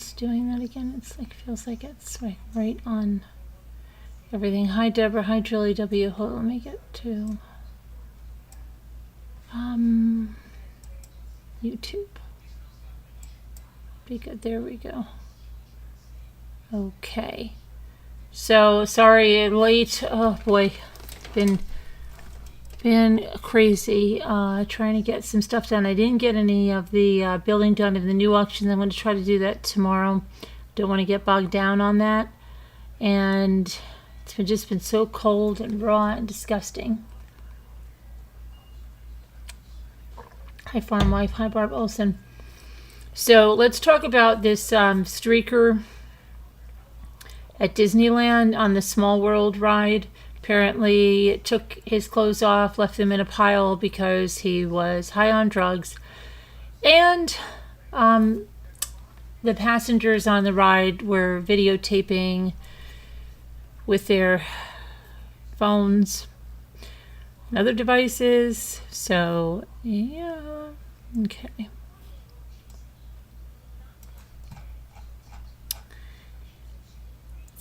it's doing that again. It's like, feels like it's right on everything. Hi, Deborah. Hi, Julie W. Hold on, let me get to YouTube. Be good. There we go. Okay. So sorry, late. Oh boy, been crazy trying to get some stuff done. I didn't get any of the building done of the new auctions. I'm going to try to do that tomorrow. Don't want to get bogged down on that. And it's just been so cold and raw and disgusting. Hi, Farm Wife. Hi, Barb Olson. So let's talk about this streaker at Disneyland on the Small World ride. Apparently took his clothes off, left them in a pile because he was high on drugs. And the passengers on the ride were videotaping with their phones and other devices. So, yeah, okay.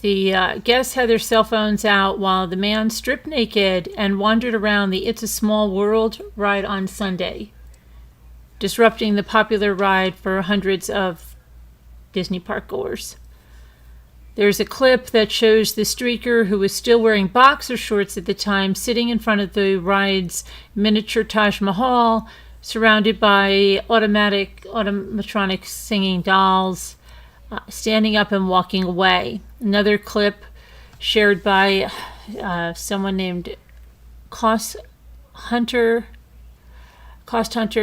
The guests had their cell phones out while the man stripped naked and wandered around the It's a Small World ride on Sunday, disrupting the popular ride for hundreds of Disney park goers. There's a clip that shows the streaker, who was still wearing boxer shorts at the time, sitting in front of the ride's miniature Taj Mahal, surrounded by animatronic singing dolls, standing up and walking away. Another clip shared by someone named Cost Hunter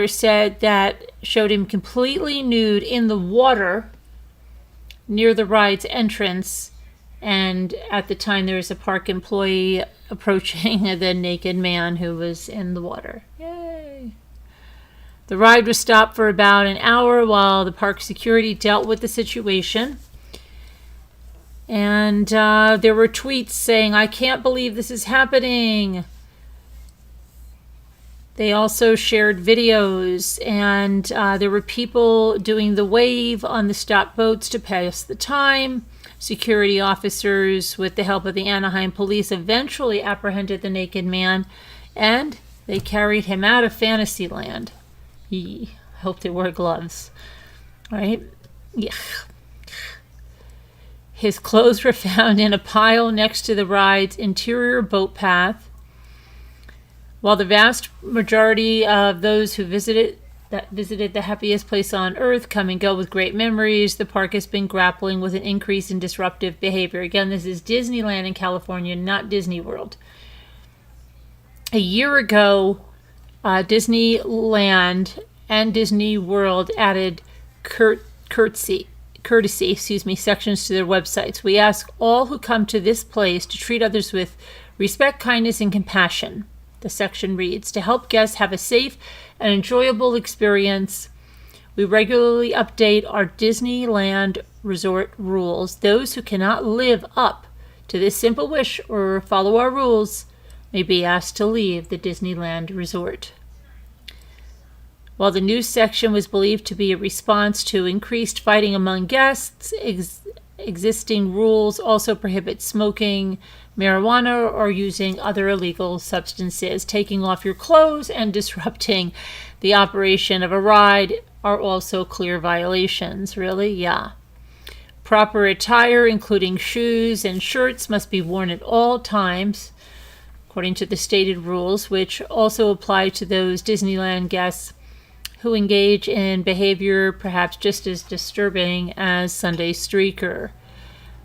said that showed him completely nude in the water near the ride's entrance, and at the time there was a park employee approaching the naked man who was in the water. Yay! The ride was stopped for about an hour while the park security dealt with the situation. And there were tweets saying, "I can't believe this is happening." They also shared videos, and there were people doing the wave on the stopped boats to pass the time. Security officers, with the help of the Anaheim police, eventually apprehended the naked man, and they carried him out of Fantasyland. I hope they wore gloves, right? Yeah. His clothes were found in a pile next to the ride's interior boat path. While the vast majority of those who visited the happiest place on earth come and go with great memories, the park has been grappling with an increase in disruptive behavior. Again, this is Disneyland in California, not Disney World. A year ago, Disneyland and Disney World added courtesy sections to their websites. We ask all who come to this place to treat others with respect, kindness, and compassion. The section reads, to help guests have a safe and enjoyable experience, we regularly update our Disneyland resort rules. Those who cannot live up to this simple wish or follow our rules may be asked to leave the Disneyland resort. While the news section was believed to be a response to increased fighting among guests, existing rules also prohibit smoking marijuana or using other illegal substances. Taking off your clothes and disrupting the operation of a ride are also clear violations. Really? Yeah. Proper attire, including shoes and shirts, must be worn at all times, according to the stated rules, which also apply to those Disneyland guests who engage in behavior perhaps just as disturbing as Sunday Streaker.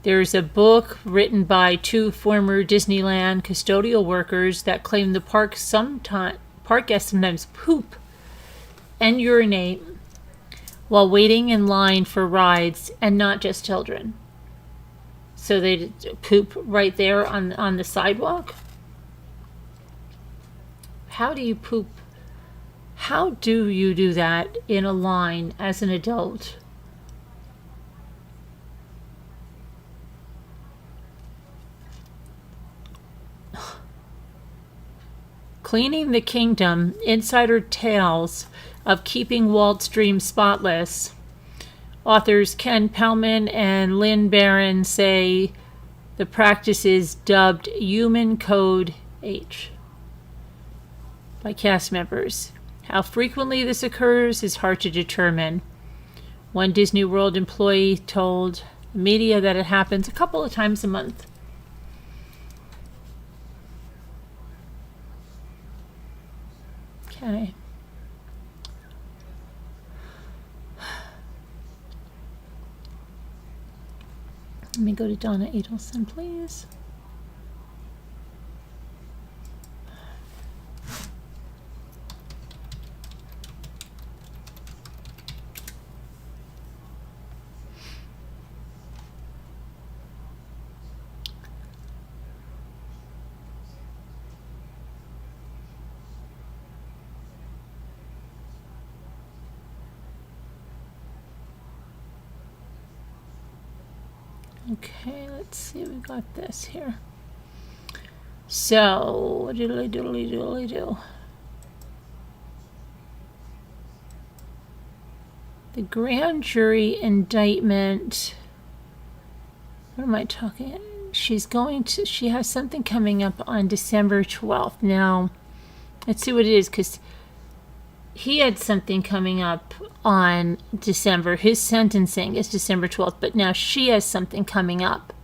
There's a book written by two former Disneyland custodial workers that claim the park guests sometimes poop and urinate while waiting in line for rides, and not just children. So they poop right there on the sidewalk? How do you poop? How do you do that in a line as an adult? Cleaning the Kingdom, Insider Tales of Keeping Walt's Dream Spotless, Authors Ken Pelman and Lynn Barron say the practice is dubbed Human Code H by cast members. How frequently this occurs is hard to determine. One Disney World employee told the media that it happens a couple of times a month. Okay. Let me go to Donna Adelson, please. Okay, let's see, we got this here. So, diddly diddly diddly do. The grand jury indictment. What am I talking? She has something coming up on December 12th. Now, let's see what it is, because he had something coming up on December. His sentencing is December 12th, but now she has something coming up.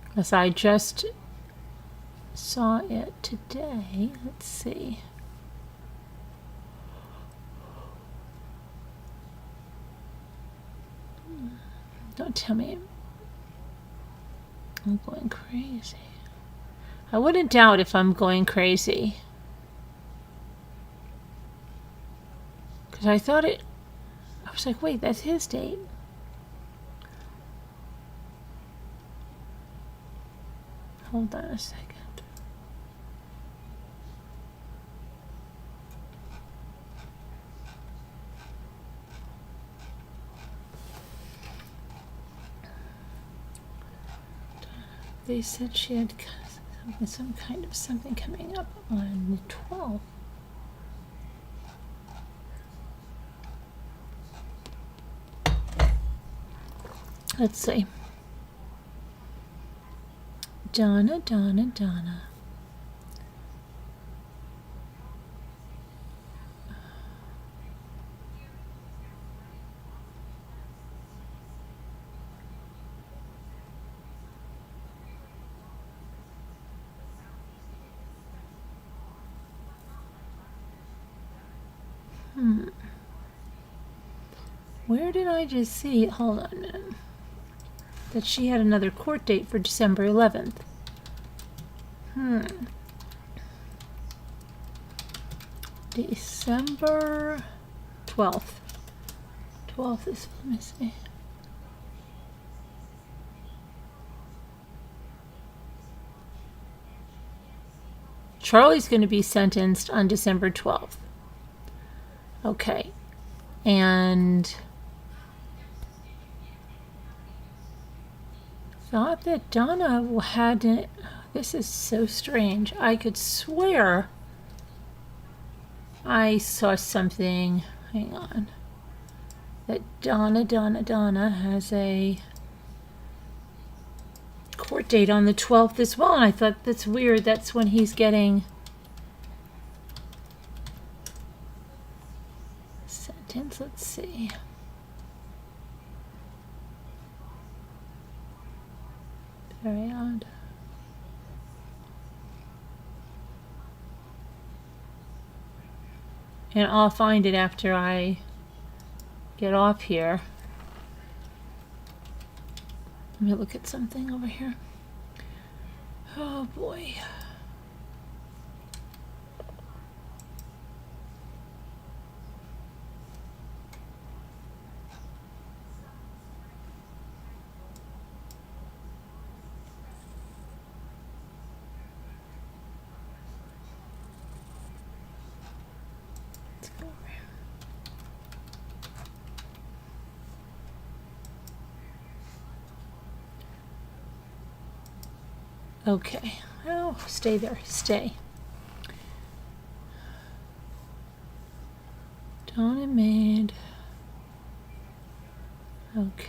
Because I just saw it today. Let's see. Don't tell me I'm going crazy. I wouldn't doubt if I'm going crazy. Because I thought I was like, wait, that's his date. Hold on a second. They said she had some kind of something coming up on the 12th. Let's see. Donna. Where did I just see? Hold on a minute. That she had another court date for December 11th. December 12th. 12th is, let me see. Charlie's going to be sentenced on December 12th. Okay. And thought that Donna hadn't. This is so strange. I could swear I saw something. Hang on. That Donna has a court date on the 12th as well. And I thought that's weird. That's when he's getting sentence. Let's see. Very odd. And I'll find it after I get off here. Let me look at something over here. Oh boy. Okay. Oh, stay there. Stay. Donna made Okay.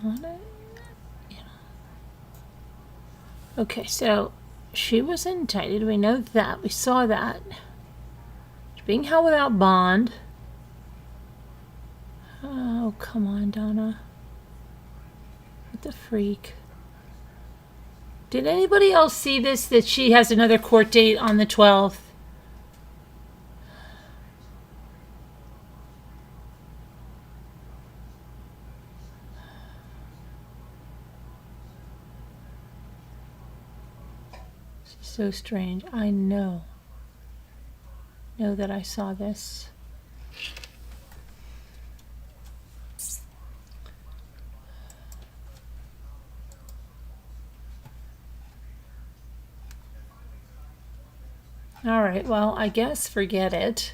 Donna. Okay, so she was indicted. We know that. We saw that. She's being held without bond. Oh, come on, Donna. What the freak? Did anybody else see this, that she has another court date on the 12th? So strange. I know that I saw this. All right, well, I guess forget it,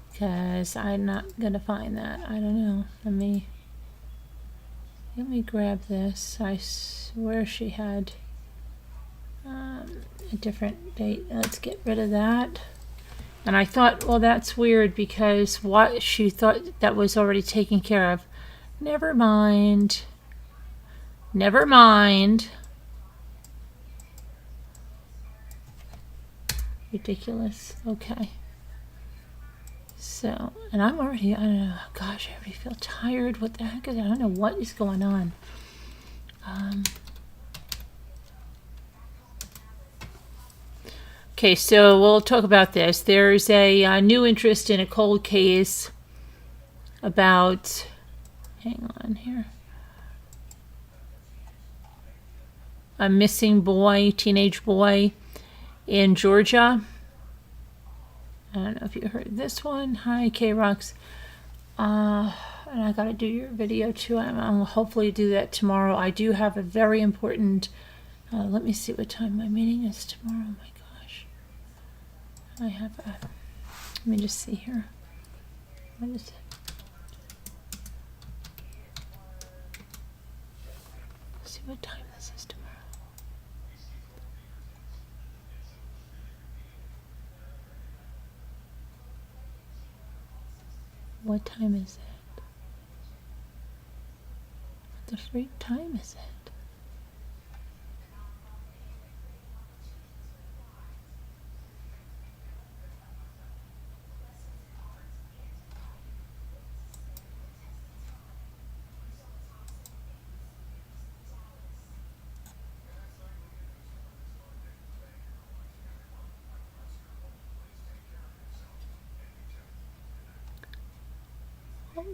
because I'm not gonna find that. I don't know. Let me grab this. I swear she had a different date. Let's get rid of that. And I thought, well, that's weird, because what she thought that was already taken care of. Never mind. Never mind. Ridiculous. Okay. So, and I'm already, I don't know, gosh, I already feel tired. What the heck is, I don't know what is going on. Okay, so we'll talk about this. There's a new interest in a cold case about, hang on here, a missing boy, teenage boy in Georgia. I don't know if you heard this one. Hi, K-Rocks. And I got to do your video too. I'll hopefully do that tomorrow. I do have a very important, let me see what time my meeting is tomorrow. Oh my gosh. I have a, let me just see here. What is it? Let's see what time this is tomorrow. What time is it? What the freak time is it?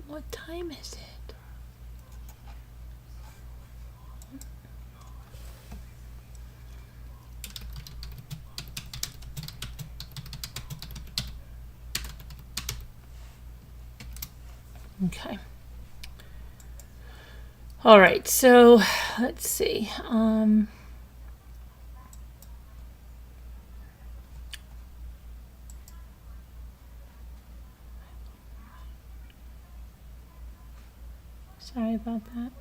What time is it? Okay. All right, so let's see. Sorry about that.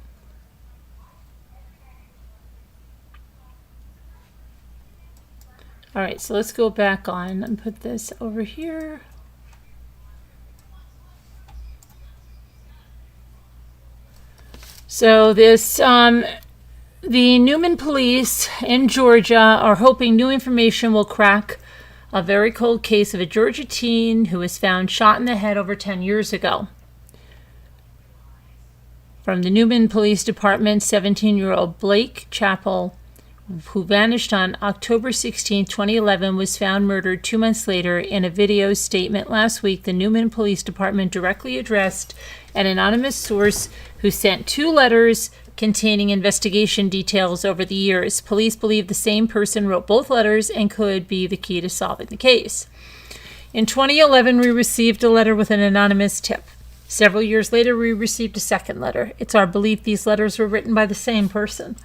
All right, so let's go back on and put this over here. So this, the Newman police in Georgia are hoping new information will crack a very cold case of a Georgia teen who was found shot in the head over 10 years ago. From the Newman Police Department, 17-year-old Blake Chappelle, who vanished on October 16, 2011, was found murdered 2 months later. In a video statement last week, the Newman Police Department directly addressed an anonymous source who sent 2 letters containing investigation details over the years. Police believe the same person wrote both letters and could be the key to solving the case. In 2011, we received a letter with an anonymous tip. Several years later, we received a second letter. It's our belief these letters were written by the same person.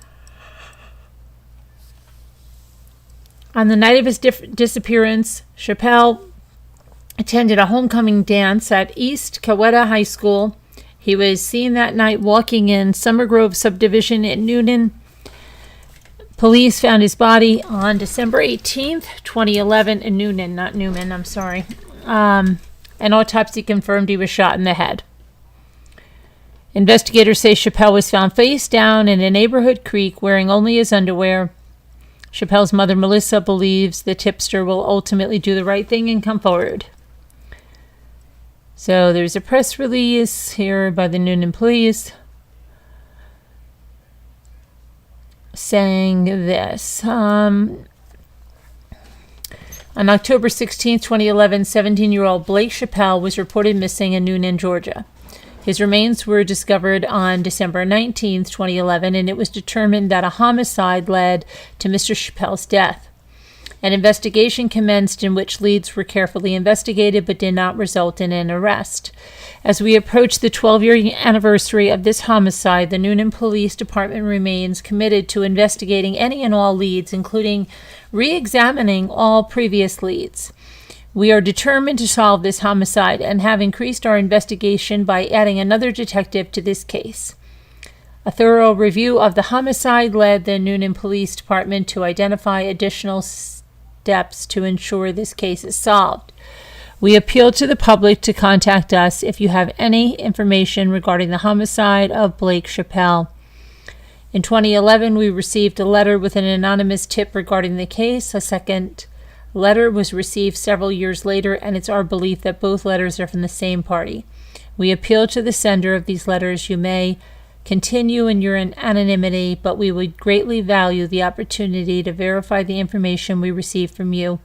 On the night of his disappearance, Chappelle attended a homecoming dance at East Coweta High School. He was seen that night walking in Summer Grove subdivision in Noonan. Police found his body on December 18th, 2011 in Noonan, not Newman, I'm sorry. An autopsy confirmed he was shot in the head. Investigators say Chappelle was found face down in a neighborhood creek wearing only his underwear. Chappelle's mother, Melissa, believes the tipster will ultimately do the right thing and come forward. So there's a press release here by the Noonan Police saying this. On October 16, 2011, 17-year-old Blake Chappelle was reported missing in Noonan, Georgia. His remains were discovered on December 19, 2011, and it was determined that a homicide led to Mr. Chappelle's death. An investigation commenced in which leads were carefully investigated but did not result in an arrest. As we approach the 12-year anniversary of this homicide, the Noonan Police Department remains committed to investigating any and all leads, including re-examining all previous leads. We are determined to solve this homicide and have increased our investigation by adding another detective to this case. A thorough review of the homicide led the Noonan Police Department to identify additional steps to ensure this case is solved. We appeal to the public to contact us if you have any information regarding the homicide of Blake Chappelle. In 2011, we received a letter with an anonymous tip regarding the case. A second letter was received several years later, and it's our belief that both letters are from the same party. We appeal to the sender of these letters. You may continue in your anonymity, but we would greatly value the opportunity to verify the information we receive from you.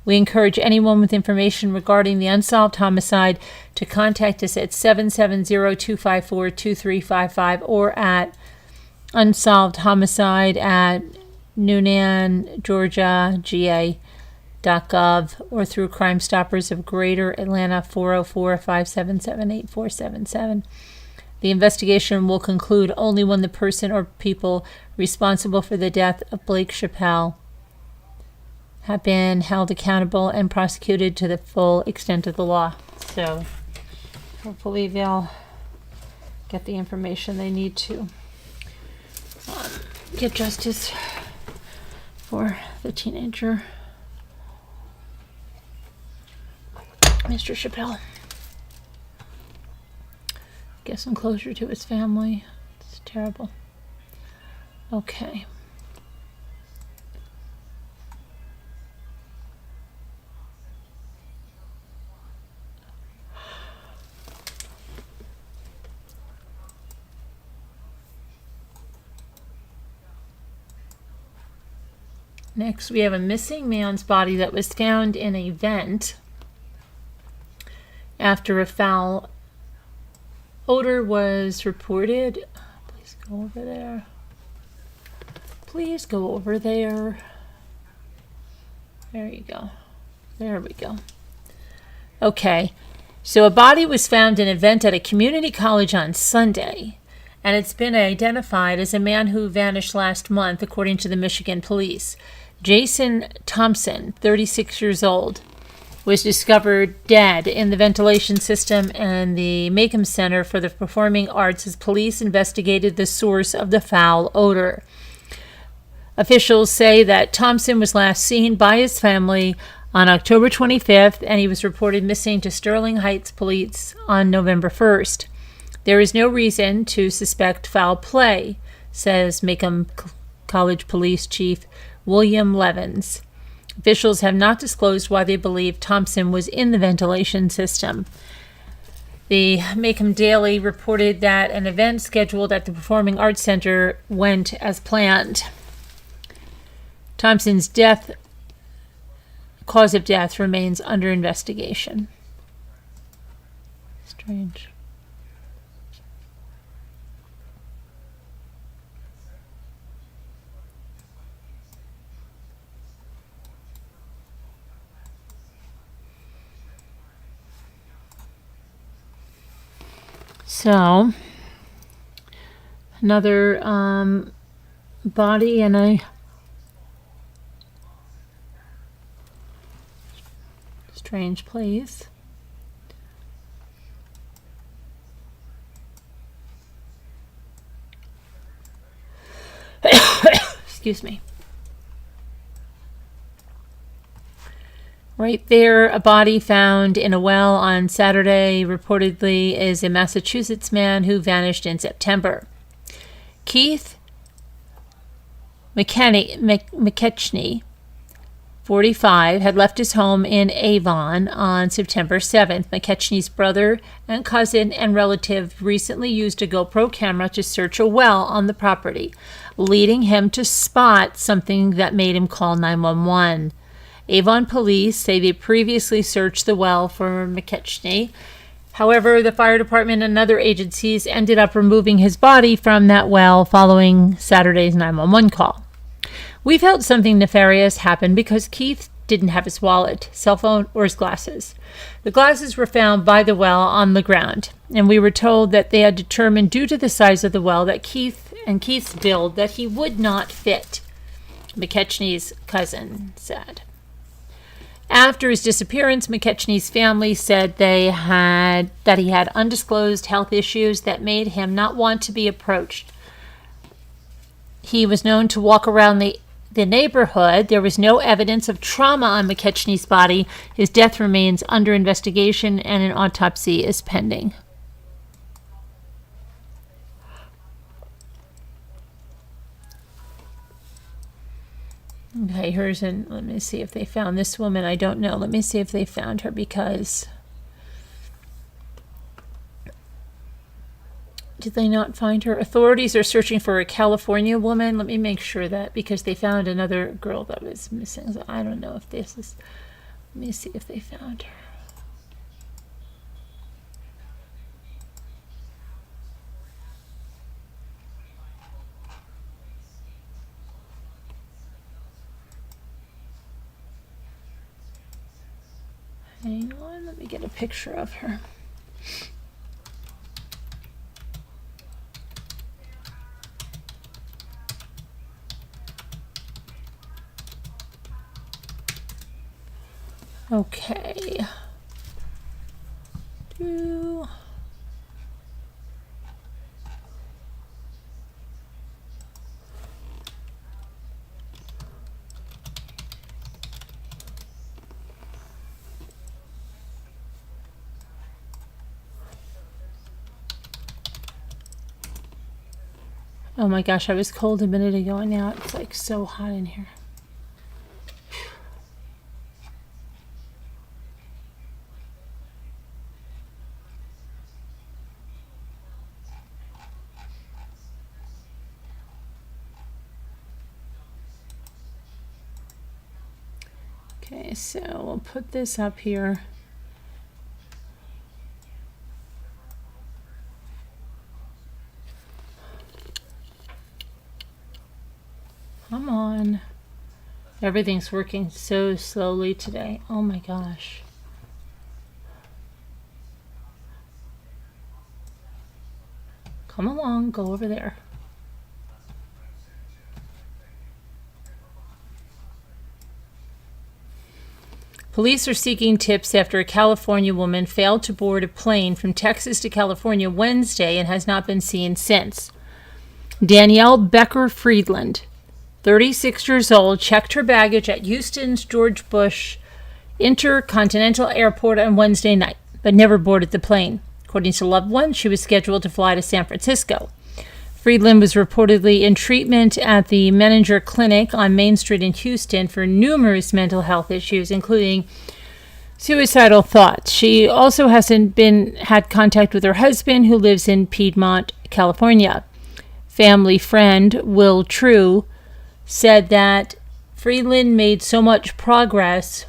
We encourage anyone with information regarding the unsolved homicide to contact us at 770-254-2355 or at unsolvedhomicide@noonangeorgia.gov or through Crime Stoppers of Greater Atlanta 404-577-8477. The investigation will conclude only when the person or people responsible for the death of Blake Chappelle have been held accountable and prosecuted to the full extent of the law. So hopefully they'll get the information they need to get justice for the teenager, Mr. Chappelle. Get some closure to his family. It's terrible. Okay. Next, we have a missing man's body that was found in a vent after a foul odor was reported. Please go over there. Please go over there. There you go. There we go. Okay. So a body was found in a vent at a community college on Sunday, and it's been identified as a man who vanished last month, according to the Michigan police. Jason Thompson, 36 years old, was discovered dead in the ventilation system in the Macomb Center for the Performing Arts as police investigated the source of the foul odor. Officials say that Thompson was last seen by his family on October 25th, and he was reported missing to Sterling Heights Police on November 1st. There is no reason to suspect foul play, says Macomb College Police Chief William Levins. Officials have not disclosed why they believe Thompson was in the ventilation system. The Macomb Daily reported that an event scheduled at the Performing Arts Center went as planned. Thompson's cause of death remains under investigation. Strange. So, another body in a Strange place. Excuse me. Right there, a body found in a well on Saturday reportedly is a Massachusetts man who vanished in September. Keith McKechnie, 45, had left his home in Avon on September 7th. McKechnie's brother and cousin and relative recently used a GoPro camera to search a well on the property, leading him to spot something that made him call 911. Avon police say they previously searched the well for McKechnie. However, the fire department and other agencies ended up removing his body from that well following Saturday's 911 call. We felt something nefarious happened because Keith didn't have his wallet, cell phone, or his glasses. The glasses were found by the well on the ground, and we were told that they had determined due to the size of the well that Keith's build that he would not fit, McKechnie's cousin said. After his disappearance, McKechnie's family said that he had undisclosed health issues that made him not want to be approached. He was known to walk around the neighborhood. There was no evidence of trauma on McKechnie's body. His death remains under investigation and an autopsy is pending. Okay, let me see if they found this woman. I don't know. Let me see if they found her because... Did they not find her? Authorities are searching for a California woman. Let me make sure that because they found another girl that was missing. So I don't know if this is... Let me see if they found her. Hang on, let me get a picture of her. Okay. Oh my gosh, I was cold a minute ago and now it's like so hot in here. Okay, so we'll put this up here. Come on. Everything's working so slowly today. Oh my gosh. Come along, go over there. Police are seeking tips after a California woman failed to board a plane from Texas to California Wednesday and has not been seen since. Danielle Becker Friedland, 36 years old, checked her baggage at Houston's George Bush Intercontinental Airport on Wednesday night, but never boarded the plane. According to loved ones, she was scheduled to fly to San Francisco. Friedland was reportedly in treatment at the Menninger Clinic on Main Street in Houston for numerous mental health issues, including suicidal thoughts. She also hasn't had contact with her husband, who lives in Piedmont, California. Family friend Will True said that Friedland made so much progress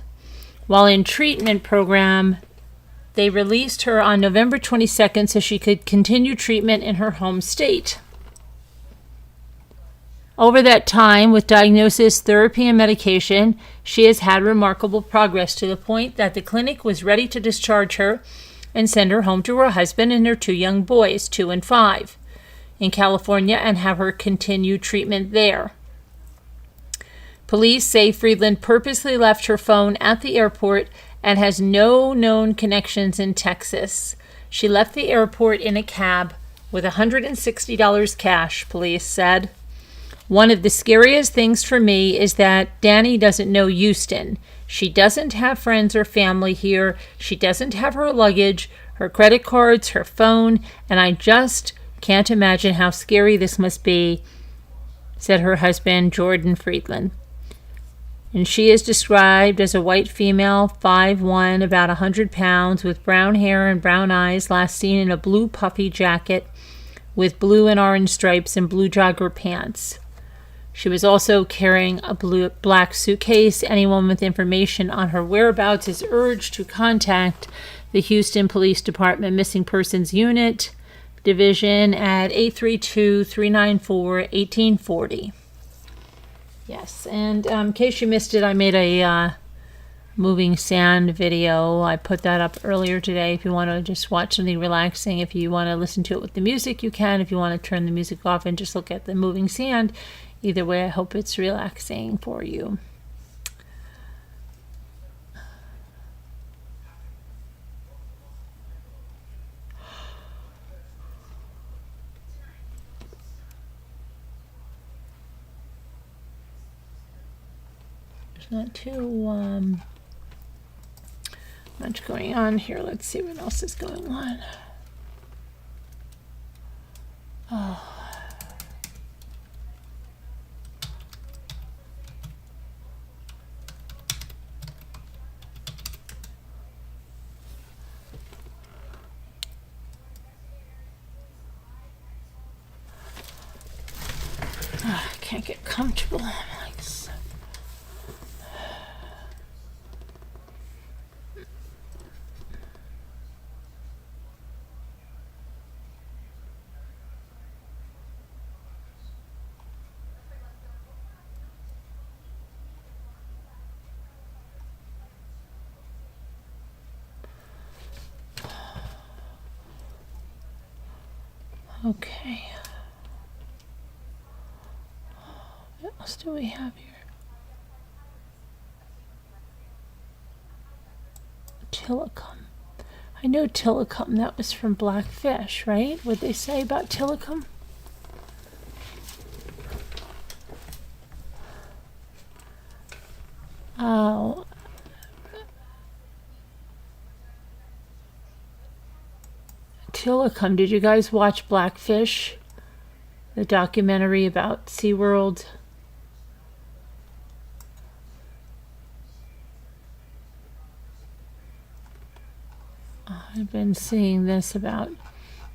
while in treatment program. They released her on November 22nd so she could continue treatment in her home state. Over that time, with diagnosis, therapy, and medication, she has had remarkable progress to the point that the clinic was ready to discharge her and send her home to her husband and her 2 young boys, 2 and 5, in California and have her continue treatment there. Police say Friedland purposely left her phone at the airport and has no known connections in Texas. She left the airport in a cab with $160 cash, police said. One of the scariest things for me is that Danny doesn't know Houston. She doesn't have friends or family here. She doesn't have her luggage, her credit cards, her phone, and I just can't imagine how scary this must be, said her husband, Jordan Friedland. And she is described as a white female, 5'1", about 100 pounds, with brown hair and brown eyes, last seen in a blue puffy jacket with blue and orange stripes and blue jogger pants. She was also carrying a black suitcase. Anyone with information on her whereabouts is urged to contact the Houston Police Department Missing Persons Unit Division at 832-394-1840. Yes, and in case you missed it, I made a moving sand video. I put that up earlier today. If you want to just watch something relaxing, if you want to listen to it with the music, you can. If you want to turn the music off and just look at the moving sand, either way, I hope it's relaxing for you. There's not too much going on here. Let's see what else is going on. Oh. I can't get comfortable. I'm like so. Okay. What else do we have here? Tilikum. I know Tilikum. That was from Blackfish, right? What'd they say about Tilikum? Oh. Tilikum. Did you guys watch Blackfish? The documentary about SeaWorld? I've been seeing this about,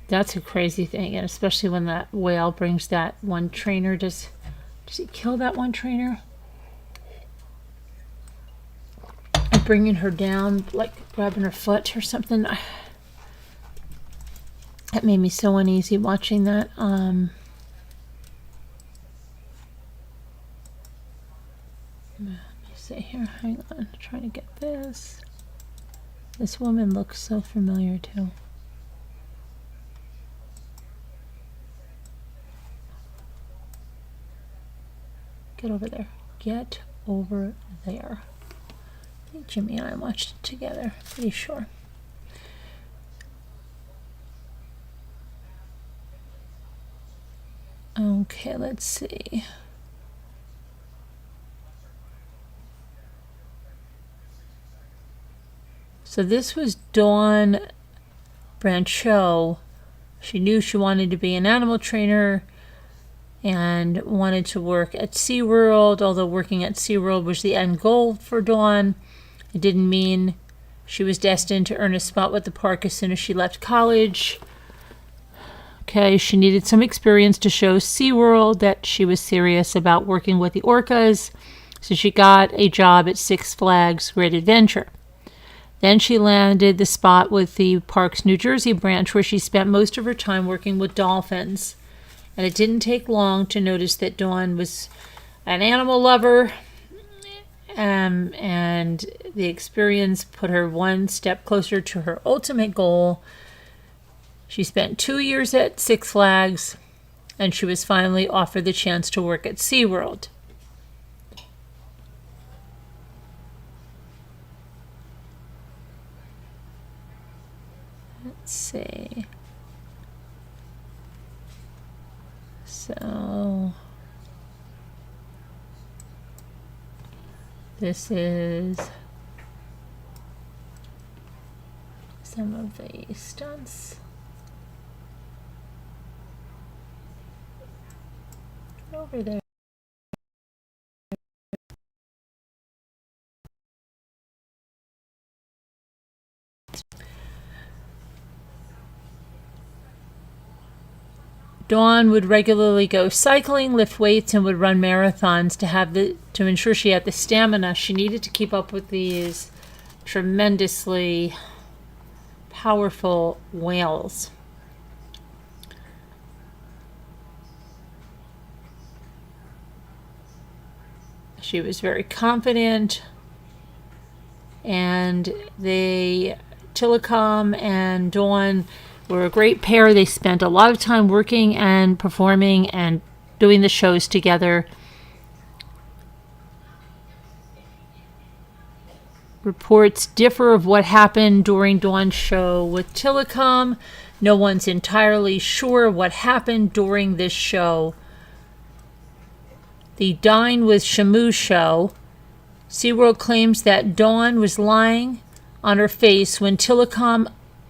that's a crazy thing, and especially when that whale brings that one trainer. Does he kill that one trainer? And bringing her down, like grabbing her foot or something. That made me so uneasy watching that. Let me see here. Hang on. I'm trying to get this. This woman looks so familiar too. Get over there. Get over there. I think Jimmy and I watched it together. Pretty sure. Okay, let's see. So this was Dawn Brancheau. She knew she wanted to be an animal trainer and wanted to work at SeaWorld, although working at SeaWorld was the end goal for Dawn. It didn't mean she was destined to earn a spot with the park as soon as she left college. Okay, she needed some experience to show SeaWorld that she was serious about working with the orcas, so she got a job at Six Flags Great Adventure. Then she landed the spot with the park's New Jersey branch, where she spent most of her time working with dolphins. And it didn't take long to notice that Dawn was an animal lover, and the experience put her one step closer to her ultimate goal. She spent 2 years at Six Flags, and she was finally offered the chance to work at SeaWorld. Let's see. So this is some of the stunts. Over there. Dawn would regularly go cycling, lift weights, and would run marathons to ensure she had the stamina she needed to keep up with these tremendously powerful whales. She was very confident, and Tilikum and Dawn were a great pair. They spent a lot of time working and performing and doing the shows together. Reports differ of what happened during Dawn's show with Tilikum. No one's entirely sure what happened during this show. The Dine with Shamu show, SeaWorld claims that Dawn was lying on her face when Tilikum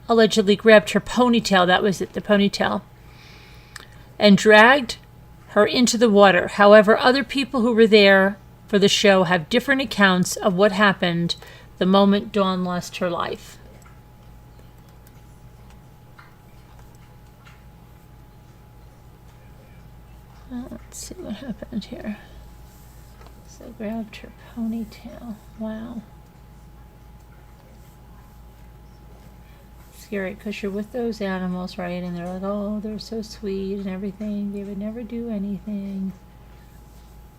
allegedly grabbed her ponytail, that was it, the ponytail, and dragged her into the water. However, other people who were there for the show have different accounts of what happened the moment Dawn lost her life. Let's see what happened here. So grabbed her ponytail. Wow. Scary, because you're with those animals, right? And they're like, oh, they're so sweet and everything. They would never do anything.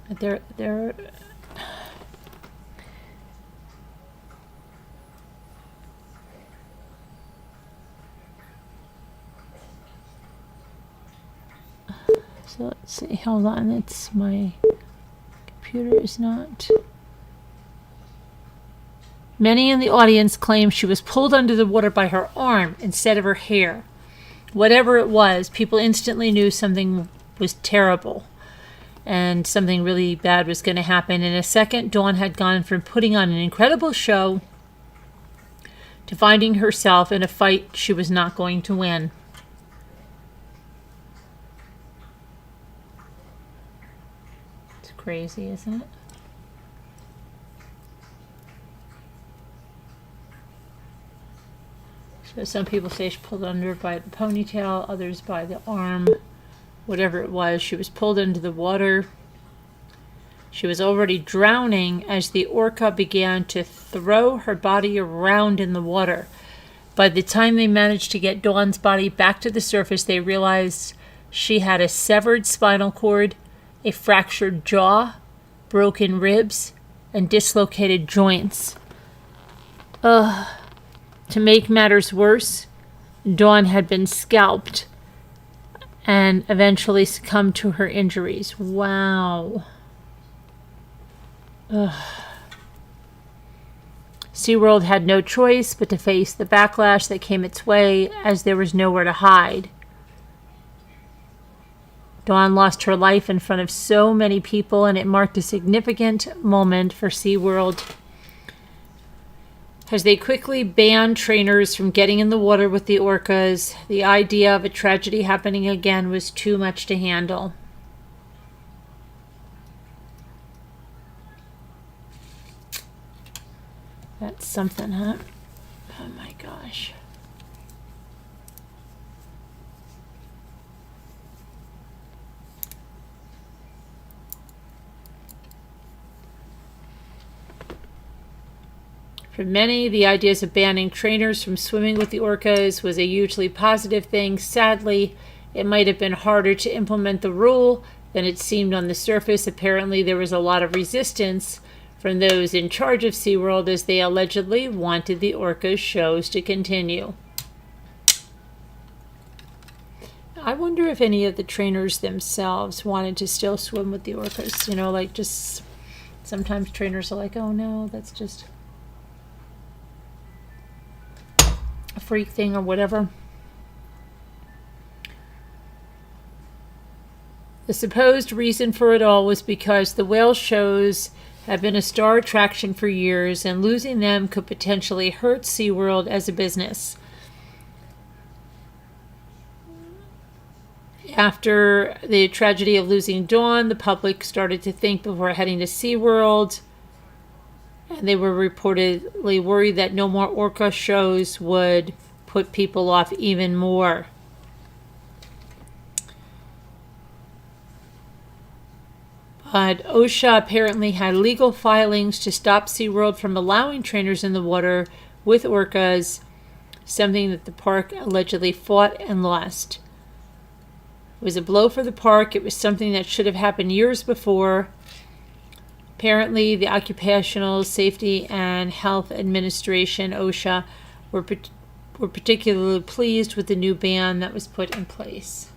But they're so let's see, hold on, it's my computer is not. Many in the audience claim she was pulled under the water by her arm instead of her hair. Whatever it was, people instantly knew something was terrible and something really bad was going to happen. In a second, Dawn had gone from putting on an incredible show to finding herself in a fight she was not going to win. It's crazy, isn't it? So some people say she pulled under by the ponytail, others by the arm. Whatever it was, she was pulled into the water. She was already drowning as the orca began to throw her body around in the water. By the time they managed to get Dawn's body back to the surface, they realized she had a severed spinal cord, a fractured jaw, broken ribs, and dislocated joints. To make matters worse, Dawn had been scalped and eventually succumbed to her injuries. Wow. SeaWorld had no choice but to face the backlash that came its way, as there was nowhere to hide. Dawn lost her life in front of so many people, and it marked a significant moment for SeaWorld, as they quickly banned trainers from getting in the water with the orcas. The idea of a tragedy happening again was too much to handle. That's something, huh? Oh my gosh. For many, the ideas of banning trainers from swimming with the orcas was a hugely positive thing. Sadly, it might have been harder to implement the rule than it seemed on the surface. Apparently, there was a lot of resistance from those in charge of SeaWorld, as they allegedly wanted the orcas shows to continue. I wonder if any of the trainers themselves wanted to still swim with the orcas. You know, like, just sometimes trainers are like, oh no, that's just freak thing or whatever. The supposed reason for it all was because the whale shows have been a star attraction for years, and losing them could potentially hurt SeaWorld as a business. After the tragedy of losing Dawn, the public started to think before heading to SeaWorld, and they were reportedly worried that no more orca shows would put people off even more. But OSHA apparently had legal filings to stop SeaWorld from allowing trainers in the water with orcas, something that the park allegedly fought and lost. It was a blow for the park. It was something that should have happened years before. Apparently, the Occupational Safety and Health Administration, OSHA, were particularly pleased with the new ban that was put in place.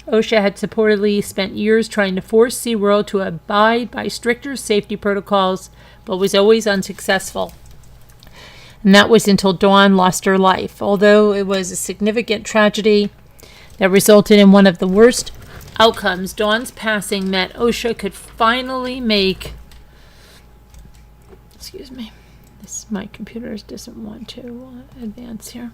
OSHA had supposedly spent years trying to force SeaWorld to abide by stricter safety protocols, but was always unsuccessful. And that was until Dawn lost her life. Although it was a significant tragedy that resulted in one of the worst outcomes, Dawn's passing meant OSHA could finally make... Excuse me. My computer doesn't want to advance here.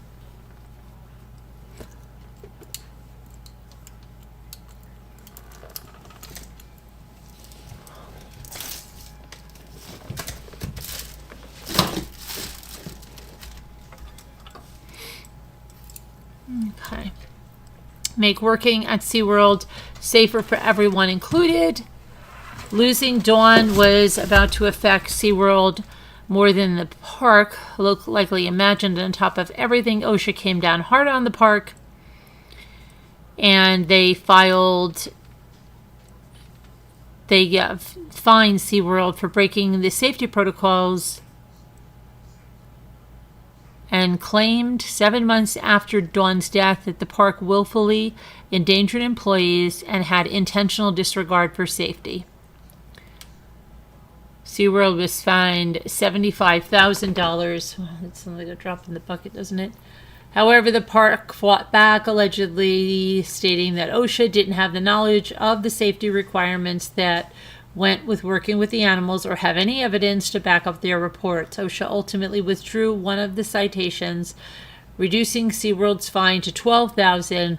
Okay. Make working at SeaWorld safer for everyone included. Losing Dawn was about to affect SeaWorld more than the park likely imagined. On top of everything, OSHA came down hard on the park, and they fined SeaWorld for breaking the safety protocols, and claimed 7 months after Dawn's death that the park willfully endangered employees and had intentional disregard for safety. SeaWorld was fined $75,000. Well, that's like a drop in the bucket, doesn't it? However, the park fought back, allegedly stating that OSHA didn't have the knowledge of the safety requirements that went with working with the animals or have any evidence to back up their reports. OSHA ultimately withdrew one of the citations, reducing SeaWorld's fine to $12,000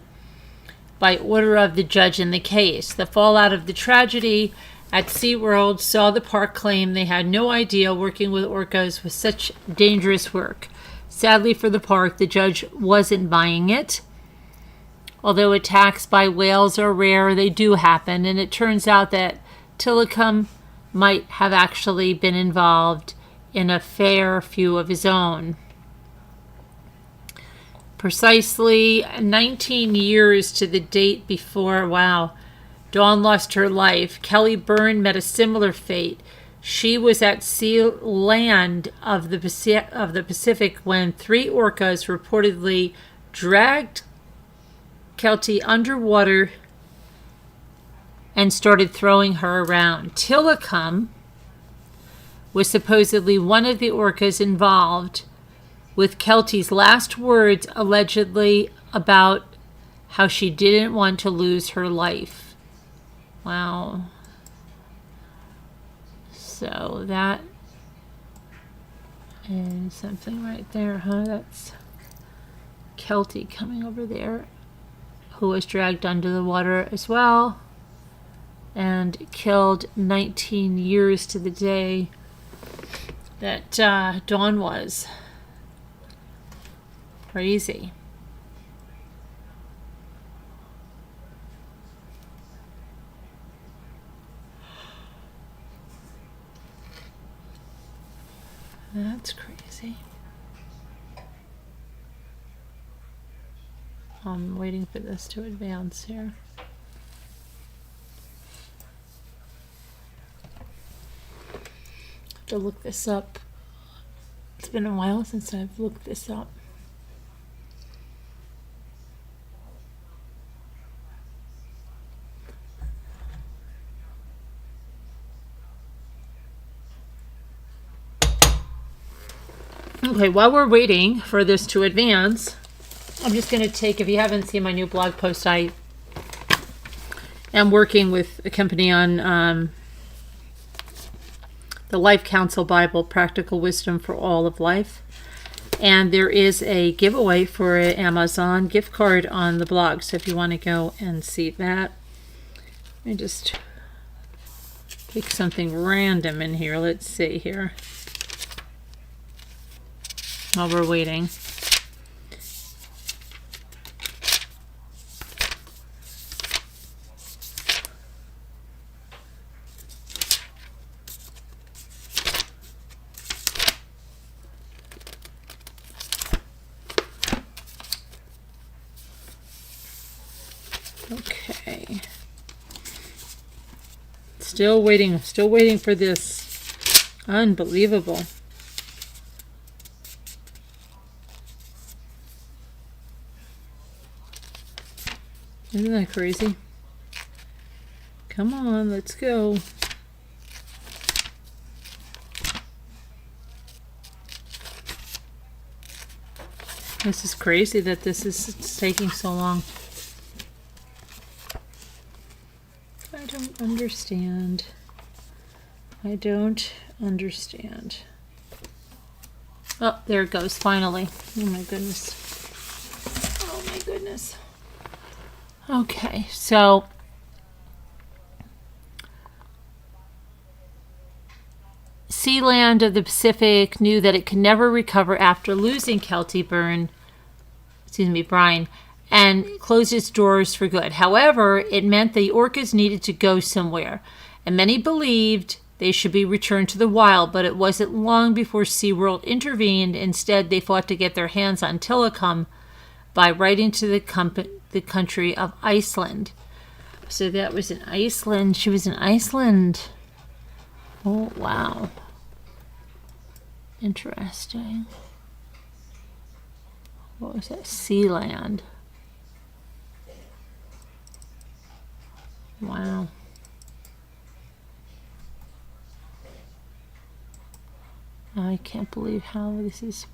by order of the judge in the case. The fallout of the tragedy at SeaWorld saw the park claim they had no idea working with orcas was such dangerous work. Sadly for the park, the judge wasn't buying it. Although attacks by whales are rare, they do happen, and it turns out that Tilikum might have actually been involved in a fair few of his own. Precisely 19 years to the date before, Dawn lost her life, Kelly Byrne met a similar fate. She was at SeaLand of the Pacific when 3 orcas reportedly dragged Kelty underwater and started throwing her around. Tilikum was supposedly one of the orcas involved, with Kelty's last words allegedly about how she didn't want to lose her life. Wow. So that is something right there, huh? That's Kelty coming over there, who was dragged under the water as well and killed 19 years to the day that Dawn was. Crazy. That's crazy. I'm waiting for this to advance here. To look this up. It's been a while since I've looked this up. Okay, while we're waiting for this to advance, I'm just going to take, if you haven't seen my new blog post, I am working with a company on the Life Counsel Bible, Practical Wisdom for All of Life. And there is a giveaway for an Amazon gift card on the blog. So if you want to go and see that, let me just pick something random in here. Let's see here. While we're waiting. Okay. Still waiting for this. Unbelievable. Isn't that crazy? Come on, let's go. This is crazy that it's taking so long. I don't understand. I don't understand. Oh, there it goes, finally. Oh my goodness. Oh my goodness. Okay, so Sealand of the Pacific knew that it could never recover after losing Brine, and closed its doors for good. However, it meant the orcas needed to go somewhere, and many believed they should be returned to the wild, but it wasn't long before SeaWorld intervened. Instead, they fought to get their hands on Tilikum by writing to the country of Iceland. So that was in Iceland. She was in Iceland. Oh, wow. Interesting. What was that? Sealand. Wow. I can't believe how this is.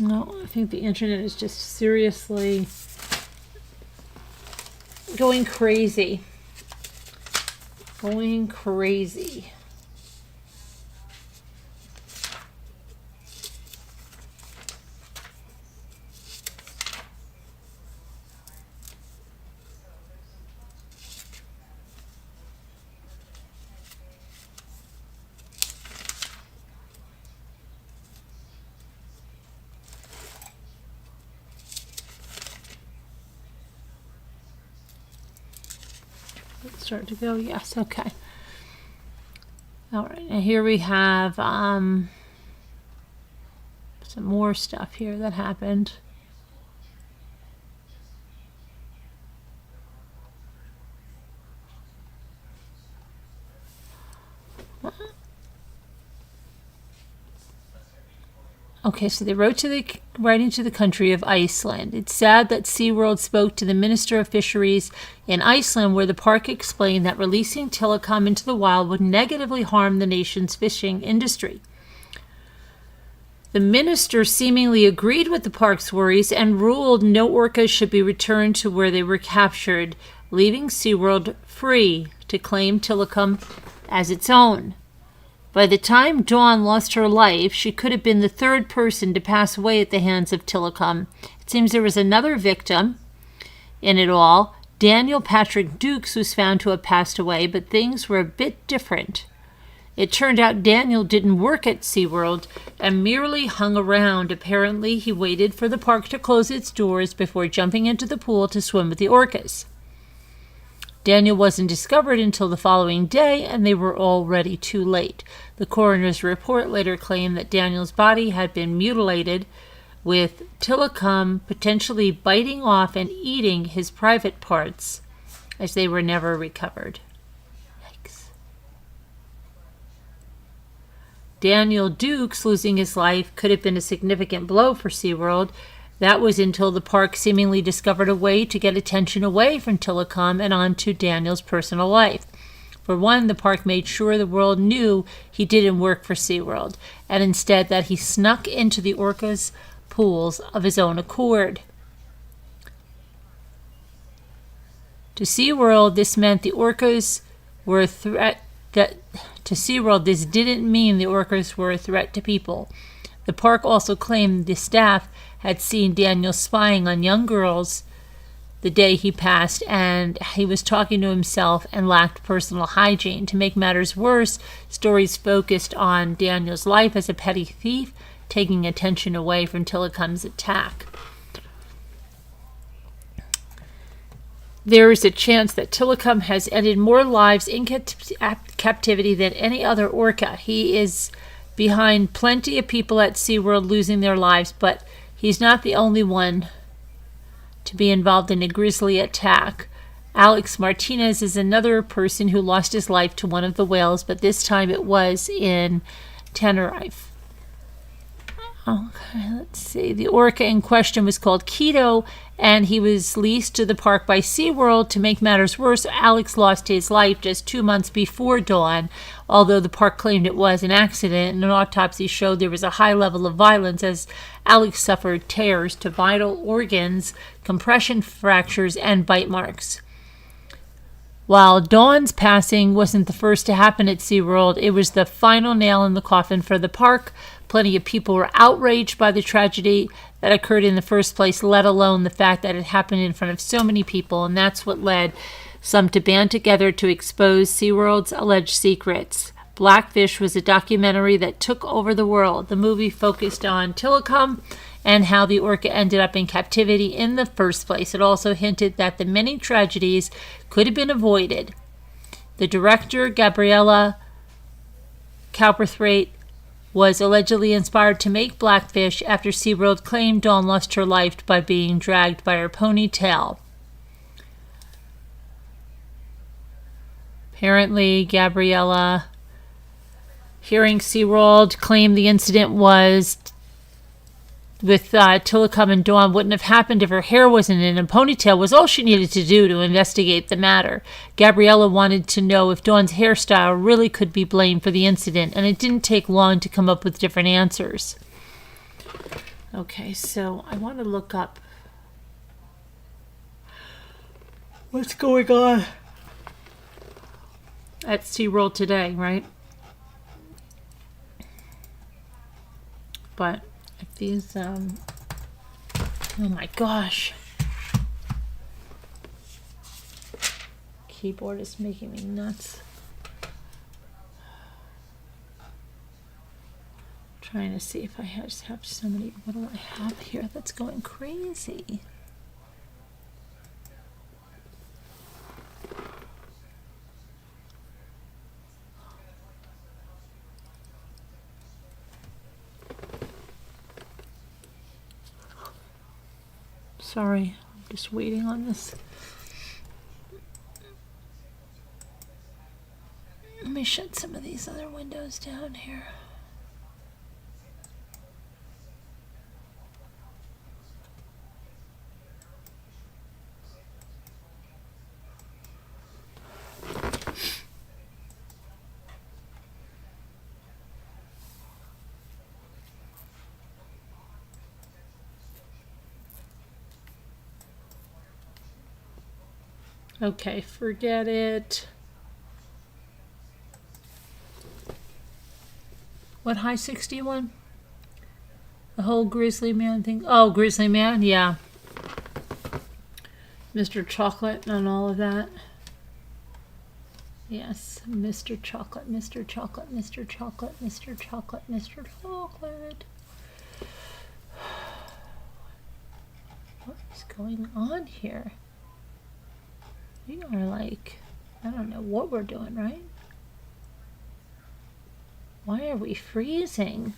No, I think the internet is just seriously going crazy. Going crazy. Start to go. Yes. Okay. All right. Now here we have some more stuff here that happened. Okay, so they writing to the country of Iceland. It's sad that SeaWorld spoke to the Minister of Fisheries in Iceland, where the park explained that releasing Tilikum into the wild would negatively harm the nation's fishing industry. The minister seemingly agreed with the park's worries and ruled no orcas should be returned to where they were captured, leaving SeaWorld free to claim Tilikum as its own. By the time Dawn lost her life, she could have been the third person to pass away at the hands of Tilikum. It seems there was another victim in it all. Daniel Patrick Dukes was found to have passed away, but things were a bit different. It turned out Daniel didn't work at SeaWorld and merely hung around. Apparently, he waited for the park to close its doors before jumping into the pool to swim with the orcas. Daniel wasn't discovered until the following day, and they were already too late. The coroner's report later claimed that Daniel's body had been mutilated, with Tilikum potentially biting off and eating his private parts, as they were never recovered. Yikes. Daniel Dukes losing his life could have been a significant blow for SeaWorld. That was until the park seemingly discovered a way to get attention away from Tilikum and onto Daniel's personal life. For one, the park made sure the world knew he didn't work for SeaWorld, and instead that he snuck into the orcas' pools of his own accord. To SeaWorld, this meant the orcas were a threat. To SeaWorld, this didn't mean the orcas were a threat to people. The park also claimed the staff had seen Daniel spying on young girls the day he passed, and he was talking to himself and lacked personal hygiene. To make matters worse, stories focused on Daniel's life as a petty thief, taking attention away from Tilikum's attack. There is a chance that Tilikum has ended more lives in captivity than any other orca. He is behind plenty of people at SeaWorld losing their lives, but he's not the only one to be involved in a grisly attack. Alex Martinez is another person who lost his life to one of the whales, but this time it was in Tenerife. Okay, let's see. The orca in question was called Keto, and he was leased to the park by SeaWorld. To make matters worse, Alex lost his life just 2 months before dawn, although the park claimed it was an accident, and an autopsy showed there was a high level of violence as Alex suffered tears to vital organs, compression fractures, and bite marks. While Dawn's passing wasn't the first to happen at SeaWorld, it was the final nail in the coffin for the park. Plenty of people were outraged by the tragedy that occurred in the first place, let alone the fact that it happened in front of so many people, and that's what led some to band together to expose SeaWorld's alleged secrets. Blackfish was a documentary that took over the world. The movie focused on Tilikum and how the orca ended up in captivity in the first place. It also hinted that the many tragedies could have been avoided. The director, Gabriella Cowperthwaite, was allegedly inspired to make Blackfish after SeaWorld claimed Dawn lost her life by being dragged by her ponytail. Apparently, Gabriella, hearing SeaWorld claim the incident was with Tilikum and Dawn wouldn't have happened if her hair wasn't in a ponytail, was all she needed to do to investigate the matter. Gabriella wanted to know if Dawn's hairstyle really could be blamed for the incident, and it didn't take long to come up with different answers. Okay, so I want to look up what's going on at SeaWorld today, right? But if these, oh my gosh. Keyboard is making me nuts. Trying to see if I just have so many, what do I have here that's going crazy? Sorry, I'm just waiting on this. Let me shut some of these other windows down here. Okay, forget it. What high 61? The whole Grizzly Man thing? Oh, Grizzly Man, yeah. Mr. Chocolate and all of that. Yes, Mr. Chocolate, Mr. Chocolate, Mr. Chocolate, Mr. Chocolate, Mr. Chocolate. What is going on here? We are like, I don't know what we're doing, right? Why are we freezing?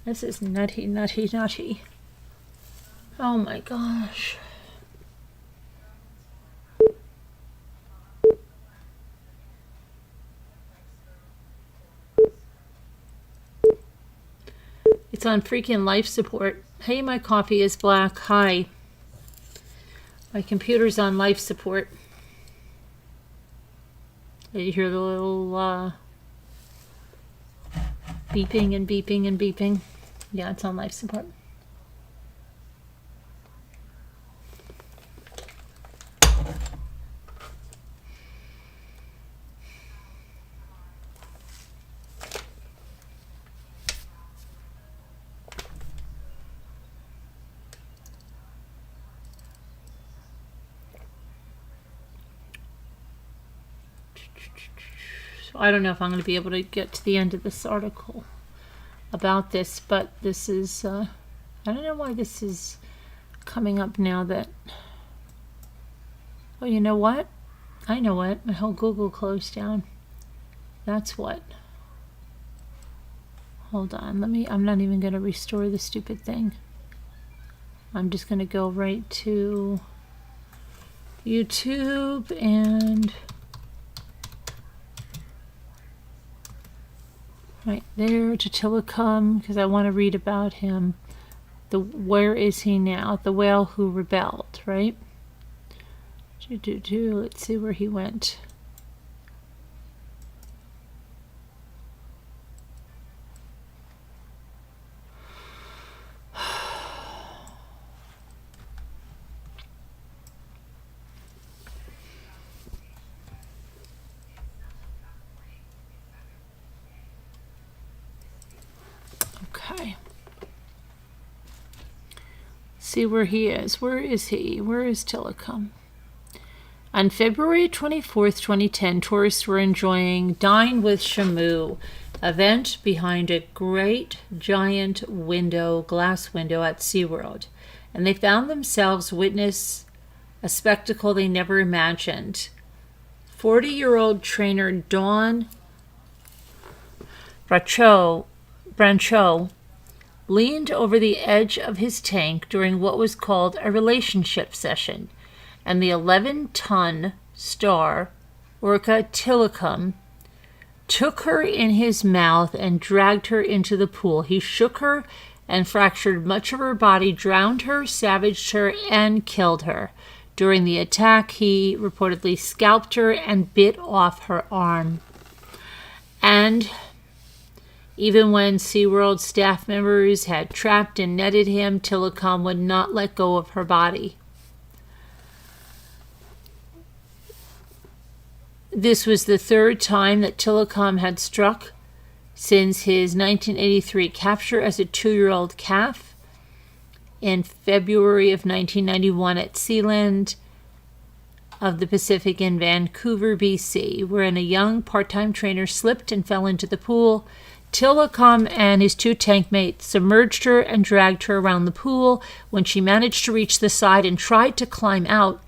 This is nutty, nutty, nutty. Oh my gosh. It's on freaking life support. Hey, my coffee is black. Hi. My computer's on life support. You hear the little beeping and beeping and beeping. Yeah, it's on life support. I don't know if I'm going to be able to get to the end of this article about this, but this is, I don't know why this is coming up now that, oh, you know what? I know what. My whole Google closed down. That's what. Hold on. I'm not even going to restore the stupid thing. I'm just going to go right to YouTube and right there to Tilikum, because I want to read about him. Where is he now? The whale who rebelled, right? Let's see where he went. Okay. See where he is. Where is he? Where is Tilikum? On February 24th, 2010, tourists were enjoying Dine with Shamu event behind a great giant glass window at SeaWorld, and they found themselves witness a spectacle they never imagined. 40-year-old trainer Don Brancho leaned over the edge of his tank during what was called a relationship session, and the 11-ton star, orca Tilikum, took her in his mouth and dragged her into the pool. He shook her and fractured much of her body, drowned her, savaged her, and killed her. During the attack, he reportedly scalped her and bit off her arm. And even when SeaWorld staff members had trapped and netted him, Tilikum would not let go of her body. This was the third time that Tilikum had struck since his 1983 capture as a 2-year-old calf in February of 1991 at SeaLand of the Pacific in Vancouver, BC, wherein a young part-time trainer slipped and fell into the pool. Tilikum and his 2 tank mates submerged her and dragged her around the pool. When she managed to reach the side and tried to climb out,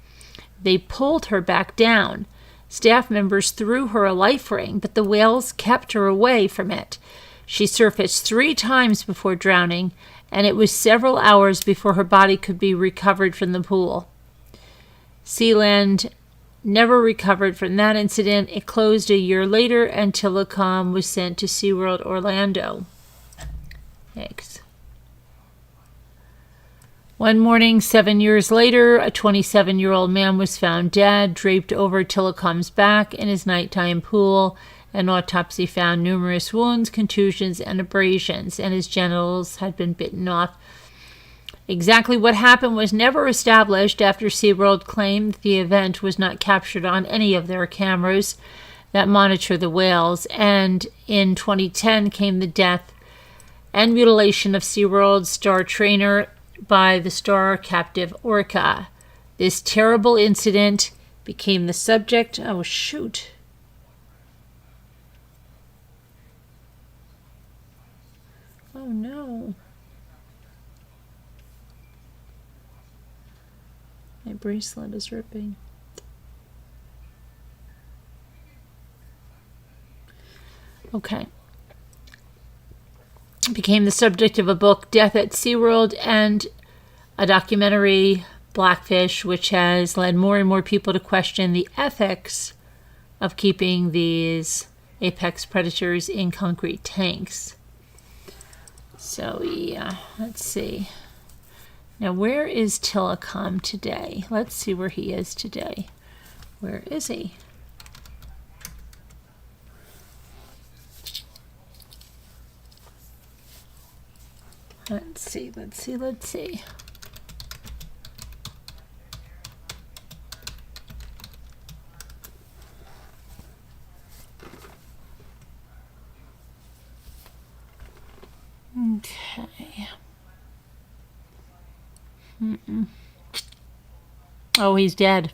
they pulled her back down. Staff members threw her a life ring, but the whales kept her away from it. She surfaced 3 times before drowning, and it was several hours before her body could be recovered from the pool. SeaLand never recovered from that incident. It closed a year later, and Tilikum was sent to SeaWorld Orlando. Thanks. One morning, 7 years later, a 27-year-old man was found dead, draped over Tilikum's back in his nighttime pool. An autopsy found numerous wounds, contusions, and abrasions, and his genitals had been bitten off. Exactly what happened was never established after SeaWorld claimed the event was not captured on any of their cameras that monitor the whales, and in 2010 came the death and mutilation of SeaWorld star trainer by the star captive orca. This terrible incident became the subject. Oh, shoot. Oh, no. My bracelet is ripping. Okay. Became the subject of a book, Death at SeaWorld, and a documentary, Blackfish, which has led more and more people to question the ethics of keeping these apex predators in concrete tanks. So, yeah, let's see. Now, where is Tilikum today? Let's see where he is today. Where is he? Let's see. Okay. Oh, he's dead.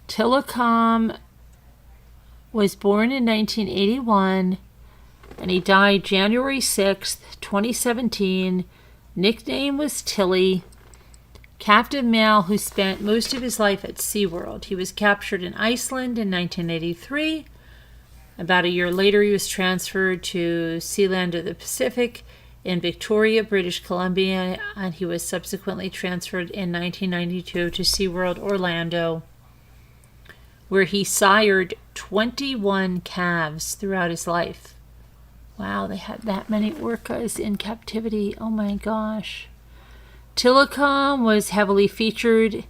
Tilikum was born in 1981 and he died January 6th, 2017. Nickname was Tilly. Captive male who spent most of his life at SeaWorld. He was captured in Iceland in 1983. About a year later, he was transferred to Sealand of the Pacific in Victoria, British Columbia, and he was subsequently transferred in 1992 to SeaWorld Orlando, where he sired 21 calves throughout his life. Wow, they had that many orcas in captivity. Oh my gosh. Tilikum was heavily featured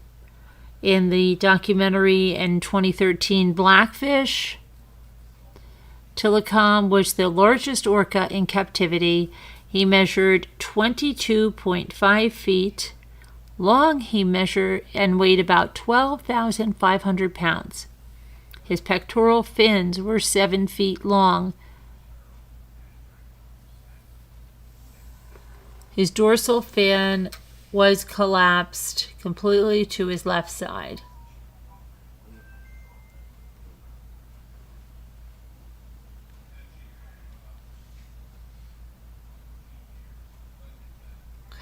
in the documentary in 2013, Blackfish. Tilikum was the largest orca in captivity. He measured 22.5 feet long. He measured and weighed about 12,500 pounds. His pectoral fins were 7 feet long. His dorsal fin was collapsed completely to his left side.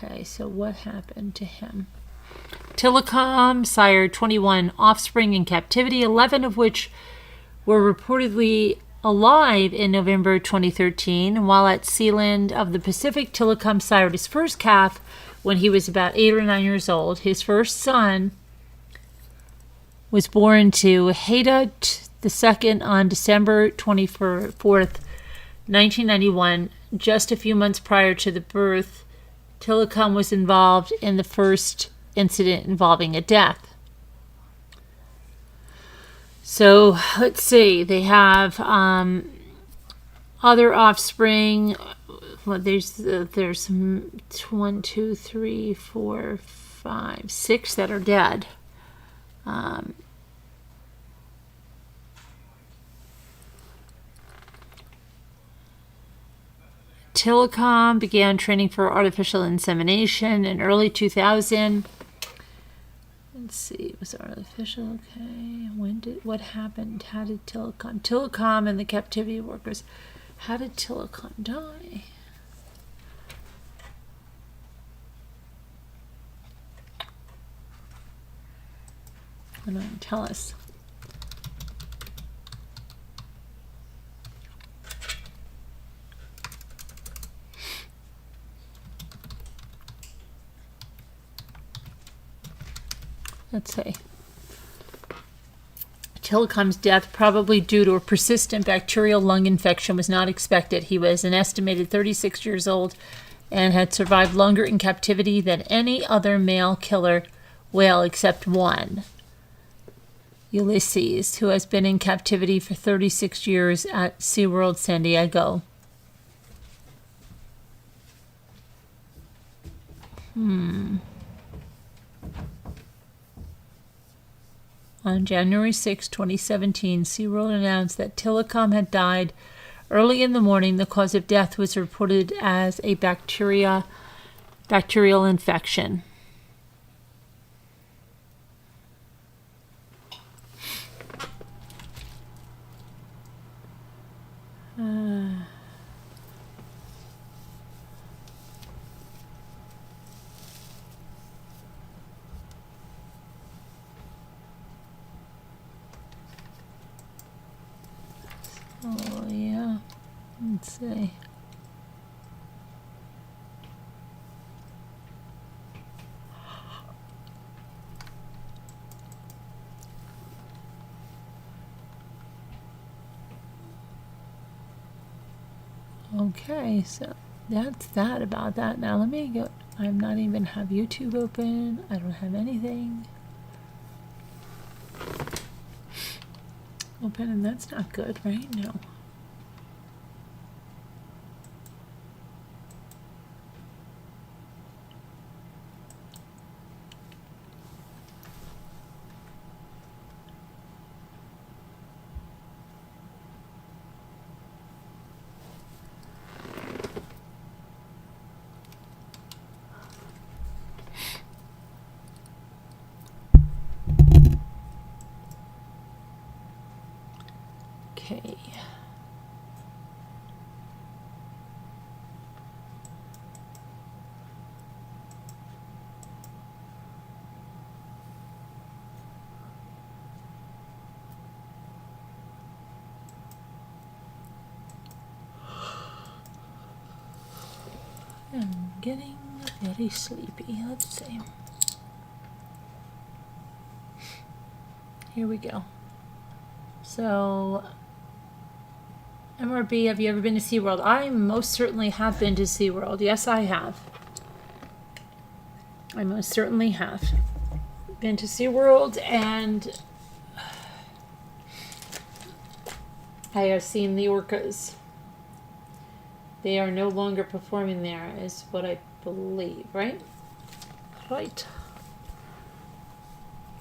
Okay, so what happened to him? Tilikum sired 21 offspring in captivity, 11 of which were reportedly alive in November 2013. While at Sealand of the Pacific, Tilikum sired his first calf when he was about 8 or 9 years old. His first son was born to Haida II on December 24th, 1991. Just a few months prior to the birth, Tilikum was involved in the first incident involving a death. So let's see. They have other offspring. Well, there's 1, 2, 3, 4, 5, 6 that are dead. Tilikum began training for artificial insemination in early 2000. Let's see, was it artificial? Okay. What happened? How did Tilikum and the captivity workers, how did Tilikum die? What do you tell us? Let's say Tilikum's death, probably due to a persistent bacterial lung infection, was not expected. He was an estimated 36 years old and had survived longer in captivity than any other male killer whale except one, Ulysses, who has been in captivity for 36 years at SeaWorld San Diego. On January 6, 2017, SeaWorld announced that Tilikum had died early in the morning. The cause of death was reported as a bacterial infection. Oh, yeah. Let's see. Okay, so that's that about that. Now let me go. I'm not even have YouTube open. I don't have anything open, and that's not good, right? No. getting very sleepy. Let's see. Here we go. So, MRB, have you ever been to SeaWorld? I most certainly have been to SeaWorld. Yes, I have. I most certainly have been to SeaWorld, and I have seen the orcas. They are no longer performing there, is what I believe, right? Right.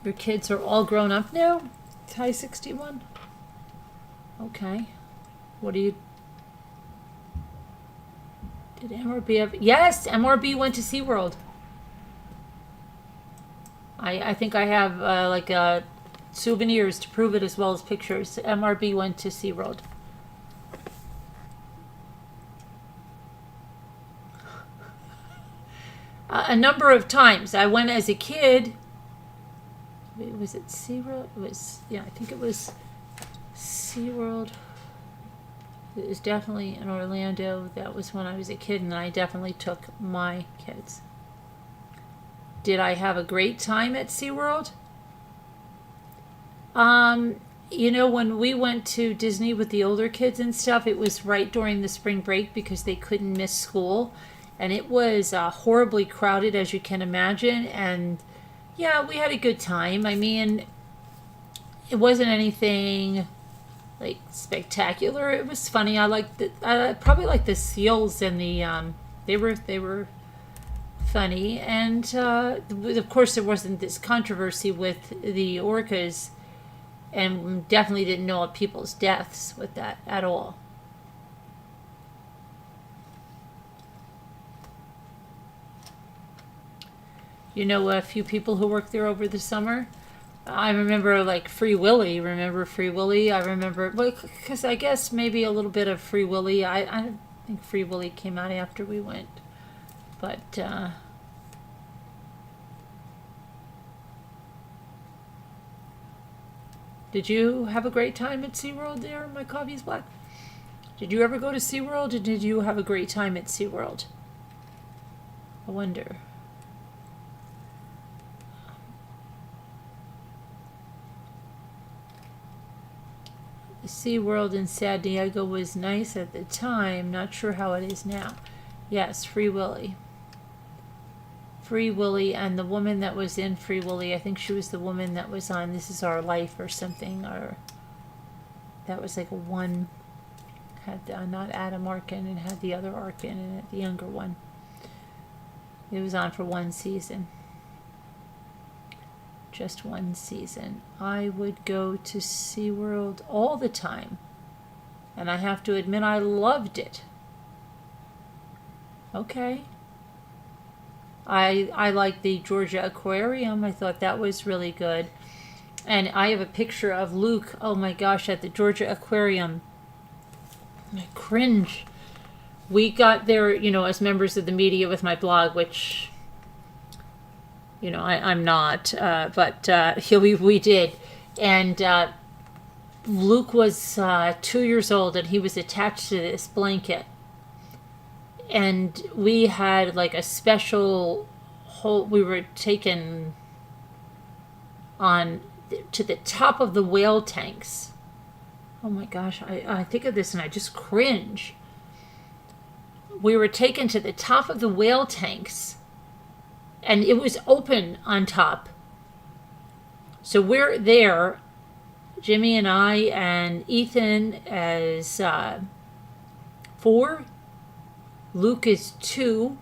Your kids are all grown up now? Thai 61? Okay. What do you... Did MRB ever... Yes! MRB went to SeaWorld. I think I have, souvenirs to prove it as well as pictures. MRB went to SeaWorld. A number of times. I went as a kid. Was it SeaWorld? It was, yeah, I think it was SeaWorld. It was definitely in Orlando. That was when I was a kid, and I definitely took my kids. Did I have a great time at SeaWorld? You know, when we went to Disney with the older kids and stuff, it was right during the spring break because they couldn't miss school. And it was horribly crowded, as you can imagine. And yeah, we had a good time. I mean, it wasn't anything like spectacular. It was funny. I liked probably like the seals and the they were funny. And of course, there wasn't this controversy with the orcas, and definitely didn't know of people's deaths with that at all. You know a few people who worked there over the summer? I remember like Free Willy. Remember Free Willy? I remember, because I guess maybe a little bit of Free Willy. I think Free Willy came out after we went. But, did you have a great time at SeaWorld there? My coffee's black. Did you ever go to SeaWorld, or did you have a great time at SeaWorld? I wonder. SeaWorld in San Diego was nice at the time. Not sure how it is now. Yes, Free Willy. Free Willy, and the woman that was in Free Willy, I think she was the woman that was on This Is Our Life or something, or that was like one, had not Adam Arkin, and had the other Arkin in it, the younger one. It was on for one season. Just one season. I would go to SeaWorld all the time, and I have to admit I loved it. Okay. I like the Georgia Aquarium. I thought that was really good. And I have a picture of Luke, oh my gosh, at the Georgia Aquarium. I cringe. We got there, you know, as members of the media with my blog, which... You know, I'm not, but we did. And Luke was 2 years old, and he was attached to this blanket. And we had like a special we were taken on to the top of the whale tanks. Oh my gosh, I think of this and I just cringe. We were taken to the top of the whale tanks, and it was open on top. So we're there, Jimmy and I and Ethan as 4. Luke is 2.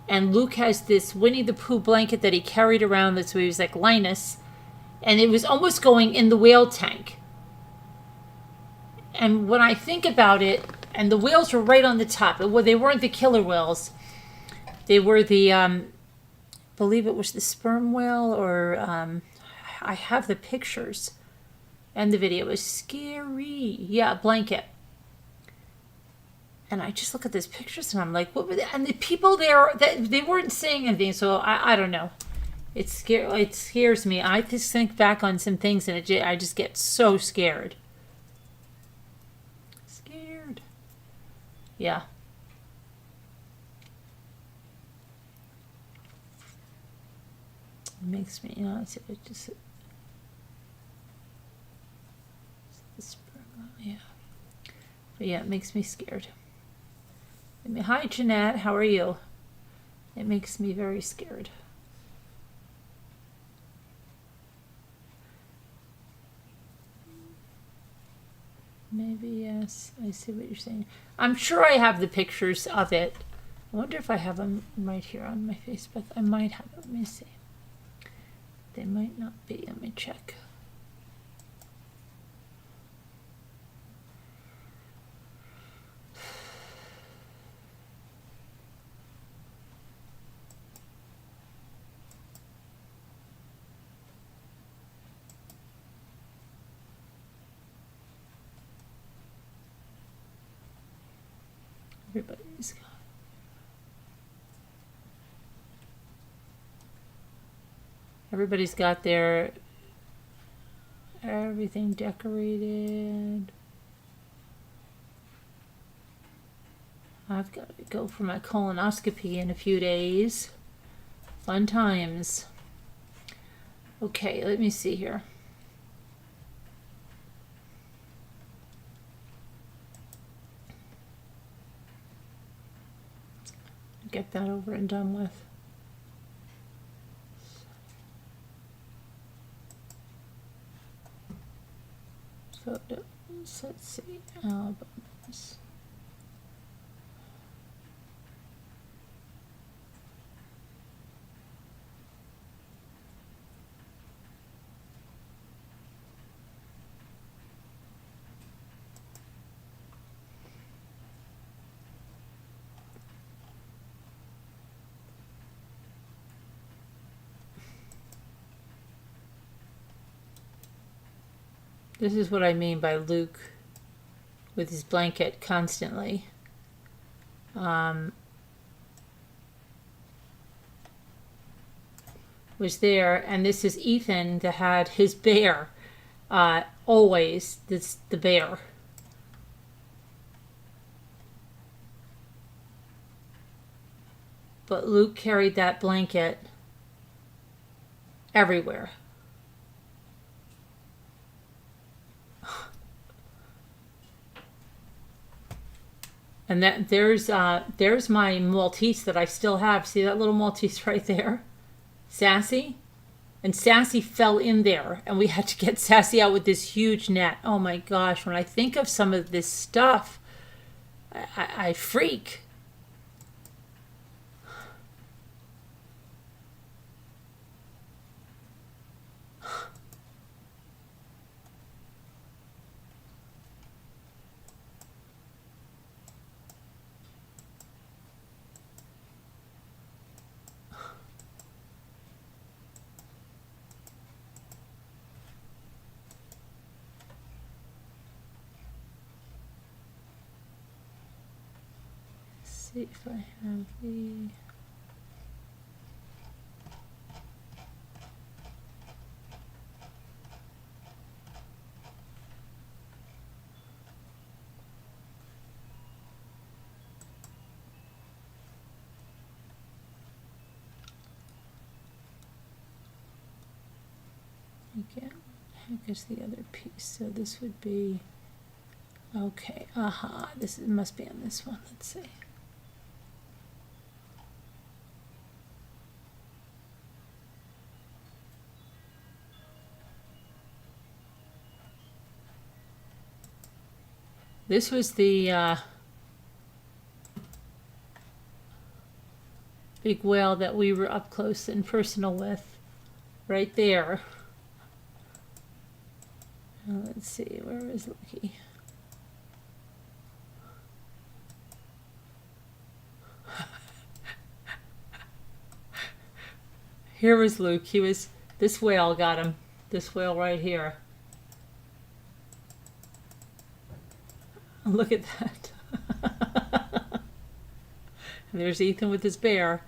And Luke has this Winnie the Pooh blanket that he carried around that, so he was like Linus. And it was almost going in the whale tank. And when I think about it, and the whales were right on the top. They weren't the killer whales. They were the, I believe it was the sperm whale, or I have the pictures and the video. It was scary. Yeah, blanket. And I just look at these pictures and I'm like, what were they? And the people there, they weren't saying anything. So I don't know. It scares me. I just think back on some things and I just get so scared. Scared. Yeah. makes me, you know, it just, yeah. But yeah, it makes me scared. Hi, Jeanette, how are you? It makes me very scared. Maybe, yes, I see what you're saying. I'm sure I have the pictures of it. I wonder if I have them right here on my Facebook. I might have them. Let me see. They might not be. Let me check. Everybody's got their everything decorated. I've got to go for my colonoscopy in a few days. Fun times. Okay, let me see here. Get that over and done with. Photos, let's see, albums. This is what I mean by Luke with his blanket constantly. Was there, and this is Ethan that had his bear. Always, this the bear. But Luke carried that blanket everywhere. And there's my Maltese that I still have. See that little Maltese right there? Sassy? And Sassy fell in there, and we had to get Sassy out with this huge net. Oh my gosh, when I think of some of this stuff, I freak. See if I have the again. Heck is the other piece. So this would be okay. Aha, this must be on this one. Let's see. This was the big whale that we were up close and personal with, right there. Let's see, where is Lucky? Here was Luke. This whale got him. This whale right here. Look at that. And there's Ethan with his bear.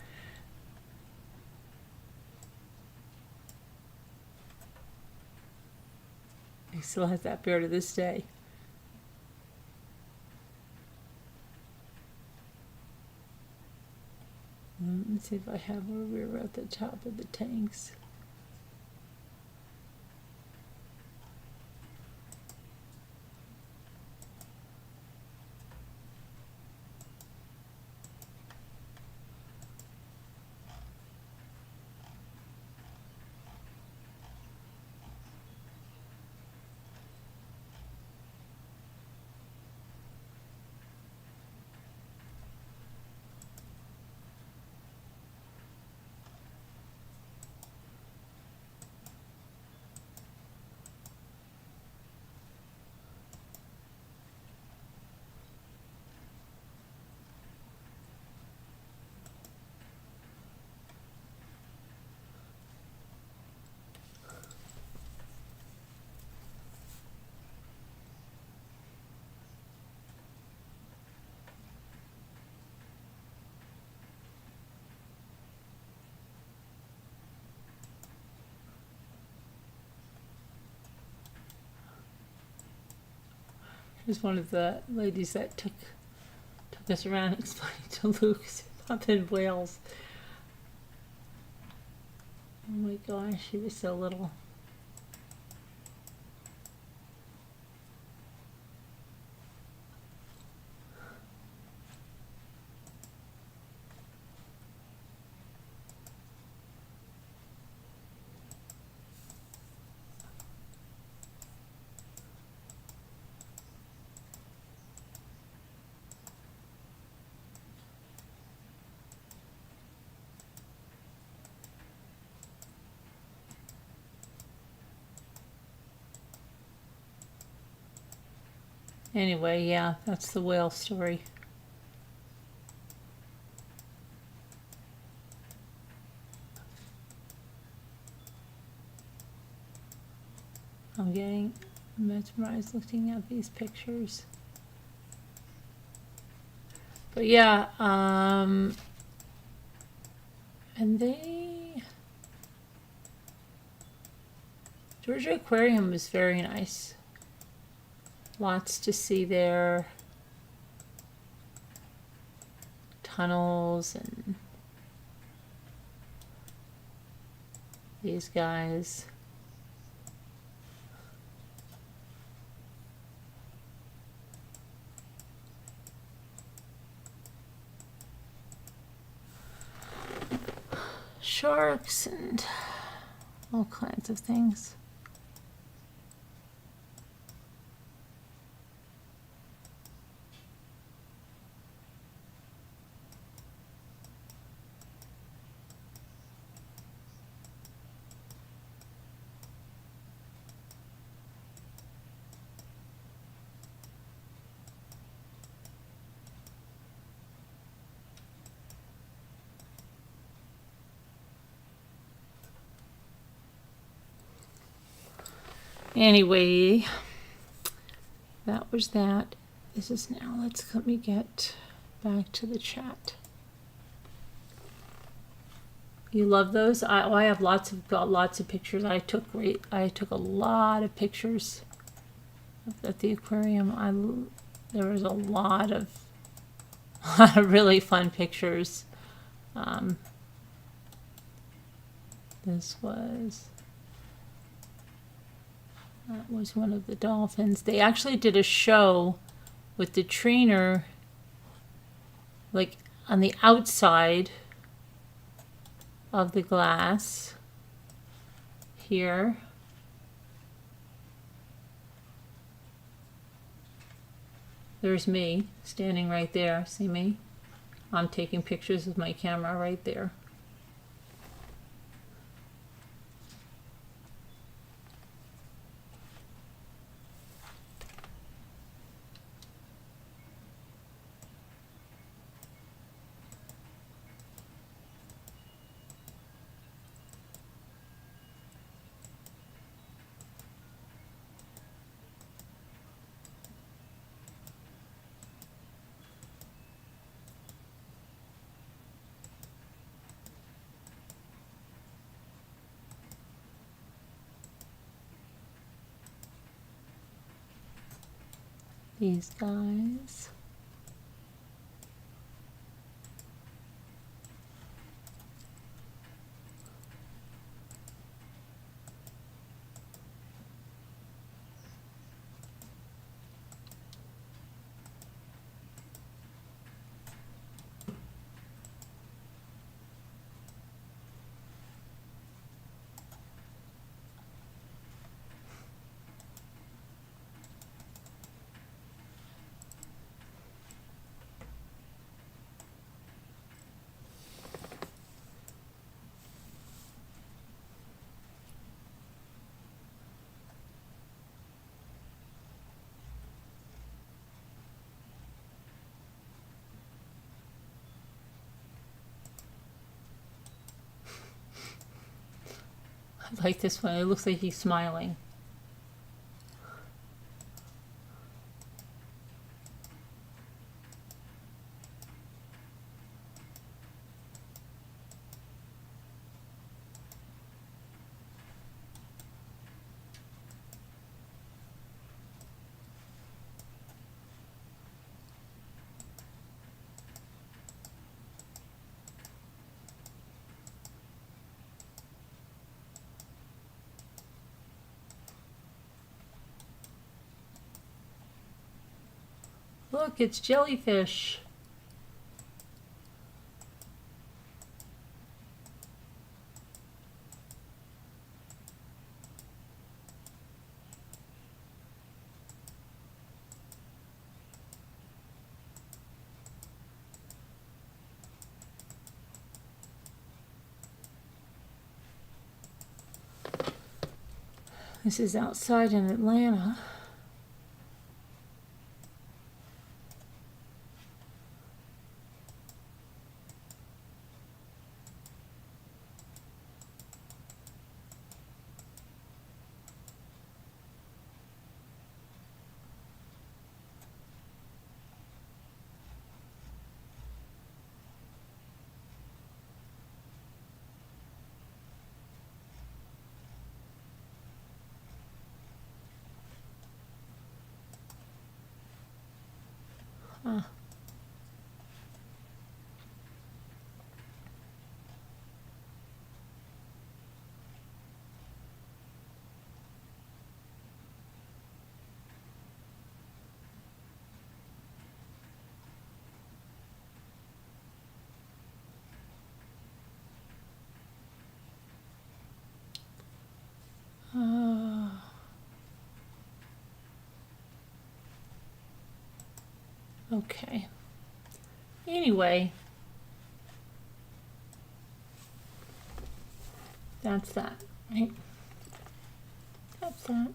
He still has that bear to this day. Let's see if I have where we were at the top of the tanks. She's one of the ladies that took us around explaining to Luke about the whales. Oh my gosh, she was so little. Anyway, yeah, that's the whale story. I'm getting mesmerized looking at these pictures. But yeah, and Georgia Aquarium is very nice. Lots to see there. Tunnels and these guys. Sharks and all kinds of things. Anyway, that was that. This is now, let me get back to the chat. You love those? I have got lots of pictures. I took a lot of pictures at the aquarium. There was a lot of really fun pictures. That was one of the dolphins. They actually did a show with the trainer, like on the outside of the glass here. There's me standing right there. See me? I'm taking pictures with my camera right there. These guys. I like this one. It looks like he's smiling. Look, it's jellyfish. This is outside in Atlanta. Huh. Okay. Anyway, that's that, right? That's that.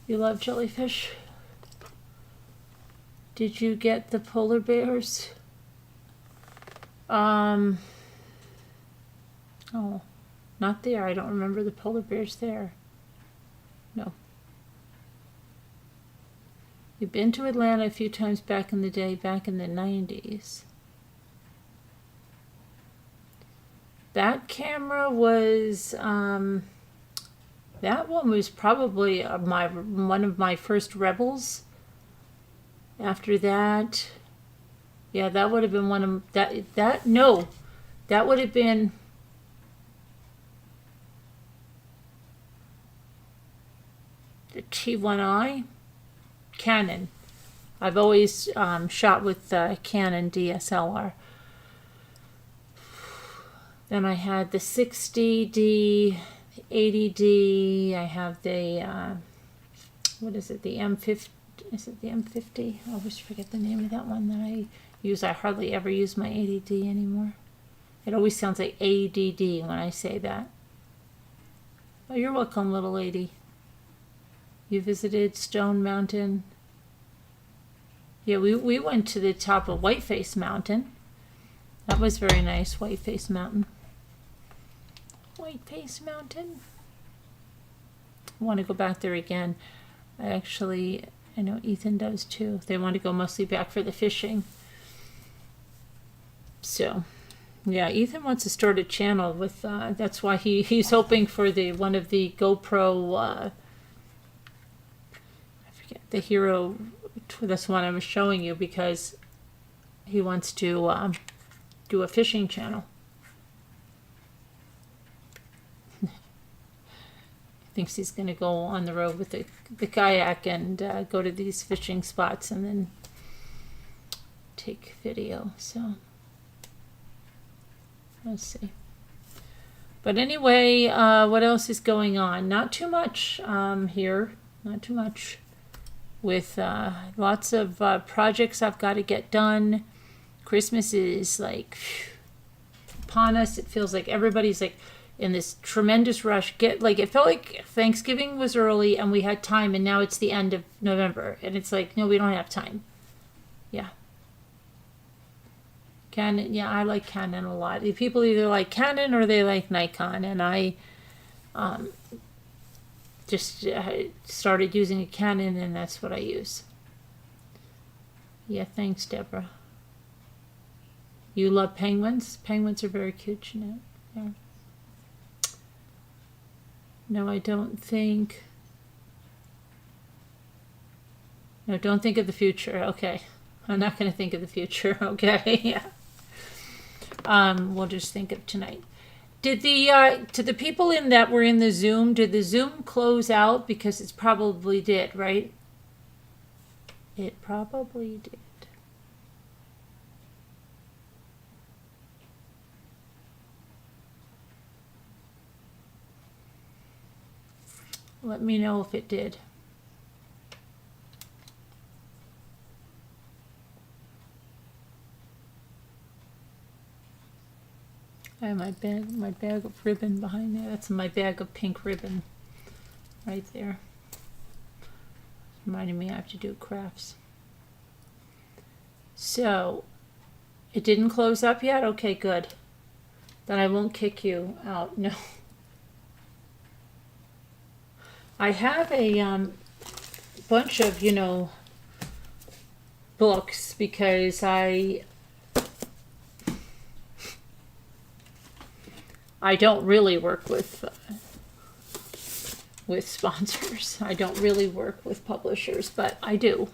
You love jellyfish? Did you get the polar bears? Oh, not there. I don't remember the polar bears there. No. You've been to Atlanta a few times back in the day, back in the 90s. That camera was, that one was probably one of my first Rebels. After that, yeah, that would have been one of, that would have been, the T1i Canon. I've always shot with Canon DSLR. Then I had the 60D, the 80D. I have the what is it? The M50. Is it the M50? I always forget the name of that one that I use. I hardly ever use my 80D anymore. It always sounds like ADD when I say that. Oh, you're welcome, little lady. You visited Stone Mountain. Yeah, we went to the top of Whiteface Mountain. That was very nice, Whiteface Mountain. Whiteface Mountain. I want to go back there again. I know Ethan does too. They want to go mostly back for the fishing. So, yeah, Ethan wants to start a channel with, that's why he's hoping for one of the GoPro, the Hero, that's one I was showing you, because he wants to do a fishing channel. Thinks he's going to go on the road with the kayak and go to these fishing spots and then take video. So let's see. But anyway, what else is going on? Not too much here. Not too much. With lots of projects I've got to get done. Christmas is like upon us. It feels like everybody's like in this tremendous rush. It felt like Thanksgiving was early and we had time, and now it's the end of November, and it's like, no, we don't have time. Yeah. Canon, yeah, I like Canon a lot. People either like Canon or they like Nikon, and I just started using a Canon, and that's what I use. Yeah, thanks, Deborah. You love penguins? Penguins are very cute, Jeanette. Yeah. No, I don't think. No, don't think of the future. Okay. I'm not going to think of the future. Okay. Yeah. We'll just think of tonight. Did the to the people in that were in the Zoom, did the Zoom close out? Because it probably did, right? It probably did. Let me know if it did. I have my bag of ribbon behind there. That's my bag of pink ribbon right there. Reminding me I have to do crafts. So, it didn't close up yet? Okay, good. Then I won't kick you out. No. I have a bunch of, books because I don't really work with sponsors. I don't really work with publishers, but I do.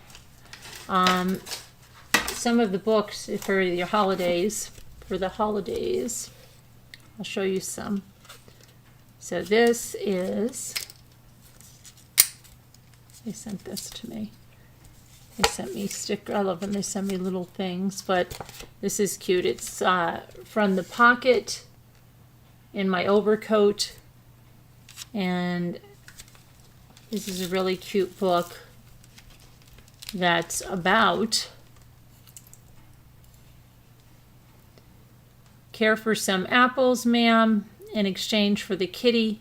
Some of the books for the holidays, I'll show you some. So this is, they sent this to me. They sent me sticker. I love when they send me little things, but this is cute. It's from the pocket in my overcoat, and this is a really cute book that's about care for some apples, ma'am, in exchange for the kitty.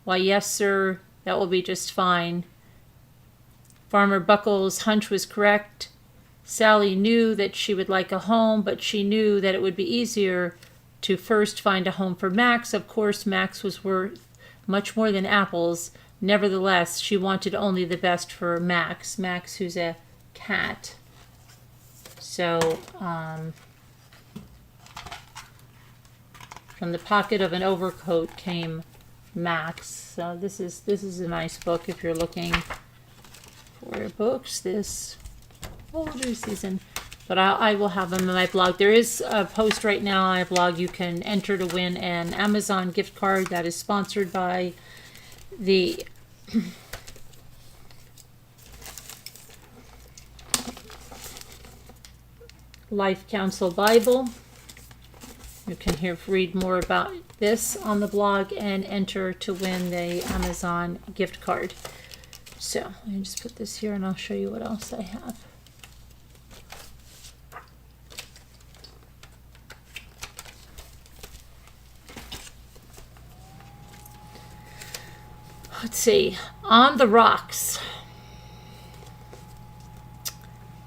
Why, yes, sir, that will be just fine. Farmer Buckles' hunch was correct. Sally knew that she would like a home, but she knew that it would be easier to first find a home for Max. Of course, Max was worth much more than apples. Nevertheless, she wanted only the best for Max. Max, who's a cat. So, from the pocket of an overcoat came Max. So this is a nice book if you're looking for books this holiday season. But I will have them on my blog. There is a post right now on my blog. You can enter to win an Amazon gift card that is sponsored by the Life Counsel Bible. You can read more about this on the blog and enter to win the Amazon gift card. So let me just put this here and I'll show you what else I have. Let's see, On the Rocks.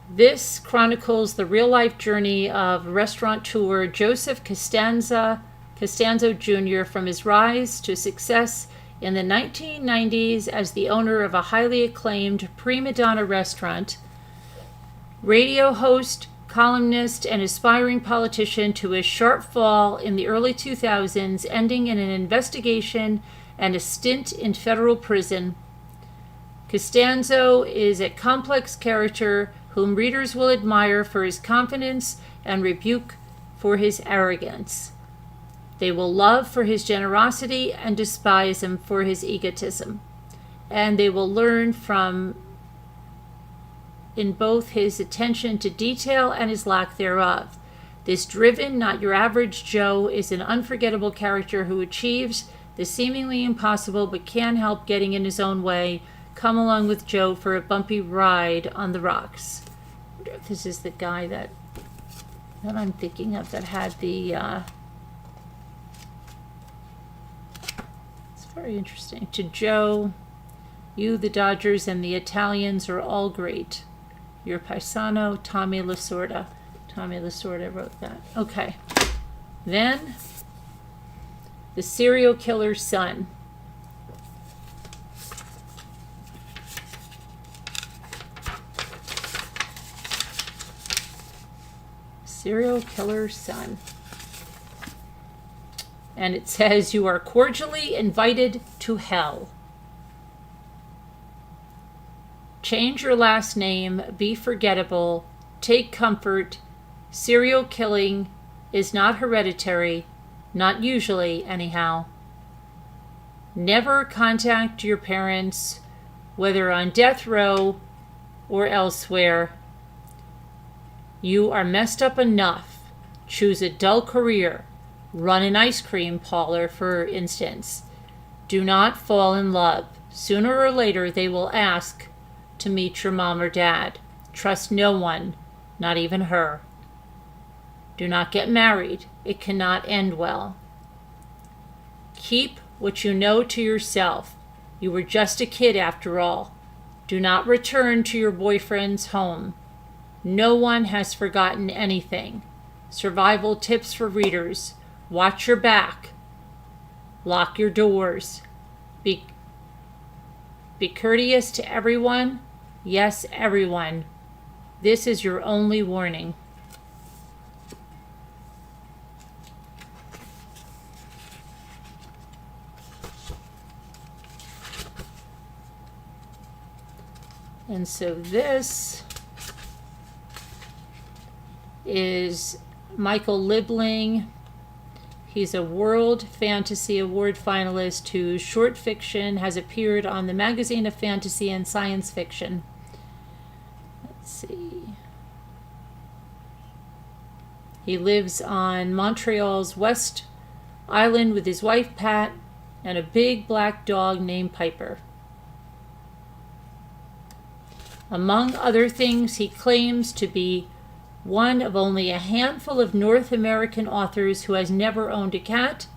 This chronicles the real-life journey of restaurateur Joseph Costanzo Jr. from his rise to success in the 1990s as the owner of a highly acclaimed prima donna restaurant, radio host, columnist, and aspiring politician, to his sharp fall in the early 2000s, ending in an investigation and a stint in federal prison. Costanzo is a complex character whom readers will admire for his confidence and rebuke for his arrogance. They will love for his generosity and despise him for his egotism. And they will learn from in both his attention to detail and his lack thereof. This driven, not your average Joe is an unforgettable character who achieves the seemingly impossible but can't help getting in his own way. Come along with Joe for a bumpy ride on the rocks. I wonder if this is the guy that I'm thinking of that had the... it's very interesting. To Joe, you, the Dodgers, and the Italians are all great. Your paisano, Tommy Lasorda. Tommy Lasorda wrote that. Okay. Then, The Serial Killer's Son. Serial Killer's Son. And it says, you are cordially invited to hell. Change your last name, be forgettable, take comfort. Serial killing is not hereditary. Not usually, anyhow. Never contact your parents, whether on death row or elsewhere. You are messed up enough. Choose a dull career. Run an ice cream parlor, for instance. Do not fall in love. Sooner or later, they will ask to meet your mom or dad. Trust no one, not even her. Do not get married. It cannot end well. Keep what you know to yourself. You were just a kid after all. Do not return to your boyfriend's home. No one has forgotten anything. Survival tips for readers. Watch your back. Lock your doors. Be courteous to everyone. Yes, everyone. This is your only warning. And so this is Michael Liebling. He's a World Fantasy Award finalist whose short fiction has appeared on the Magazine of Fantasy and Science Fiction. Let's see. He lives on Montreal's West Island with his wife Pat and a big black dog named Piper. Among other things, he claims to be one of only a handful of North American authors who has never owned a cat.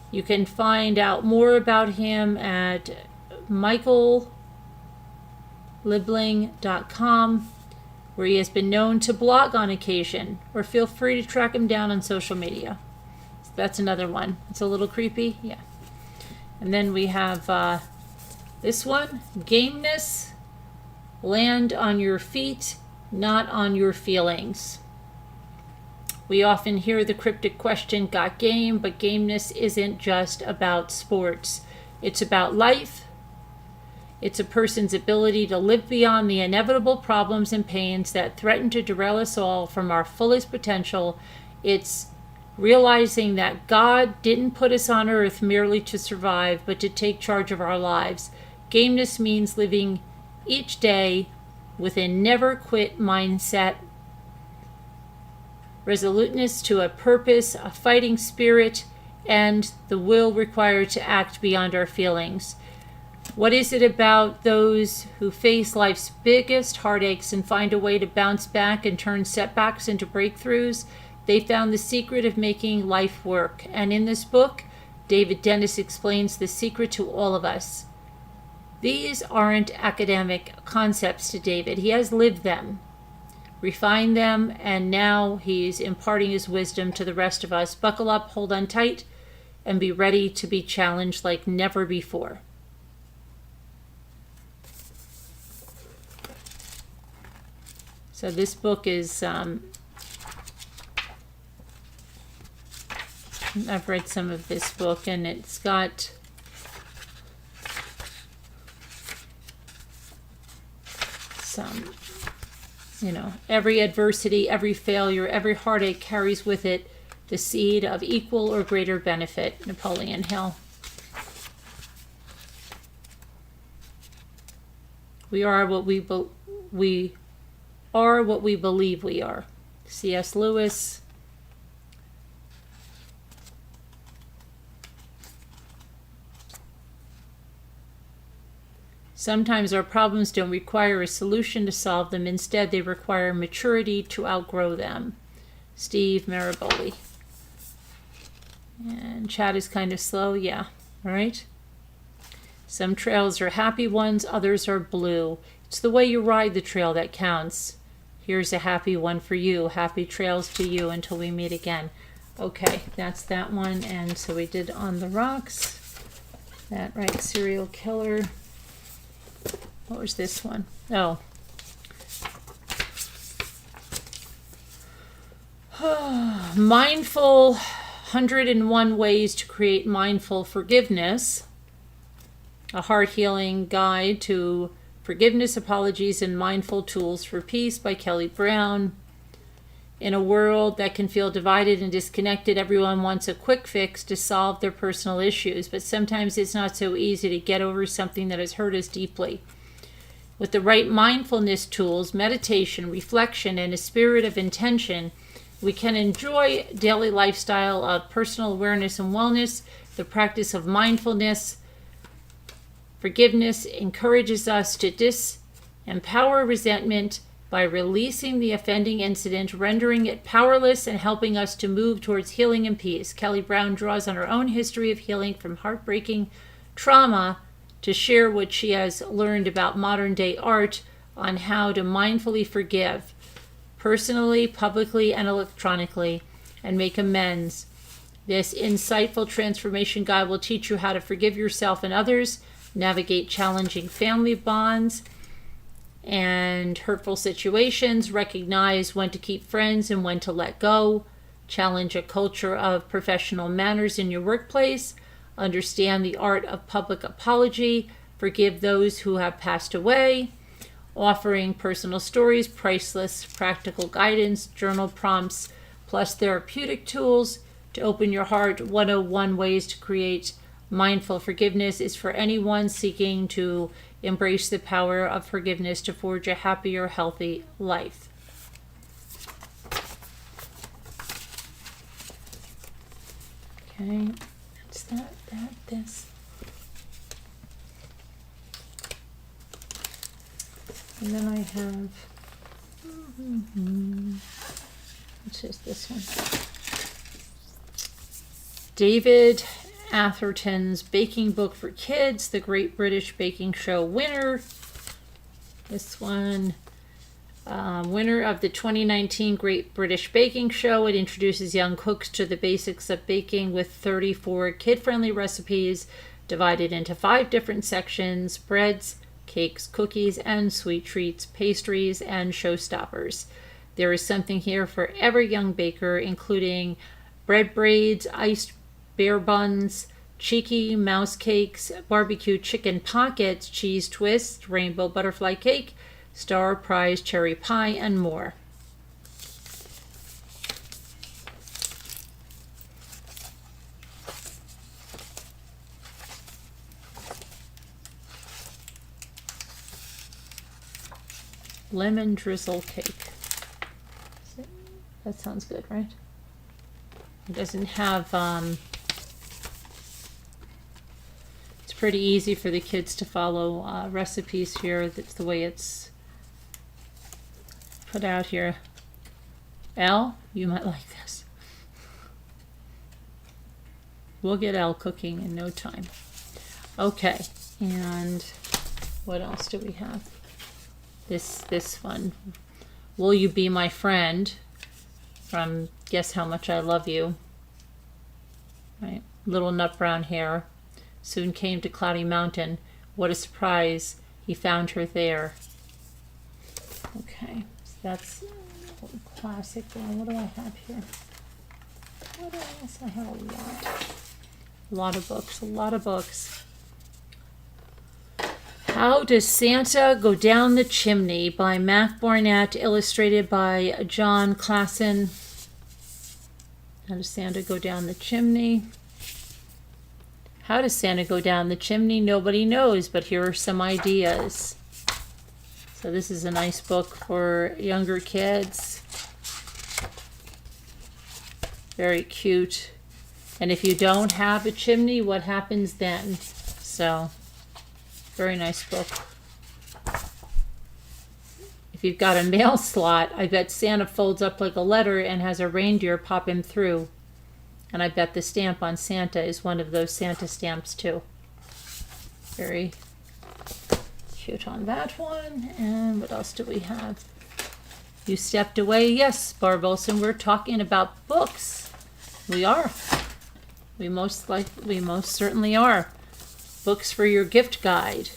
You can find out more about him at michaellibling.com, where he has been known to blog on occasion, or feel free to track him down on social media. So that's another one. It's a little creepy, yeah. And then we have this one, Gameness. Land on your feet, not on your feelings. We often hear the cryptic question, got game, but gameness isn't just about sports. It's about life. It's a person's ability to live beyond the inevitable problems and pains that threaten to derail us all from our fullest potential. It's realizing that God didn't put us on earth merely to survive, but to take charge of our lives. Gameness means living each day with a never quit mindset, resoluteness to a purpose, a fighting spirit, and the will required to act beyond our feelings. What is it about those who face life's biggest heartaches and find a way to bounce back and turn setbacks into breakthroughs? They found the secret of making life work. And in this book, David Dennis explains the secret to all of us. These aren't academic concepts to David. He has lived them, refined them, and now he's imparting his wisdom to the rest of us. Buckle up, hold on tight, and be ready to be challenged like never before. So this book is, I've read some of this book, and it's got some, every adversity, every failure, every heartache carries with it the seed of equal or greater benefit. Napoleon Hill. We are what we believe we are. C.S. Lewis. Sometimes our problems don't require a solution to solve them. Instead, they require maturity to outgrow them. Steve Maraboli. And chat is kind of slow. Yeah. All right. Some trails are happy ones. Others are blue. It's the way you ride the trail that counts. Here's a happy one for you. Happy trails to you until we meet again. Okay, that's that one. And so we did On the Rocks. That right, serial killer. What was this one? Oh. Mindful 101 Ways to Create Mindful Forgiveness. A Heart-Healing Guide to Forgiveness, Apologies, and Mindful Tools for Peace by Kelly Brown. In a world that can feel divided and disconnected, everyone wants a quick fix to solve their personal issues, but sometimes it's not so easy to get over something that has hurt us deeply. With the right mindfulness tools, meditation, reflection, and a spirit of intention, we can enjoy a daily lifestyle of personal awareness and wellness. The practice of mindfulness, forgiveness encourages us to disempower resentment by releasing the offending incident, rendering it powerless, and helping us to move towards healing and peace. Kelly Brown draws on her own history of healing from heartbreaking trauma to share what she has learned about modern-day art on how to mindfully forgive, personally, publicly, and electronically, and make amends. This insightful transformation guide will teach you how to forgive yourself and others, navigate challenging family bonds and hurtful situations, recognize when to keep friends and when to let go, challenge a culture of professional manners in your workplace, understand the art of public apology, forgive those who have passed away, offering personal stories, priceless practical guidance, journal prompts, plus therapeutic tools to open your heart. 101 ways to create mindful forgiveness is for anyone seeking to embrace the power of forgiveness to forge a happier, healthy life. Okay, that's this. And then I have, which is this one. David Atherton's Baking Book for Kids, the Great British Baking Show winner. This one, winner of the 2019 Great British Baking Show. It introduces young cooks to the basics of baking with 34 kid-friendly recipes divided into 5 different sections: breads, cakes, cookies, and sweet treats, pastries, and showstoppers. There is something here for every young baker, including bread braids, iced bear buns, cheeky mouse cakes, barbecue chicken pockets, cheese twists, rainbow butterfly cake, star prize cherry pie, and more. Lemon drizzle cake. That sounds good, right? It doesn't have, it's pretty easy for the kids to follow recipes here. That's the way it's put out here. Elle, you might like this. We'll get Elle cooking in no time. Okay, and what else do we have? This one. Will You Be My Friend? From Guess How Much I Love You. Right. Little nut brown hair. Soon came to Cloudy Mountain. What a surprise. He found her there. Okay. So that's a classic one. What do I have here? What else? I have a lot of books. A lot of books. How Does Santa Go Down the Chimney by Mac Barnett, illustrated by John Klassen. How does Santa go down the chimney? How does Santa go down the chimney? Nobody knows, but here are some ideas. So this is a nice book for younger kids. Very cute. And if you don't have a chimney, what happens then? So, very nice book. If you've got a mail slot, I bet Santa folds up like a letter and has a reindeer pop him through. And I bet the stamp on Santa is one of those Santa stamps too. Very cute on that one. And what else do we have? You stepped away. Yes, Barb Olson, we're talking about books. We are. We most certainly are. Books for your gift guide.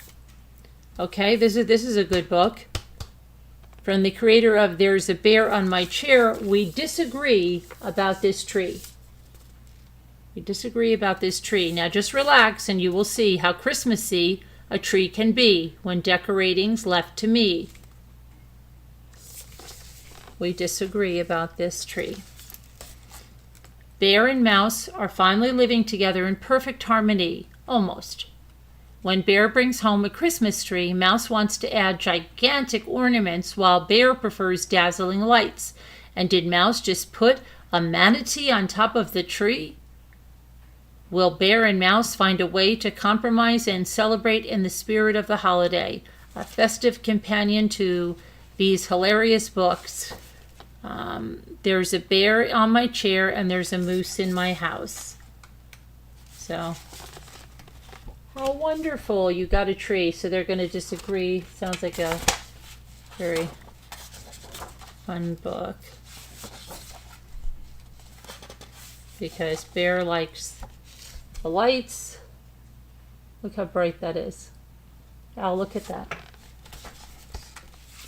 Okay, this is a good book. From the creator of There's a Bear on My Chair. We disagree about this tree. We disagree about this tree. Now just relax and you will see how Christmassy a tree can be when decorating's left to me. we disagree about this tree. Bear and Mouse are finally living together in perfect harmony, almost. When Bear brings home a Christmas tree, Mouse wants to add gigantic ornaments while Bear prefers dazzling lights. And did Mouse just put a manatee on top of the tree? Will Bear and Mouse find a way to compromise and celebrate in the spirit of the holiday? A festive companion to these hilarious books. There's a bear on my chair and there's a moose in my house. So, how wonderful. You got a tree. So they're going to disagree. Sounds like a very fun book. Because Bear likes the lights. Look how bright that is. Oh, look at that.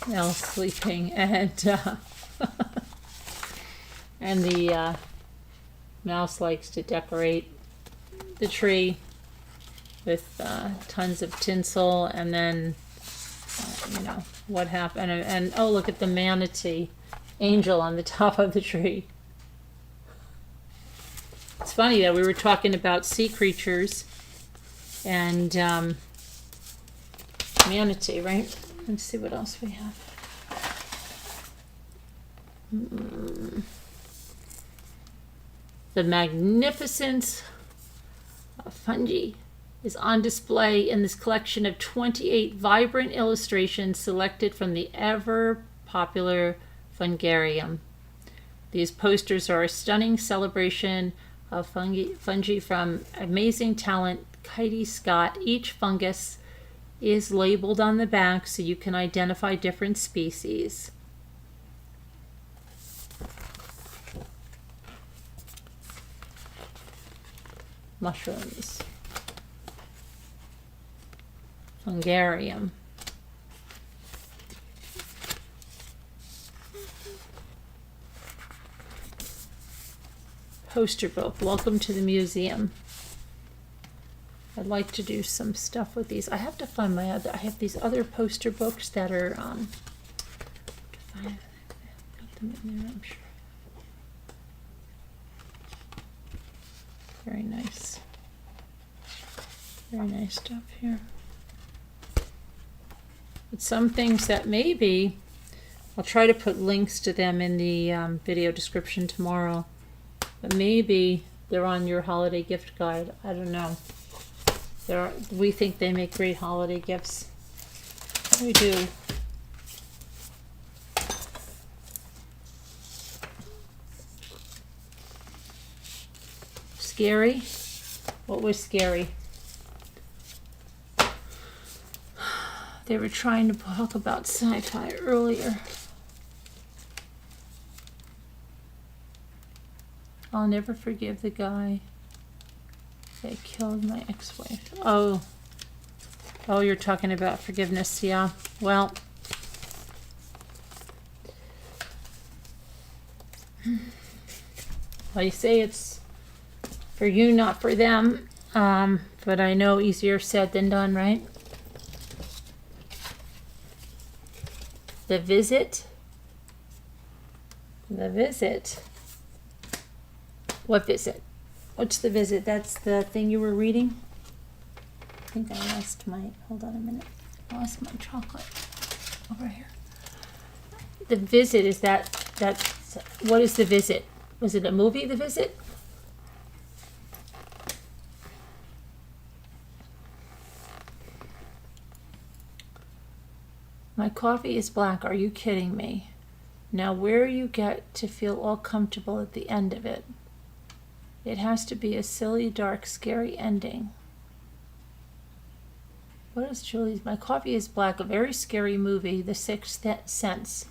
Now sleeping, and and the Mouse likes to decorate the tree with tons of tinsel, and then what happened, and oh, look at the manatee angel on the top of the tree. It's funny that we were talking about sea creatures and manatee, right? Let's see what else we have. The magnificence of fungi is on display in this collection of 28 vibrant illustrations selected from the ever-popular Fungarium. These posters are a stunning celebration of fungi from amazing talent Katie Scott. Each fungus is labeled on the back so you can identify different species. Mushrooms. Fungarium. Poster book. Welcome to the museum. I'd like to do some stuff with these. I have to find my other. I have these other poster books that are. I got them in there, I'm sure. Very nice. Very nice stuff here. But some things that maybe I'll try to put links to them in the video description tomorrow. But maybe they're on your holiday gift guide. I don't know. We think they make great holiday gifts. We do. Scary? What was scary? They were trying to talk about sci-fi earlier. I'll never forgive the guy that killed my ex-wife. Oh, you're talking about forgiveness, yeah. Well, I say it's for you, not for them. But I know easier said than done, right? The visit. The visit. What visit? What's the visit? That's the thing you were reading? I think I lost my, hold on a minute. I lost my chocolate over here. The visit, is that's, what is the visit? Was it a movie, The Visit? My coffee is black. Are you kidding me? Now where you get to feel all comfortable at the end of it? It has to be a silly, dark, scary ending. What is Julie's? My Coffee is Black, a very scary movie, The Sixth Sense.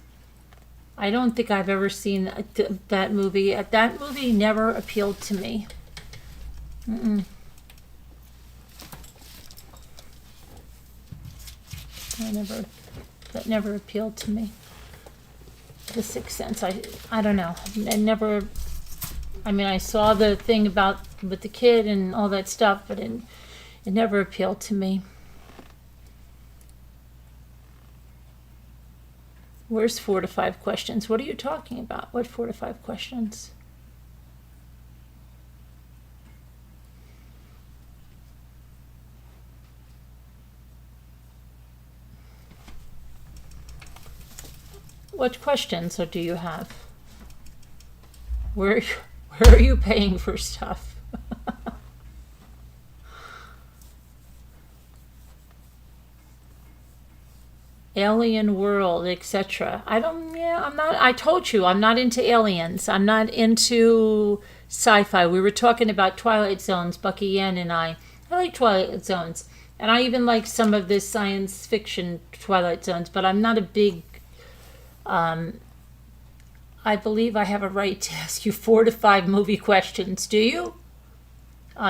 I don't think I've ever seen that movie. That movie never appealed to me. That never appealed to me. The Sixth Sense, I don't know. I saw the thing about with the kid and all that stuff, but it never appealed to me. Where's 4 to 5 questions? What are you talking about? What 4 to 5 questions? What questions do you have? Where are you paying for stuff? Alien world, etc. I'm not, I told you, I'm not into aliens. I'm not into sci-fi. We were talking about Twilight Zones, Bucky Yen and I. I like Twilight Zones. And I even like some of the science fiction Twilight Zones, but I'm not a big, I believe I have a right to ask you 4 to 5 movie questions. Do you?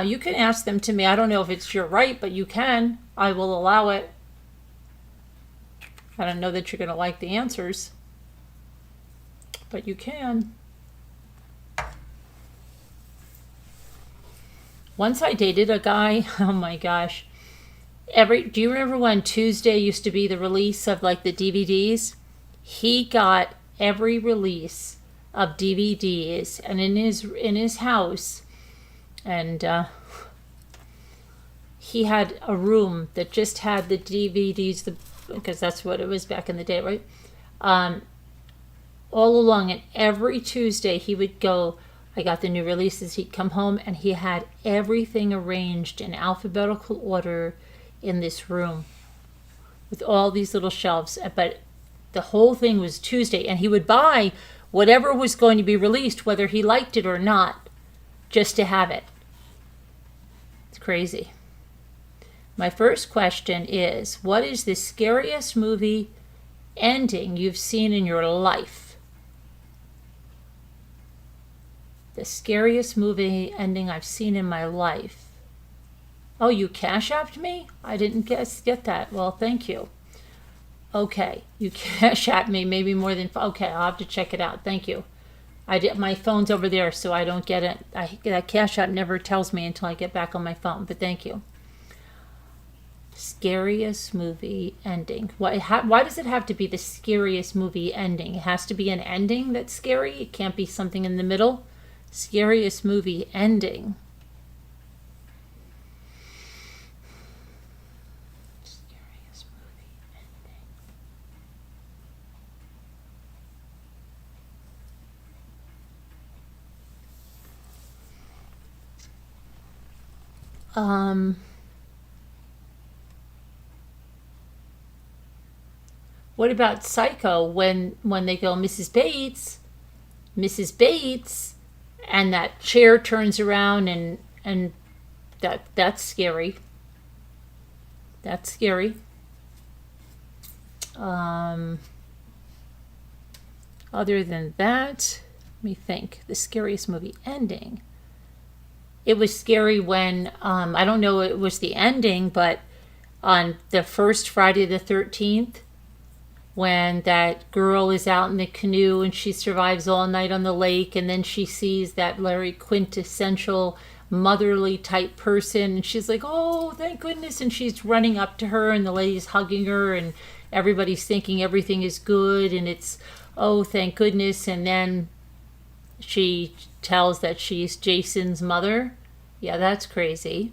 You can ask them to me. I don't know if it's your right, but you can. I will allow it. I don't know that you're going to like the answers, but you can. Once I dated a guy, oh my gosh. Do you remember when Tuesday used to be the release of like the DVDs? He got every release of DVDs and in his house, and he had a room that just had the DVDs, because that's what it was back in the day, right? All along, and every Tuesday he would go, I got the new releases, he'd come home and he had everything arranged in alphabetical order in this room with all these little shelves. But the whole thing was Tuesday, and he would buy whatever was going to be released, whether he liked it or not, just to have it. It's crazy. My first question is, what is the scariest movie ending you've seen in your life? The scariest movie ending I've seen in my life. Oh, you Cash Apped me? I didn't get that. Well, thank you. Okay, you Cash Apped me, maybe more than... Okay, I'll have to check it out. Thank you. My phone's over there, so I don't get it. That Cash App never tells me until I get back on my phone, but thank you. Scariest movie ending. Why does it have to be the scariest movie ending? It has to be an ending that's scary. It can't be something in the middle. Scariest movie ending. Scariest movie ending. What about Psycho when they go, Mrs. Bates, and that chair turns around and that's scary. That's scary. Other than that, let me think. The scariest movie ending. It was scary when, I don't know it was the ending, but on the first Friday the 13th, when that girl is out in the canoe and she survives all night on the lake, and then she sees that very quintessential motherly type person, and she's like, oh, thank goodness, and she's running up to her and the lady's hugging her and everybody's thinking everything is good and it's, oh, thank goodness, and then she tells that she's Jason's mother. Yeah, that's crazy.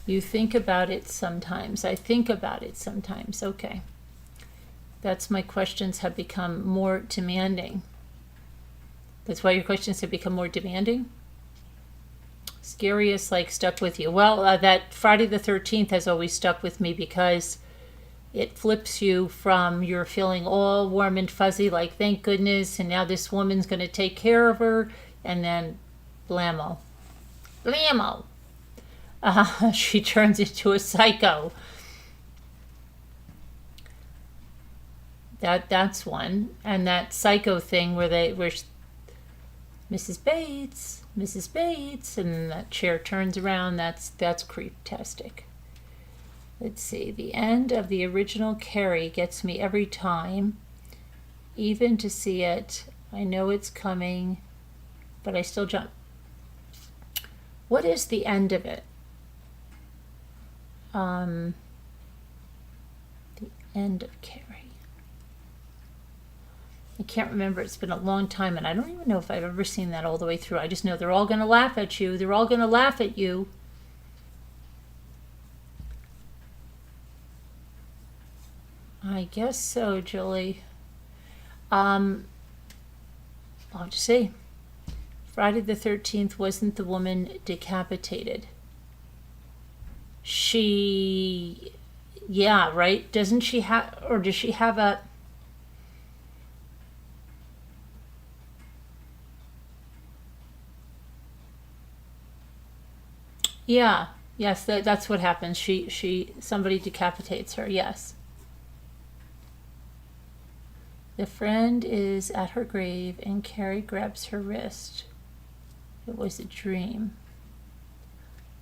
You think about it sometimes. I think about it sometimes. Okay. That's my questions have become more demanding. That's why your questions have become more demanding? Scariest, like, stuck with you. Well, that Friday the 13th has always stuck with me because it flips you from you're feeling all warm and fuzzy, like, thank goodness, and now this woman's going to take care of her, and then blammo. Blammo! She turns into a psycho. That's one. And that psycho thing where Mrs. Bates, and then that chair turns around, that's creep-tastic. Let's see. The end of the original Carrie gets me every time. Even to see it, I know it's coming, but I still jump. What is the end of it? The End of Carrie. I can't remember. It's been a long time, and I don't even know if I've ever seen that all the way through. I just know they're all going to laugh at you. They're all going to laugh at you. I guess so, Julie. I'll just say, Friday the 13th wasn't the woman decapitated. Yeah, right? Doesn't she have, or does she have a... Yeah, yes, that's what happens. Somebody decapitates her, yes. The friend is at her grave and Carrie grabs her wrist. It was a dream.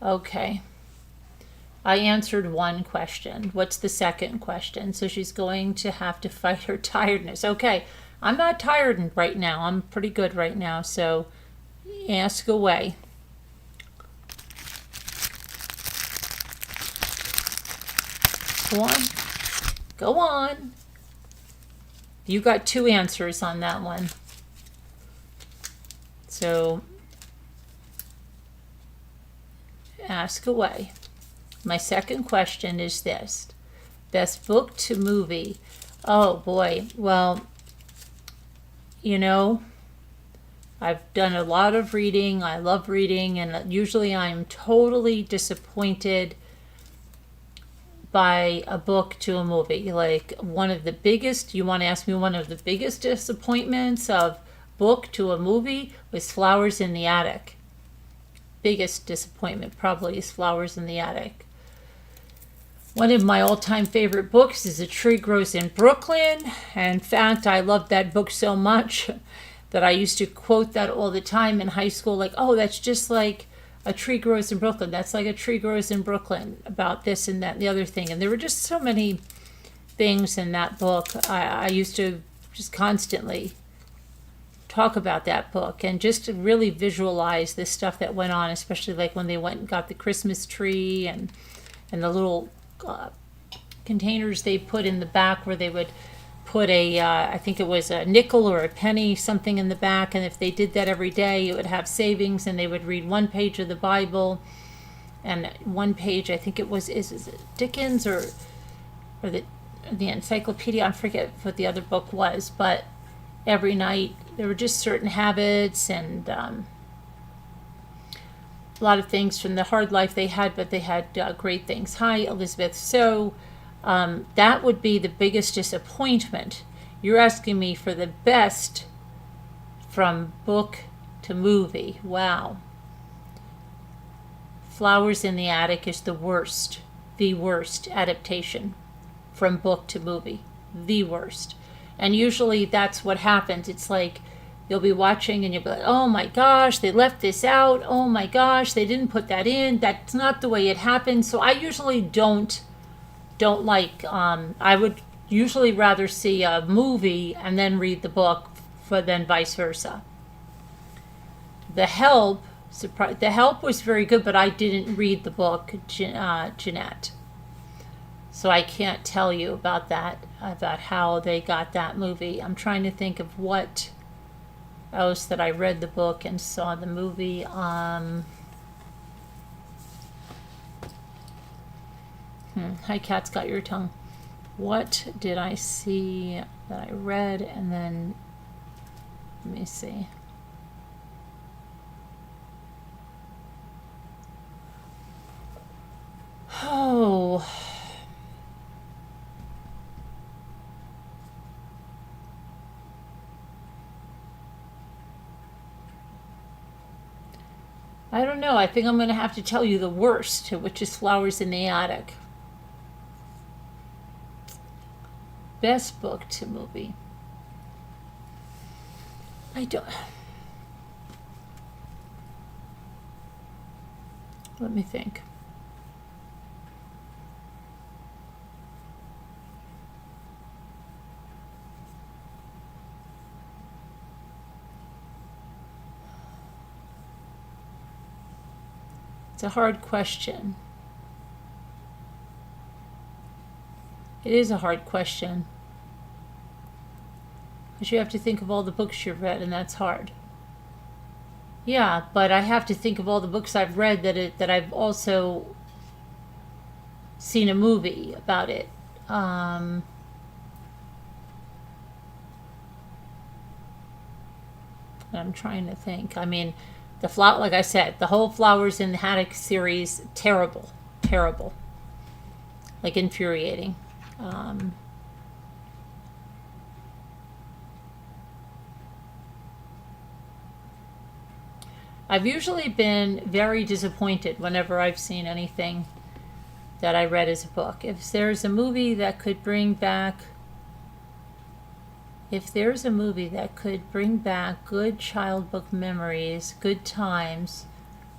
Okay. I answered one question. What's the second question? So she's going to have to fight her tiredness. Okay, I'm not tired right now. I'm pretty good right now, so ask away. Go on. Go on. You got 2 answers on that one. So ask away. My second question is this. Best book to movie. Oh boy. Well, you know, I've done a lot of reading. I love reading, and usually I'm totally disappointed by a book to a movie. Like, one of the biggest, you want to ask me, one of the biggest disappointments of book to a movie was Flowers in the Attic. Biggest disappointment probably is Flowers in the Attic. One of my all-time favorite books is A Tree Grows in Brooklyn. In fact, I loved that book so much that I used to quote that all the time in high school, like, oh, that's just like A Tree Grows in Brooklyn. That's like A Tree Grows in Brooklyn, about this and that and the other thing. And there were just so many things in that book. I used to just constantly talk about that book and just to really visualize the stuff that went on, especially like when they went and got the Christmas tree and the little containers they put in the back where they would put I think it was a nickel or a penny, something in the back, and if they did that every day, it would have savings, and they would read one page of the Bible, and one page, I think it was, is it Dickens or the encyclopedia, I forget what the other book was, but every night there were just certain habits and a lot of things from the hard life they had, but they had great things. Hi, Elizabeth. So that would be the biggest disappointment. You're asking me for the best from book to movie. Wow. Flowers in the Attic is the worst adaptation from book to movie. The worst. And usually that's what happens. It's like you'll be watching and you'll be like, oh my gosh, they left this out. Oh my gosh, they didn't put that in. That's not the way it happened. So I usually don't like, I would usually rather see a movie and then read the book than vice versa. The Help was very good, but I didn't read the book, Jeanette. So I can't tell you about that, about how they got that movie. I'm trying to think of what else that I read the book and saw the movie. Hi, Cat's Got Your Tongue. What did I see that I read? And then, let me see. Oh. I don't know. I think I'm going to have to tell you the worst, which is Flowers in the Attic. Best book to movie. I don't... Let me think. It's a hard question. It is a hard question. Because you have to think of all the books you've read, and that's hard. Yeah, but I have to think of all the books I've read that I've also seen a movie about it. I'm trying to think. I mean, like I said, the whole Flowers in the Haddock series, terrible, terrible, like infuriating. I've usually been very disappointed whenever I've seen anything that I read as a book. If there's a movie that could bring back good child book memories, good times,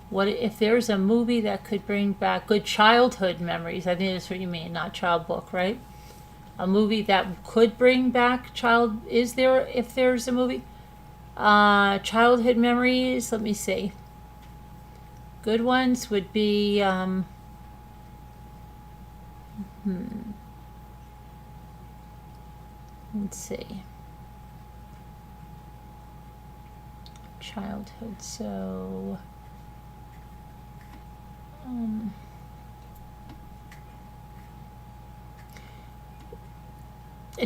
what if there's a movie that could bring back good childhood memories? I think that's what you mean, not child book, right? A movie that could bring back if there's a movie? Childhood memories, let me see. Good ones would be, let's see. Childhood, so,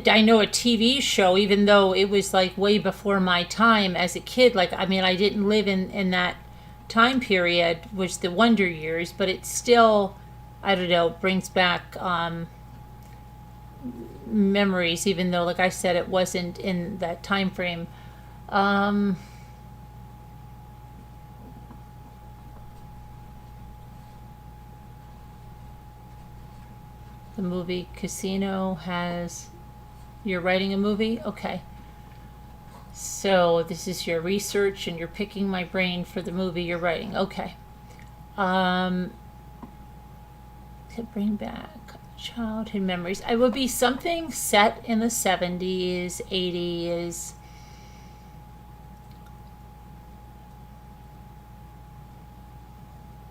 I know a TV show, even though it was like way before my time as a kid. Like, I mean, I didn't live in that time period, was the Wonder Years, but it still, I don't know, brings back memories, even though, like I said, it wasn't in that time frame. The movie Casino has... You're writing a movie? Okay. So this is your research and you're picking my brain for the movie you're writing. Okay. To bring back childhood memories. I would be something set in the 70s, 80s.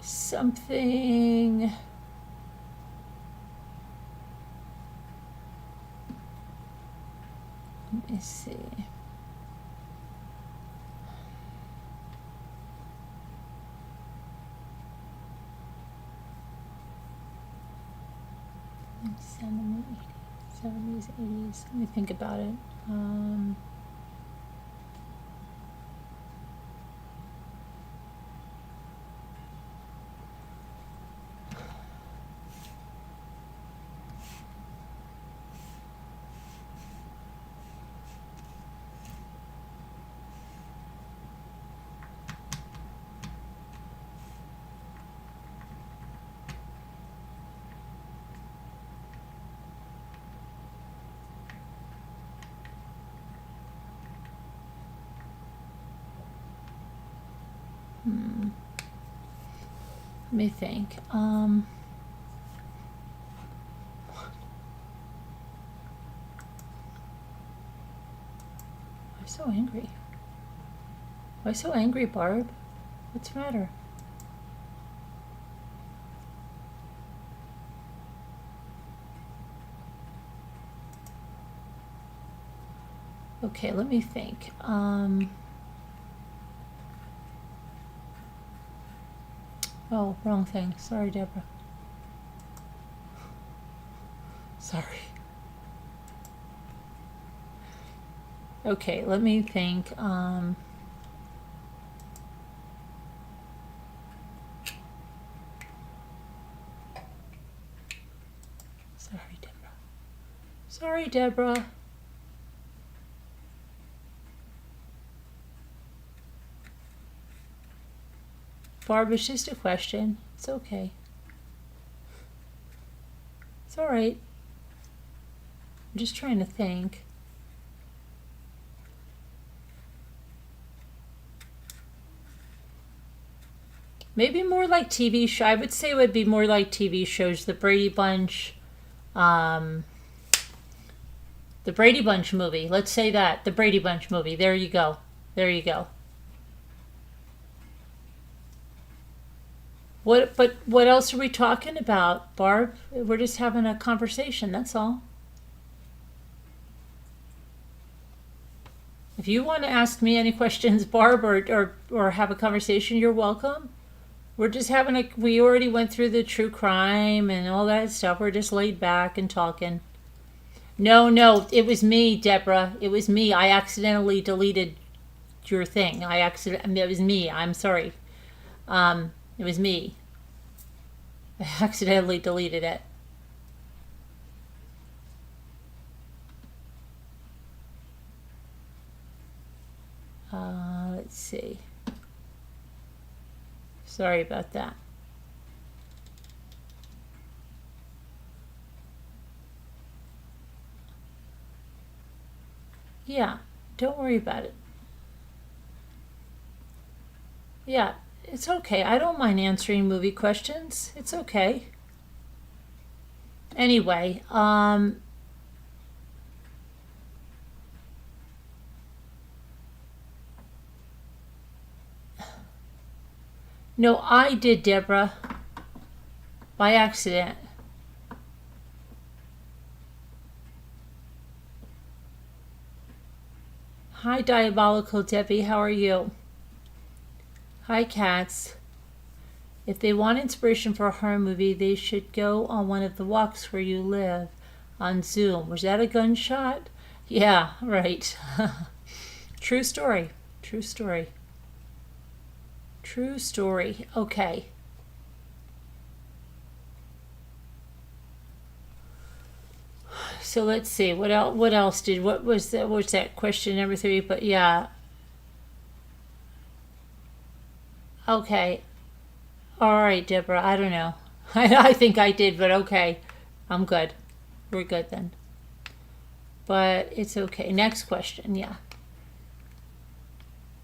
Something... Let me see. '70s, '80s. Let me think about it. Let me think. I'm so angry. Why so angry, Barb? What's the matter? Okay, let me think. Oh, wrong thing. Sorry, Deborah. Sorry. Okay, let me think. Sorry, Deborah. Sorry, Deborah. Barb, it's just a question. It's okay. It's all right. I'm just trying to think. Maybe more like TV show. I would say it would be more like TV shows. The Brady Bunch. The Brady Bunch movie. Let's say that. The Brady Bunch movie. There you go. There you go. But what else are we talking about, Barb? We're just having a conversation, that's all. If you want to ask me any questions, Barb, or have a conversation, you're welcome. We're just having we already went through the true crime and all that stuff. We're just laid back and talking. No, it was me, Deborah. It was me. I accidentally deleted your thing. It was me. I'm sorry. It was me. I accidentally deleted it. Let's see. Sorry about that. Yeah, don't worry about it. Yeah, it's okay. I don't mind answering movie questions. It's okay. Anyway, no, I did, Deborah, by accident. Hi, Diabolical Debbie. How are you? Hi, cats. If they want inspiration for a horror movie, they should go on one of the walks where you live on Zoom. Was that a gunshot? Yeah, right. True story. True story. True story. Okay. So let's see. What else did? What was that? What was that question number 3? But yeah. Okay. All right, Deborah. I don't know. I think I did, but okay. I'm good. We're good then. But it's okay. Next question. Yeah.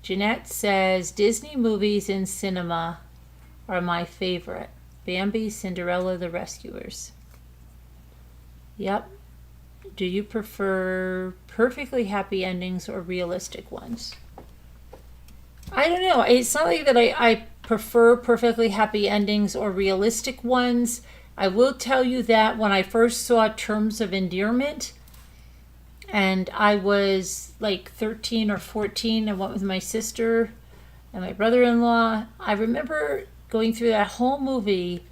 Jeanette says Disney movies in cinema are my favorite. Bambi, Cinderella, The Rescuers. Yep. Do you prefer perfectly happy endings or realistic ones? I don't know. It's not like that I prefer perfectly happy endings or realistic ones. I will tell you that when I first saw Terms of Endearment, and I was like 13 or 14, I went with my sister and my brother-in-law. I remember going through that whole movie,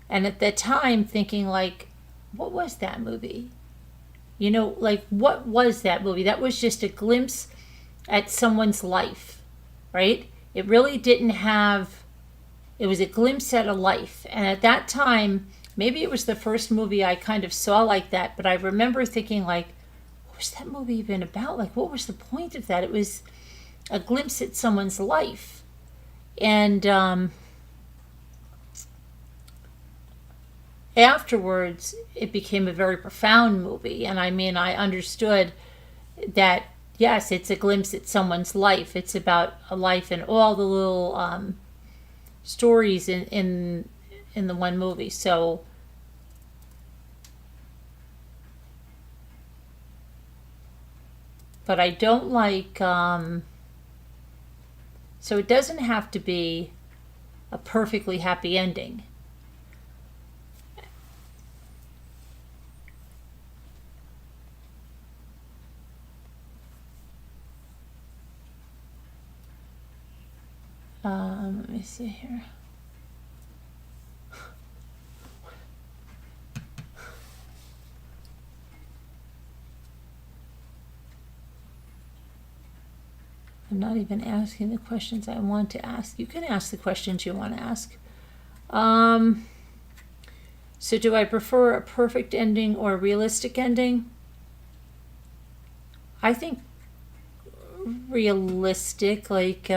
and at that time thinking like, what was that movie? You know, like, what was that movie? That was just a glimpse at someone's life, right? It really didn't have, it was a glimpse at a life. And at that time, maybe it was the first movie I kind of saw like that, but I remember thinking like, what was that movie even about? Like, what was the point of that? It was a glimpse at someone's life. And afterwards, it became a very profound movie. And I mean, I understood that, yes, it's a glimpse at someone's life. It's about a life and all the little stories in the one movie. So, but I don't like, so it doesn't have to be a perfectly happy ending. Let me see here. I'm not even asking the questions I want to ask. You can ask the questions you want to ask. So do I prefer a perfect ending or a realistic ending? I think realistic, like,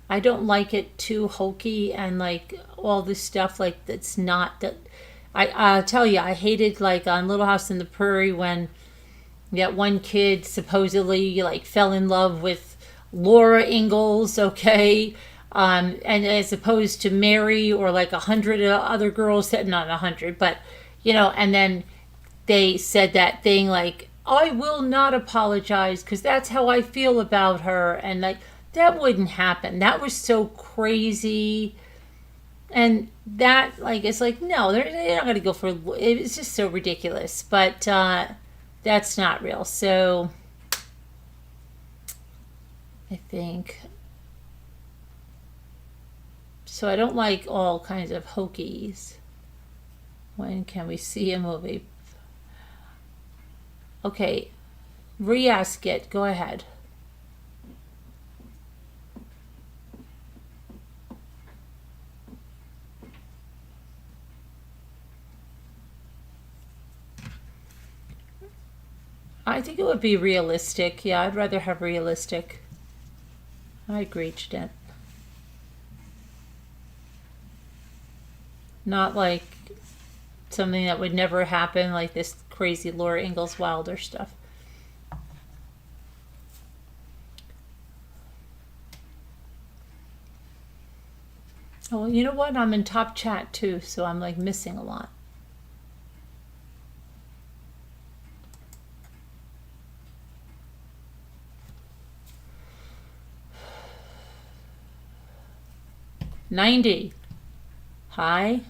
I don't like it too hokey and like all this stuff like that's not that. I'll tell you, I hated like on Little House in the Prairie when that one kid supposedly like fell in love with Laura Ingalls, okay, and as opposed to Mary or like 100 other girls that not 100, but you know, and then they said that thing like, I will not apologize because that's how I feel about her, and like that wouldn't happen. That was so crazy. And that, like, it's like, no, they're not going to go for, it's just so ridiculous. But that's not real. So I think, so I don't like all kinds of hokies. When can we see a movie? Okay, re-ask it. Go ahead. I think it would be realistic. Yeah, I'd rather have realistic. I agree, Jeanette. Not like something that would never happen, like this crazy Laura Ingalls Wilder stuff. Oh, you know what? I'm in top chat too, so I'm like missing a lot. $90. Hi.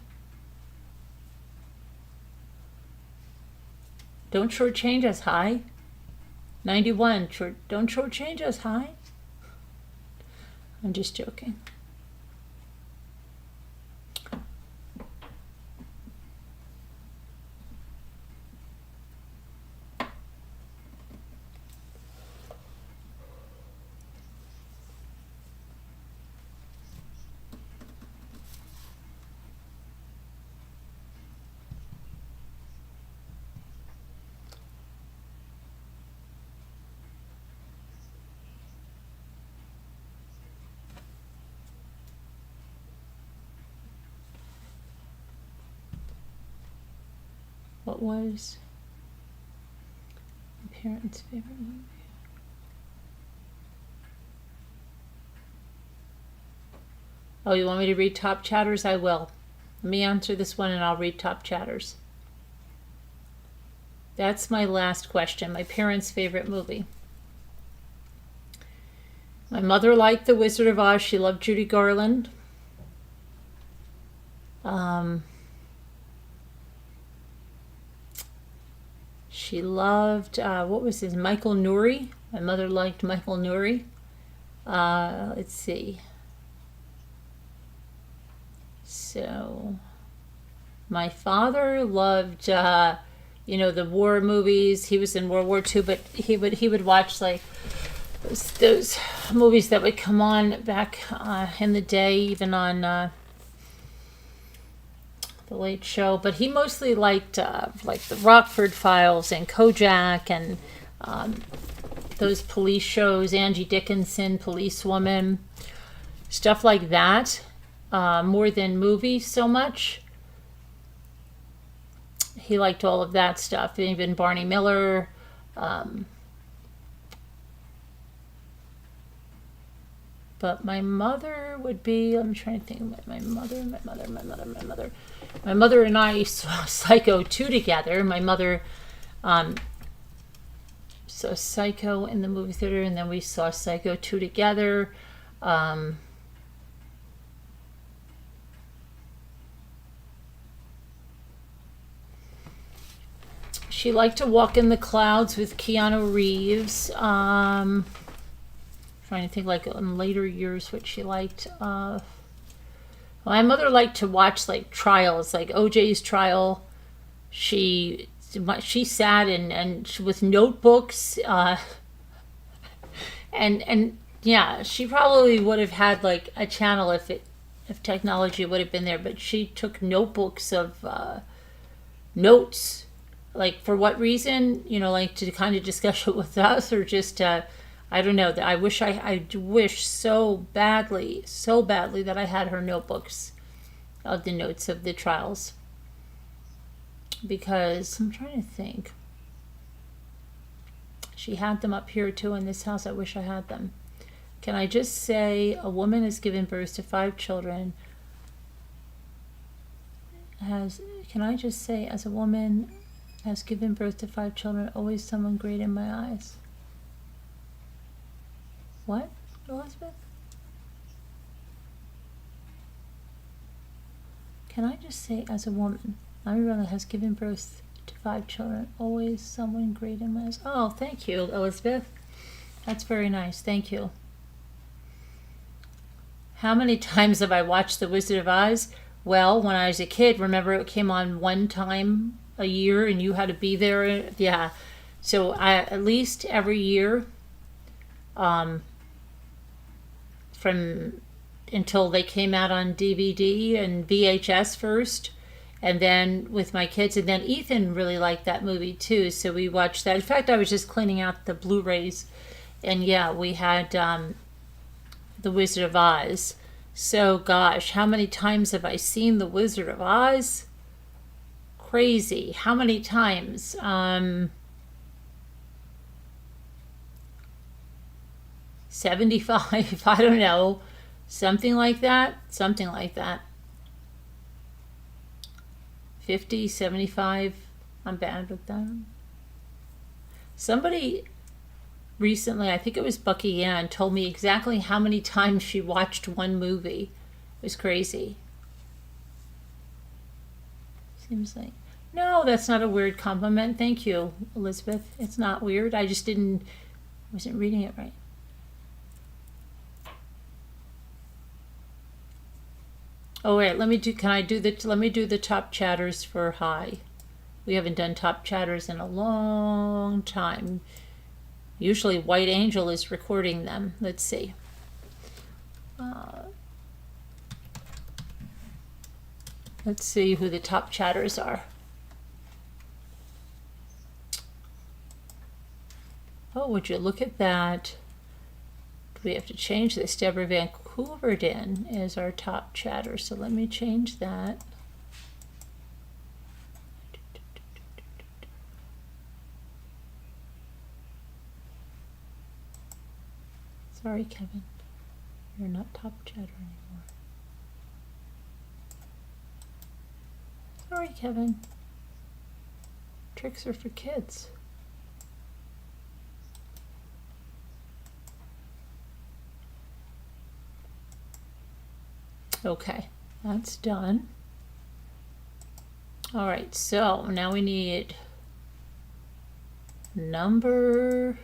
Don't shortchange us, hi. 91. Don't shortchange us, hi. I'm just joking. What was my parents' favorite movie? Oh, you want me to read top chatters? I will. Let me answer this one and I'll read top chatters. That's my last question. My parents' favorite movie. My mother liked The Wizard of Oz. She loved Judy Garland. She loved, what was his, Michael Nouri. My mother liked Michael Nouri. Let's see. So, my father loved, the war movies. He was in World War II, but he would watch like those movies that would come on back in the day, even on The Late Show. But he mostly liked like the Rockford Files and Kojak and those police shows, Angie Dickinson, Policewoman, stuff like that, more than movies so much. He liked all of that stuff, even Barney Miller. But my mother would be, I'm trying to think of my mother. My mother and I saw Psycho 2 together. My mother saw Psycho in the movie theater, and then we saw Psycho 2 together. She liked to walk in the clouds with Keanu Reeves. Trying to think, like in later years, what she liked. My mother liked to watch like trials, like OJ's trial. She sat and with notebooks, and yeah, she probably would have had like a channel if technology would have been there. But she took notebooks of notes. Like, for what reason? Like to kind of discuss it with us, or just I don't know. I wish so badly that I had her notebooks of the notes of the trials. Because I'm trying to think. She had them up here too in this house. I wish I had them. Can I just say a woman has given birth to 5 children? Can I just say, as a woman has given birth to 5 children, always someone great in my eyes? What, Elizabeth? Can I just say, as a woman, my brother has given birth to 5 children. Always someone great in my eyes. Oh, thank you, Elizabeth. That's very nice. Thank you. How many times have I watched The Wizard of Oz? Well, when I was a kid, remember it came on one time a year and you had to be there? Yeah. So at least every year, from until they came out on DVD and VHS first, and then with my kids, and then Ethan really liked that movie too, so we watched that. In fact, I was just cleaning out the Blu-rays, and yeah, we had The Wizard of Oz. So gosh, how many times have I seen The Wizard of Oz? Crazy. How many times? 75, I don't know. Something like that. 50, 75. I'm bad with them. Somebody recently, I think it was Bucky Ann, told me exactly how many times she watched one movie. It was crazy. Seems like... No, that's not a weird compliment. Thank you, Elizabeth. It's not weird. I just wasn't reading it right. Oh wait, let me do the top chatters for hi. We haven't done top chatters in a long time. Usually White Angel is recording them. Let's see. Let's see who the top chatters are. Oh, would you look at that? Do we have to change this? Deborah Van Hooverden is our top chatter, so let me change that. Sorry, Kevin. You're not top chatter anymore. Sorry, Kevin. Tricks are for kids. Okay, that's done. All right, so now we need number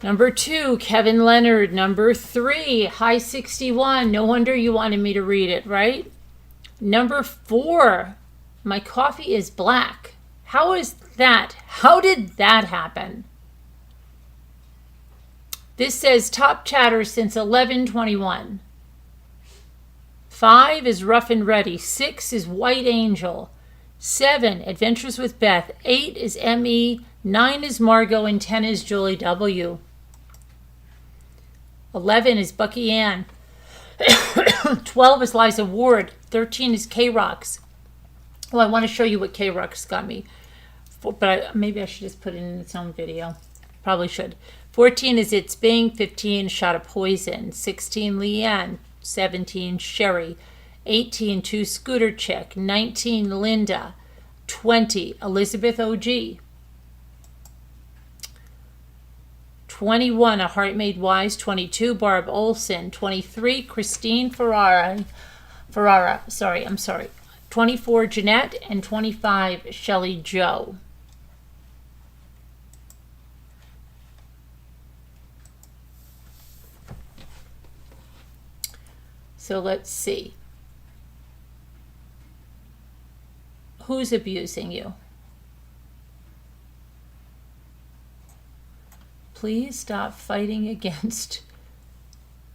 2, Kevin Leonard. Number 3, High 61. No wonder you wanted me to read it, right? Number 4, my coffee is black. How is that? How did that happen? This says top chatter since 11/21. 5 is Rough and Ready. 6 is White Angel. 7, Adventures with Beth. 8 is M.E. 9 is Margot, and 10 is Julie W. 11 is Bucky Ann. 12 is Liza Ward. 13 is K-Rocks. Well, I want to show you what K-Rocks got me. But maybe I should just put it in its own video. Probably should. 14 is It's Bing. 15, Shot of Poison. 16, Leanne. 17, Sherry. 18, Two Scooter Chick. 19, Linda. 20, Elizabeth O.G. 21, A Heart Made Wise. 22, Barb Olson. 23, Christine Ferrara. 24, Jeanette. And 25, Shelley Joe. So let's see. Who's abusing you? Please stop fighting against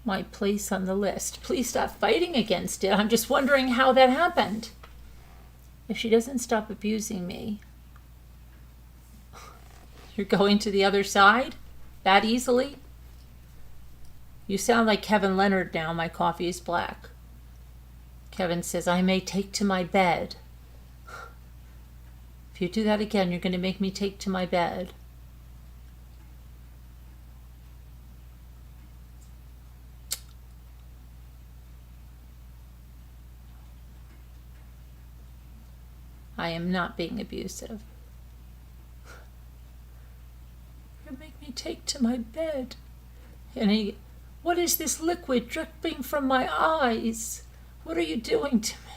my place on the list. Please stop fighting against it. I'm just wondering how that happened. If she doesn't stop abusing me, you're going to the other side that easily? You sound like Kevin Leonard now. My coffee is black. Kevin says, I may take to my bed. If you do that again, you're going to make me take to my bed. I am not being abusive. You're going to make me take to my bed. And what is this liquid dripping from my eyes? What are you doing to me?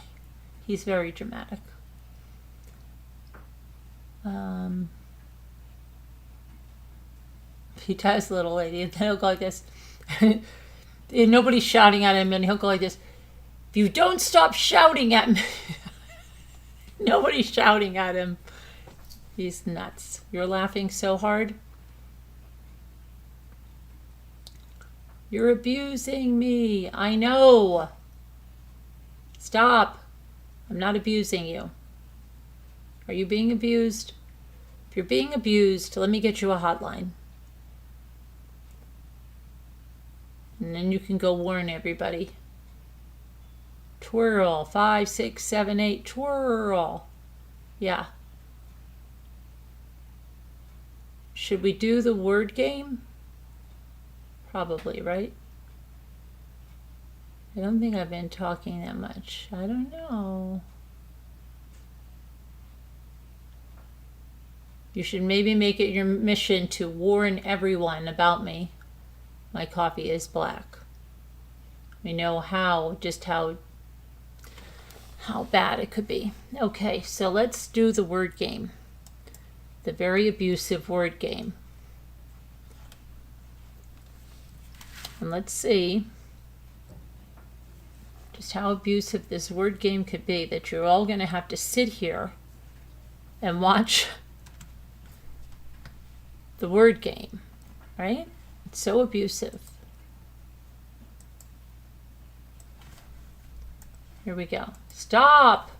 He's very dramatic. He does, little lady, and then he'll go like this. And nobody's shouting at him, and he'll go like this. If you don't stop shouting at me. Nobody's shouting at him. He's nuts. You're laughing so hard. You're abusing me. I know. Stop. I'm not abusing you. Are you being abused? If you're being abused, let me get you a hotline. And then you can go warn everybody. Twirl. 5, 6, 7, 8. Twirl. Yeah. Should we do the word game? Probably, right? I don't think I've been talking that much. I don't know. You should maybe make it your mission to warn everyone about me. My coffee is black. We know just how bad it could be. Okay, so let's do the word game. The very abusive word game. And let's see just how abusive this word game could be, that you're all going to have to sit here and watch the word game, right? It's so abusive. Here we go. Stop!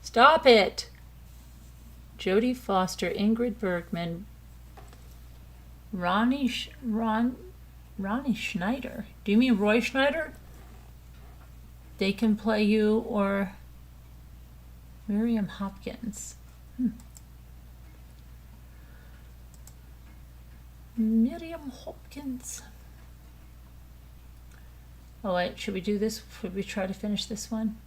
Stop it! Jodie Foster, Ingrid Bergman, Ronnie Schneider. Do you mean Roy Schneider? They can play you, or Miriam Hopkins. Miriam Hopkins. Oh wait, should we do this? Should we try to finish this one?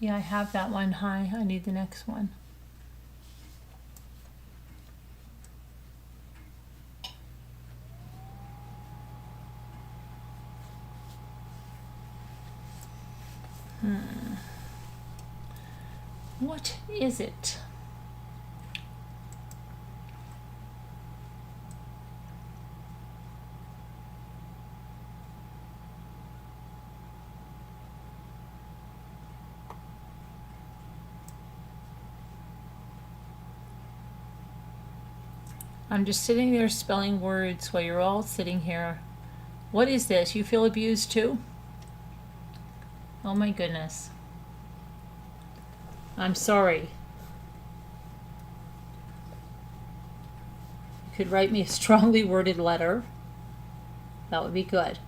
Yeah, I have that one. Hi, I need the next one. What is it? I'm just sitting there spelling words while you're all sitting here. What is this? You feel abused too? Oh my goodness. I'm sorry. You could write me a strongly worded letter. That would be good.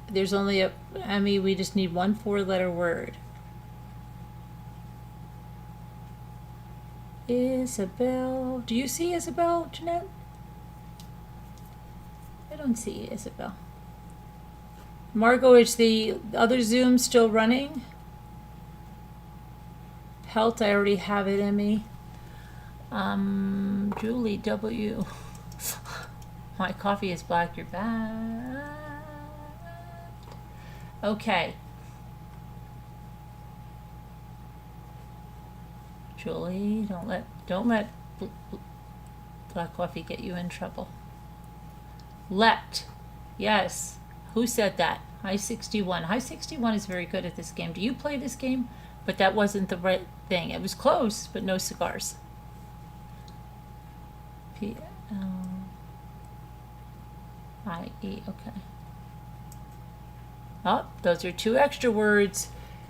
There's only Emmy, we just need one 4-letter word. Isabel. Do you see Isabel, Jeanette? I don't see Isabel. Margot, is the other Zoom still running? Pelt, I already have it, Emmy. Julie W. My coffee is black, you're bad. Okay. Julie, don't let black coffee get you in trouble. Let. Yes. Who said that? High 61. High 61 is very good at this game. Do you play this game? But that wasn't the right thing. It was close, but no cigars. P-L-I-E. Okay. Oh, those are two extra words.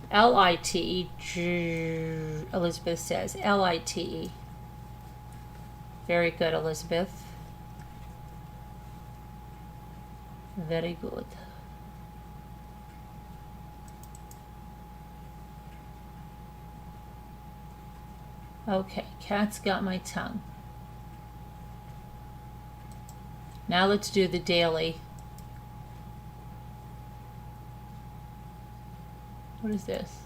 L-I-T-E. Elizabeth says. L-I-T-E. Very good, Elizabeth. Very good. Okay, cat's got my tongue. Now let's do the daily. What is this?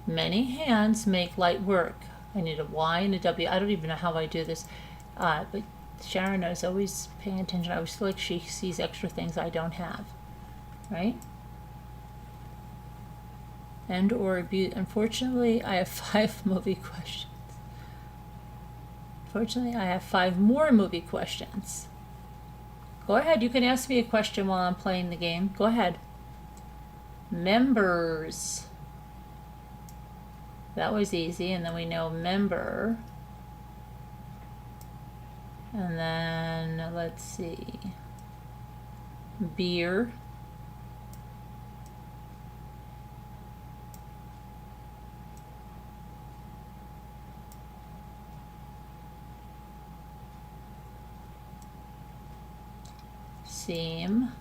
Many hands make light work. I need a Y and a W. I don't even know how I do this. But Sharon is always paying attention. I always feel like she sees extra things I don't have. Right? And or abuse. Unfortunately, I have 5 movie questions. Fortunately, I have 5 more movie questions. Go ahead. You can ask me a question while I'm playing the game. Go ahead. Members. That was easy. And then we know member. And then, let's see. Beer. Seam.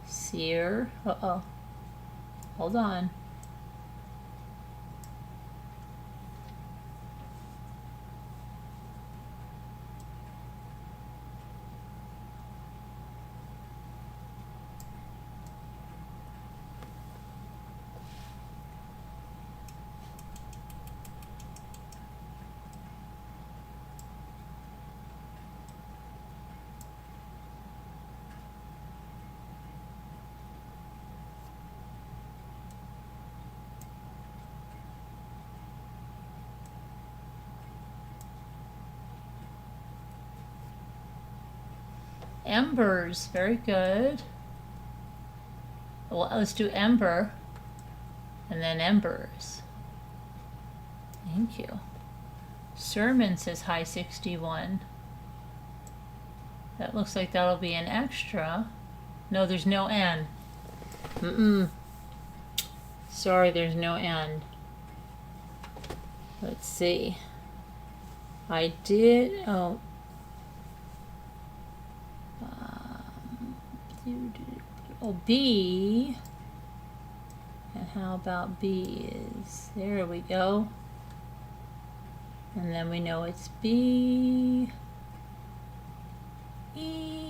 Sear. Uh-oh. Hold on. Embers, very good. Well, let's do ember and then embers. Thank you. Sermon says high 61. That looks like that'll be an extra. No, there's no N. Sorry, there's no N. Let's see. I did, B. And how about B is, there we go. And then we know it's B, E.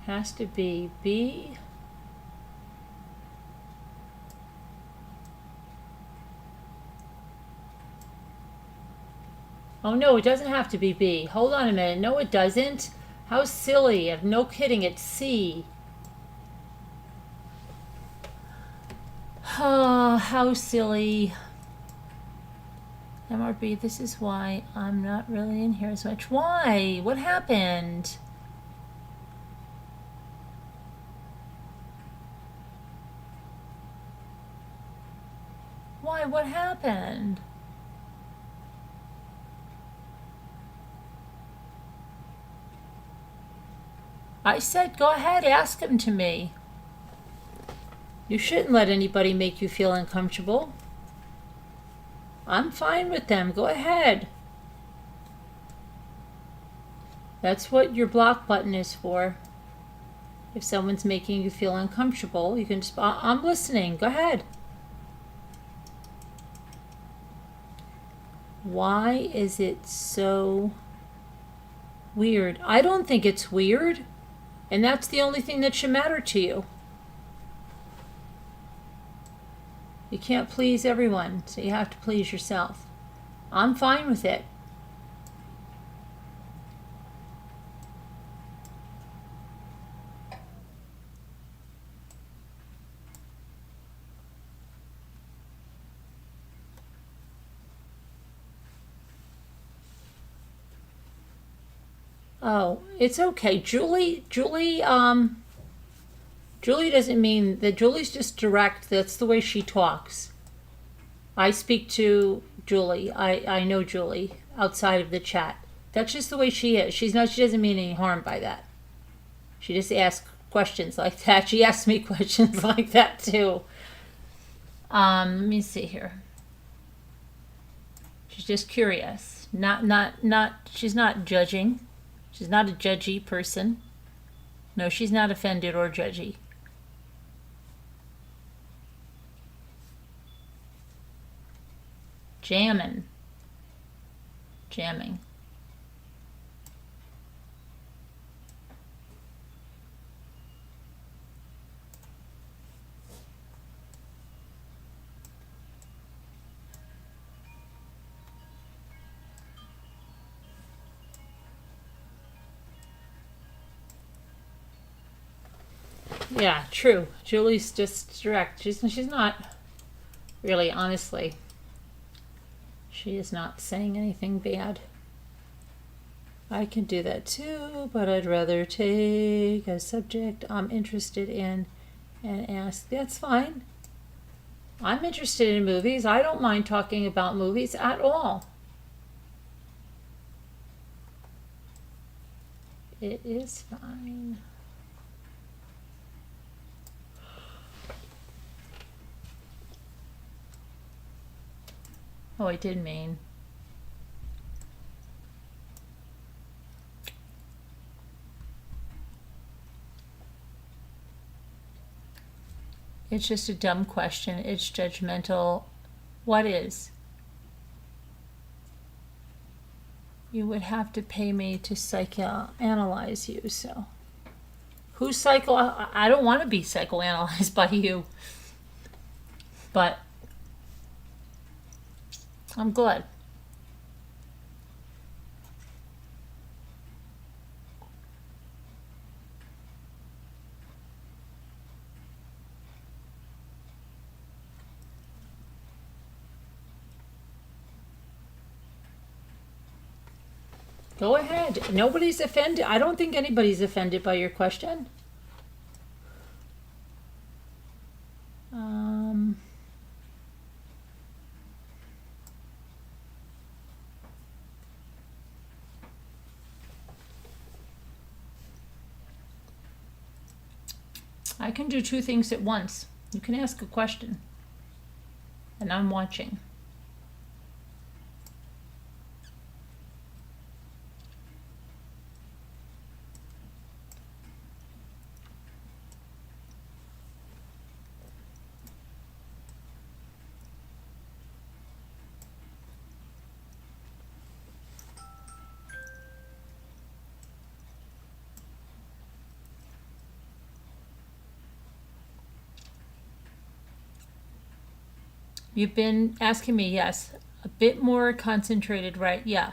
Has to be B. Oh no, it doesn't have to be B. Hold on a minute. No, it doesn't. How silly. No kidding, it's C. Oh, how silly. MRB, this is why I'm not really in here as much. Why? What happened? Why? What happened? I said go ahead, ask them to me. You shouldn't let anybody make you feel uncomfortable. I'm fine with them. Go ahead. That's what your block button is for. If someone's making you feel uncomfortable, you can just, I'm listening. Go ahead. Why is it so weird? I don't think it's weird. And that's the only thing that should matter to you. You can't please everyone, so you have to please yourself. I'm fine with it. Oh, it's okay. Julie doesn't mean that. Julie's just direct. That's the way she talks. I speak to Julie. I know Julie outside of the chat. That's just the way she is. She doesn't mean any harm by that. She just asks questions like that. She asks me questions like that too. Let me see here. She's just curious. She's not judging. She's not a judgy person. No, she's not offended or judgy. Jamming. Yeah, true. Julie's just direct. She's not really, honestly. She is not saying anything bad. I can do that too, but I'd rather take a subject I'm interested in and ask. That's fine. I'm interested in movies. I don't mind talking about movies at all. It is fine. Oh, I did mean. It's just a dumb question. It's judgmental. What is? You would have to pay me to psychoanalyze you, so. Who's I don't want to be psychoanalyzed by you. But I'm glad. Go ahead. Nobody's offended. I don't think anybody's offended by your question. I can do two things at once. You can ask a question, and I'm watching. You've been asking me, yes, a bit more concentrated, right? Yeah.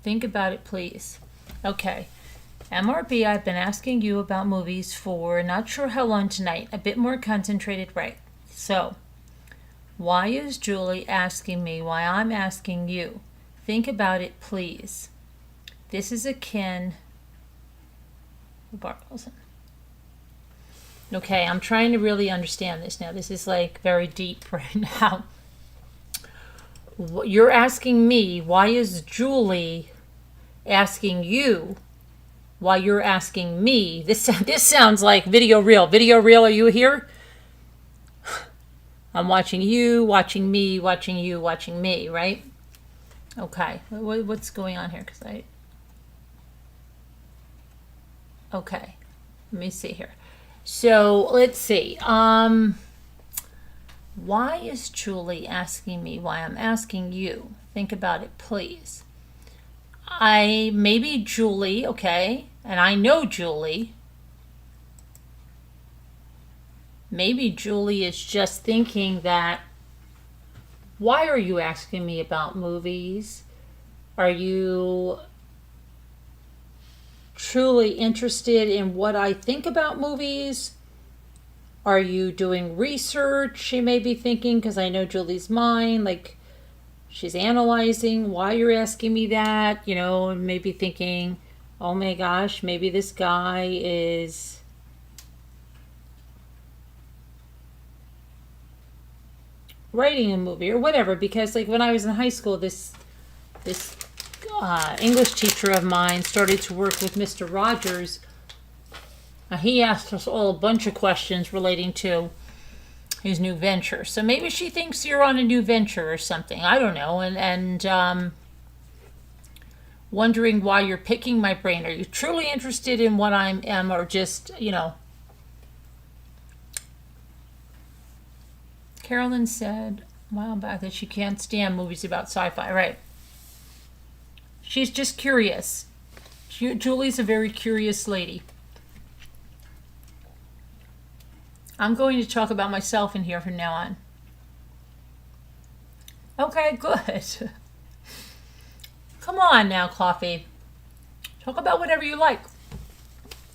Think about it, please. Okay. MRB, I've been asking you about movies for not sure how long tonight. A bit more concentrated, right? So, why is Julie asking me why I'm asking you? Think about it, please. This is akin. Bartleson. Okay, I'm trying to really understand this now. This is like very deep right now. You're asking me, why is Julie asking you why you're asking me? This sounds like video reel. Video reel, are you here? I'm watching you, watching me, watching you, watching me, right? Okay, what's going on here? Okay, let me see here. So let's see. Why is Julie asking me why I'm asking you? Think about it, please. Maybe Julie, okay, and I know Julie. Maybe Julie is just thinking that, why are you asking me about movies? Are you truly interested in what I think about movies? Are you doing research? She may be thinking, because I know Julie's mind, like She's analyzing why you're asking me that, you know, and maybe thinking, oh my gosh, maybe this guy is writing a movie or whatever. Because like when I was in high school, this English teacher of mine started to work with Mr. Rogers. He asked us all a bunch of questions relating to his new venture. So maybe she thinks you're on a new venture or something. I don't know. And wondering why you're picking my brain. Are you truly interested in what I am, or just, you know? Carolyn said a while back that she can't stand movies about sci-fi. Right. She's just curious. Julie's a very curious lady. I'm going to talk about myself in here from now on. Okay, good. Come on now, Coffee. Talk about whatever you like.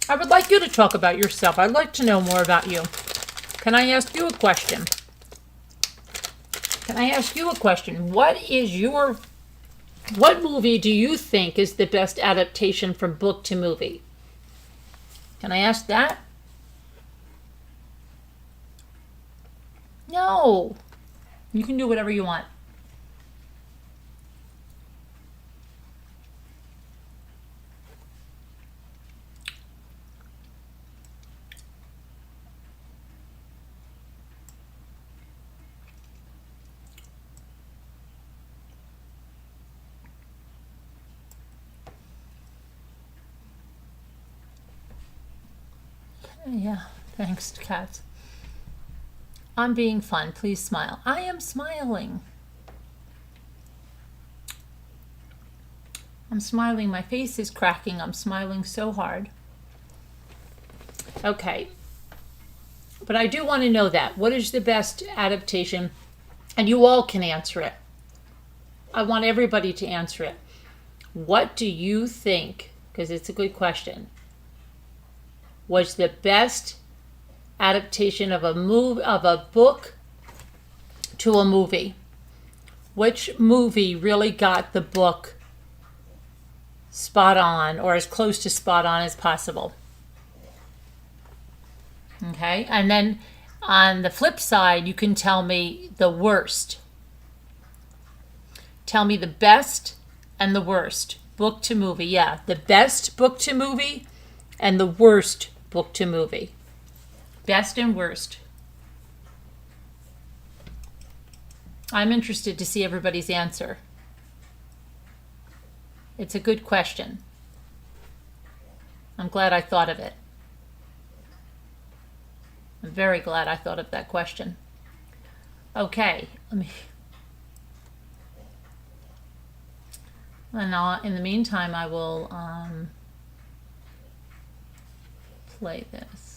I would like you to talk about yourself. I'd like to know more about you. Can I ask you a question? Can I ask you a question? What movie do you think is the best adaptation from book to movie? Can I ask that? No. You can do whatever you want. Yeah, thanks, Kat. I'm being fun. Please smile. I am smiling. I'm smiling. My face is cracking. I'm smiling so hard. Okay. But I do want to know that. What is the best adaptation? And you all can answer it. I want everybody to answer it. What do you think, because it's a good question, was the best adaptation of a book to a movie? Which movie really got the book spot on, or as close to spot on as possible? Okay, and then on the flip side, you can tell me the worst. Tell me the best and the worst. Book to movie, yeah. The best book to movie and the worst book to movie. Best and worst. I'm interested to see everybody's answer. It's a good question. I'm glad I thought of it. I'm very glad I thought of that question. Okay, and in the meantime, I will play this.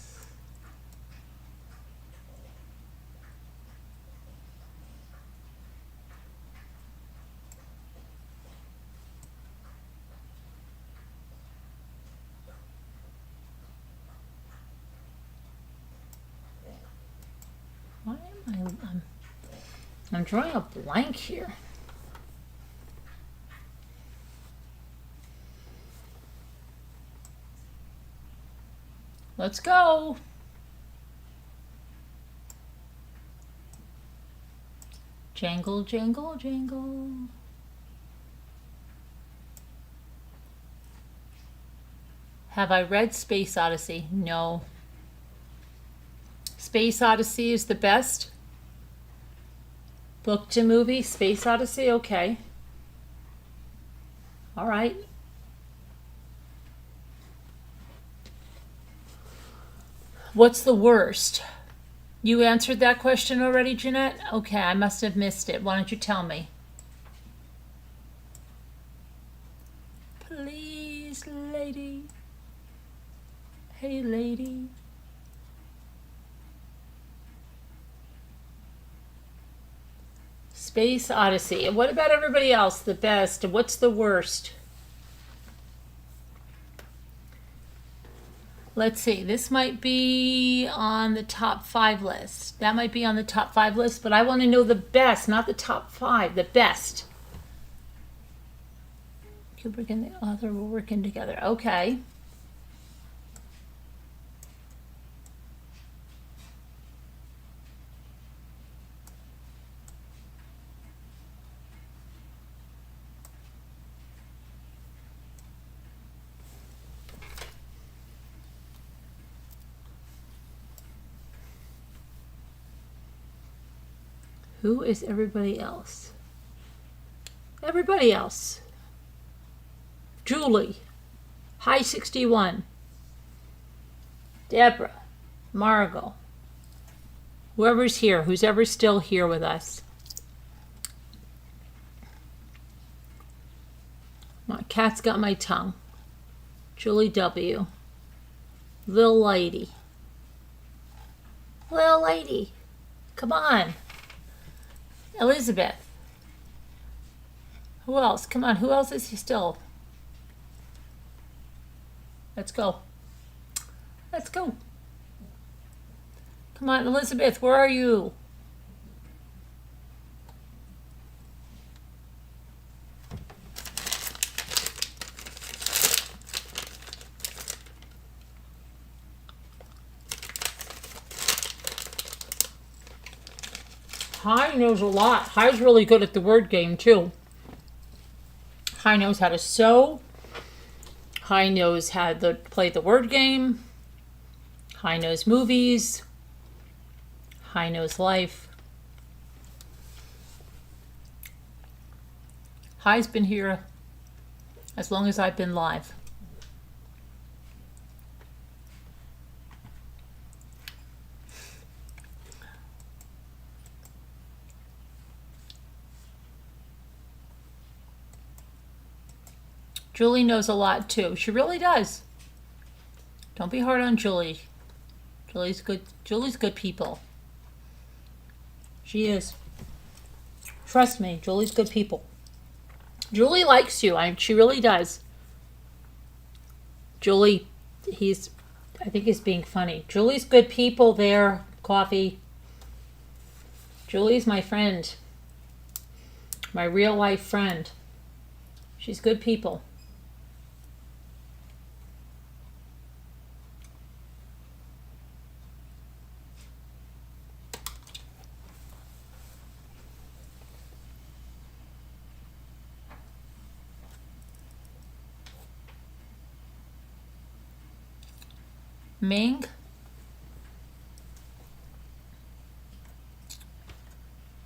Why am I'm drawing a blank here. Let's go. Jangle, jangle, jangle. Have I read Space Odyssey? No. Space Odyssey is the best. Book to movie, Space Odyssey, okay. All right. What's the worst? You answered that question already, Jeanette? Okay, I must have missed it. Why don't you tell me? Please, lady. Hey, lady. Space Odyssey. What about everybody else? The best. What's the worst? Let's see. This might be on the top 5 list. That might be on the top 5 list, but I want to know the best, not the top 5. The best. Kubrick and the author were working together. Okay. Who is everybody else? Everybody else. Julie. High 61. Deborah. Margot. Whoever's here, who's ever still here with us. My cat's got my tongue. Julie W. Lil Lady. Lil Lady. Come on. Elizabeth. Who else? Come on, who else is he still? Let's go. Let's go. Come on, Elizabeth, where are you? Hi knows a lot. Hi's really good at the word game, too. Hi knows how to sew. Hi knows how to play the word game. Hi knows movies. Hi knows life. Hi's been here as long as I've been live. Julie knows a lot too. She really does. Don't be hard on Julie. Julie's good. Julie's good people. She is. Trust me, Julie's good people. Julie likes you. She really does. Julie, I think he's being funny. Julie's good people there. Coffee. Julie's my friend. My real life friend. She's good people. Ming.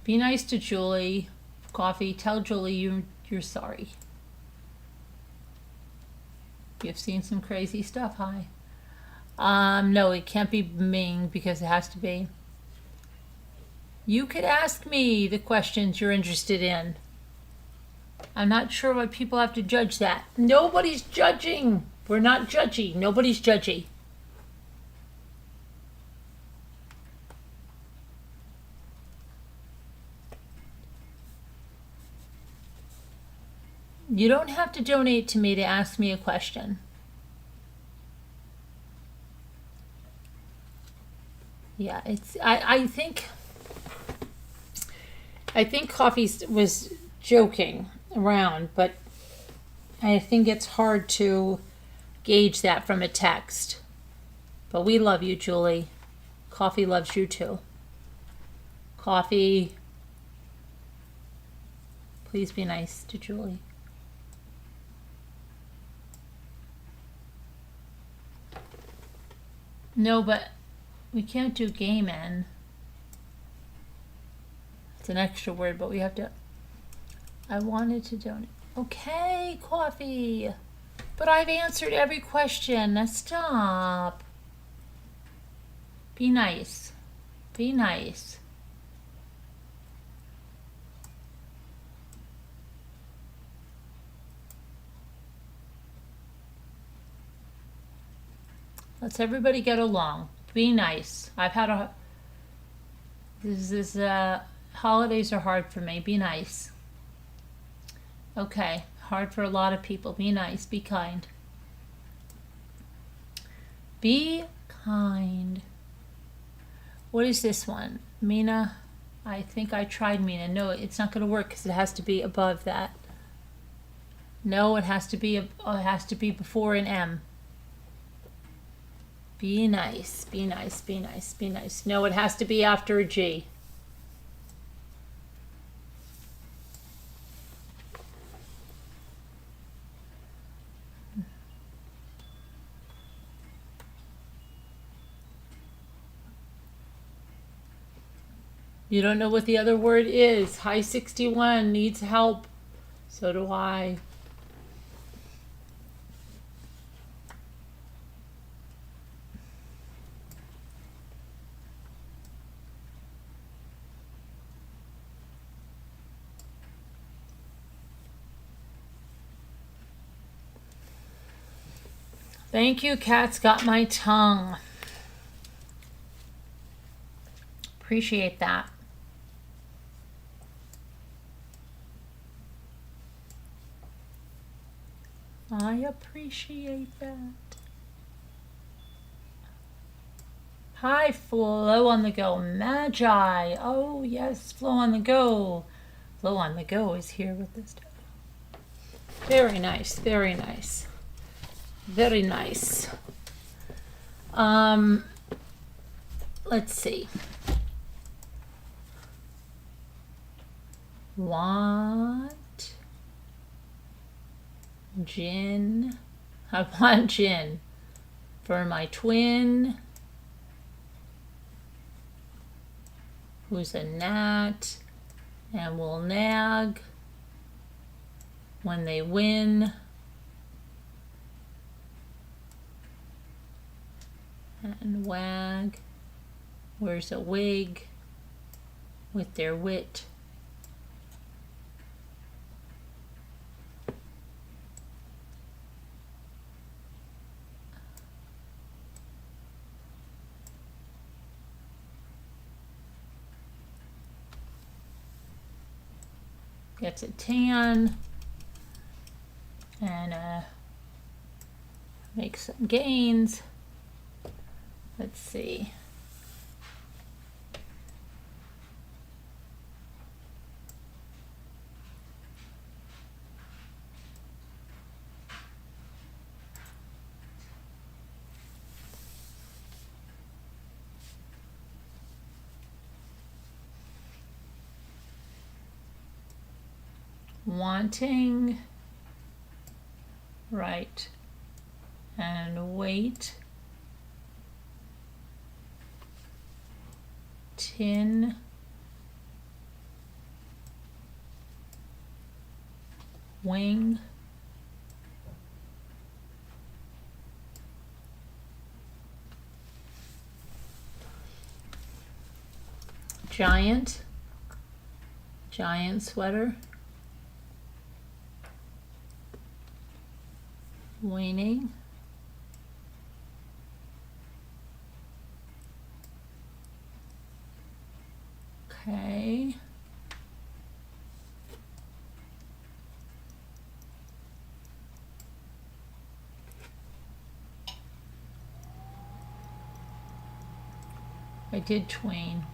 Be nice to Julie. Coffee. Tell Julie you're sorry. You've seen some crazy stuff. Hi. No, it can't be Ming because it has to be. You could ask me the questions you're interested in. I'm not sure why people have to judge that. Nobody's judging. We're not judgy. Nobody's judgy. You don't have to donate to me to ask me a question. Yeah, I think Coffee was joking around, but I think it's hard to gauge that from a text. But we love you, Julie. Coffee loves you too. Coffee, please be nice to Julie. No, but we can't do game in. It's an extra word, but we have to. I wanted to donate. Okay, Coffee. But I've answered every question. Now stop. Be nice. Be nice. Let's everybody get along. Be nice. I've had holidays are hard for me. Be nice. Okay, hard for a lot of people. Be nice. Be kind. Be kind. What is this one? Mina, I think I tried Mina. No, it's not going to work because it has to be above that. No, it has to be it has to be before an M. Be nice, be nice, be nice, be nice. No, it has to be after a G. You don't know what the other word is. High 61 needs help. So do I. Thank you, Cat's got my tongue. Appreciate that. I appreciate that. Hi, Flow on the Go. Magi. Oh, yes, Flow on the Go. Flow on the Go is here with this. Very nice, very nice. Very nice. Let's see. Want gin. I want gin for my twin, who's a gnat and will nag when they win. And wag wears a wig with their wit. Gets a tan and makes some gains. Let's see. Wanting, right, and wait. Tin, wing, giant, giant sweater, waning, okay. I did twain.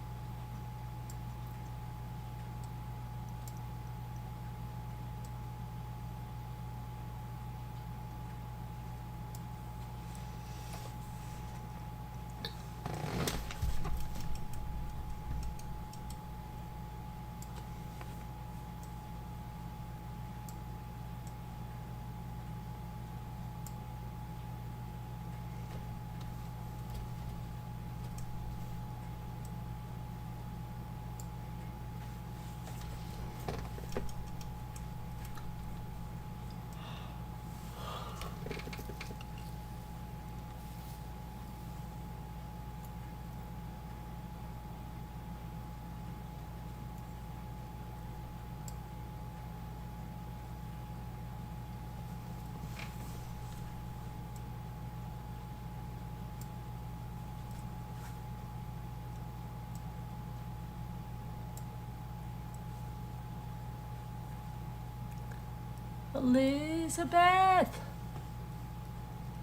Elizabeth,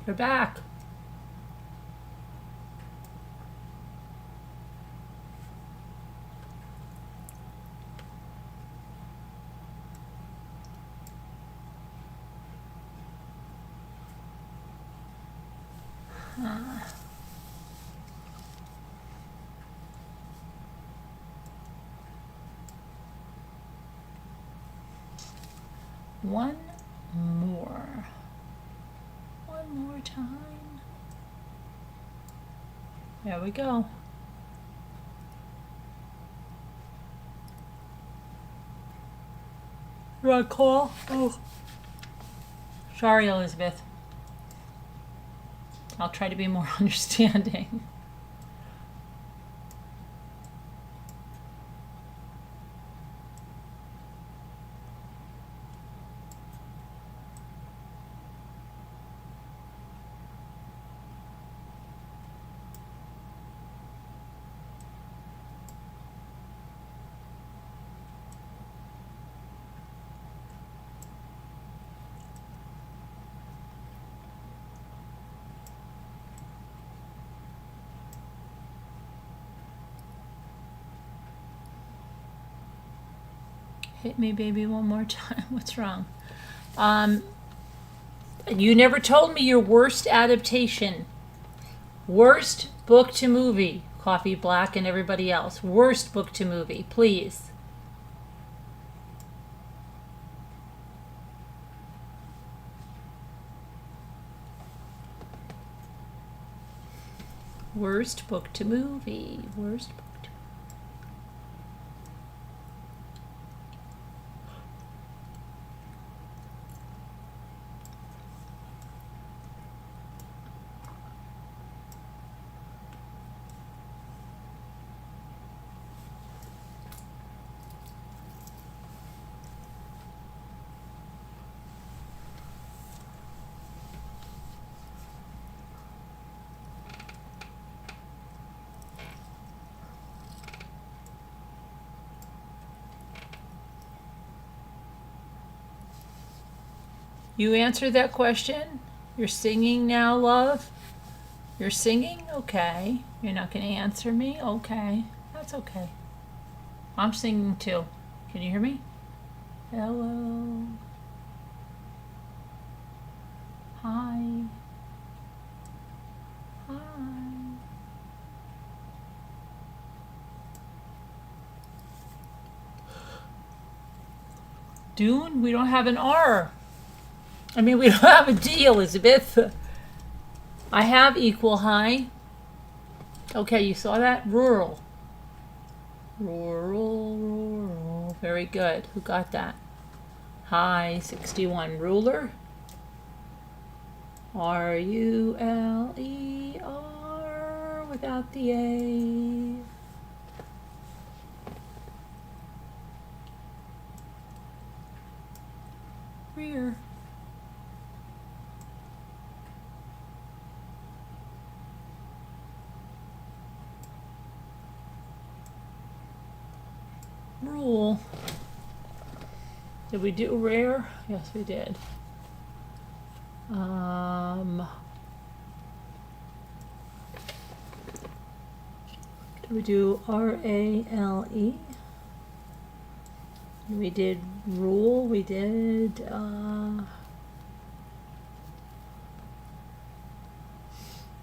you're back. One more. One more time. There we go. You want to call? Oh. Sorry, Elizabeth. I'll try to be more understanding. Hit me, baby, one more time. What's wrong? You never told me your worst adaptation. Worst book to movie. Coffee Black and everybody else. Worst book to movie, please. Worst book to movie. Worst book. You answered that question? You're singing now, love? You're singing? Okay. You're not going to answer me? Okay. That's okay. I'm singing too. Can you hear me? Hello. Hi. Hi. Dune? We don't have an R. I mean, we don't have a D, Elizabeth. I have equal high. Okay, you saw that? Rural. Rural, rural. Very good. Who got that? High, 61. Ruler. R-U-L-E-R without the A. Rear. Rule. Did we do rare? Yes, we did. Did we do R-A-L-E? We did rule. We did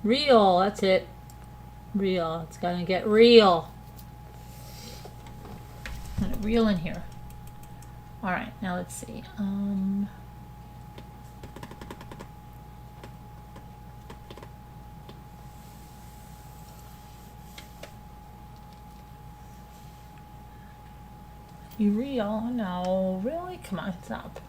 real. That's it. Real. It's gonna get real. Real in here. All right, now let's see. You real? No, really? Come on, stop.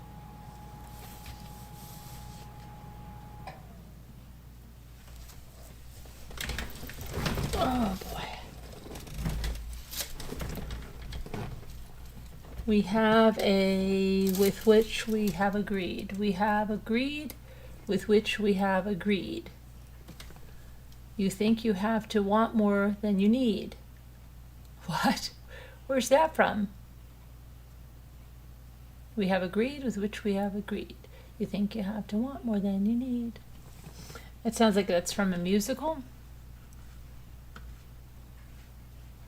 Oh boy. We have a with which we have agreed. We have agreed with which we have agreed. You think you have to want more than you need. What? Where's that from? We have agreed with which we have agreed. You think you have to want more than you need. It sounds like that's from a musical.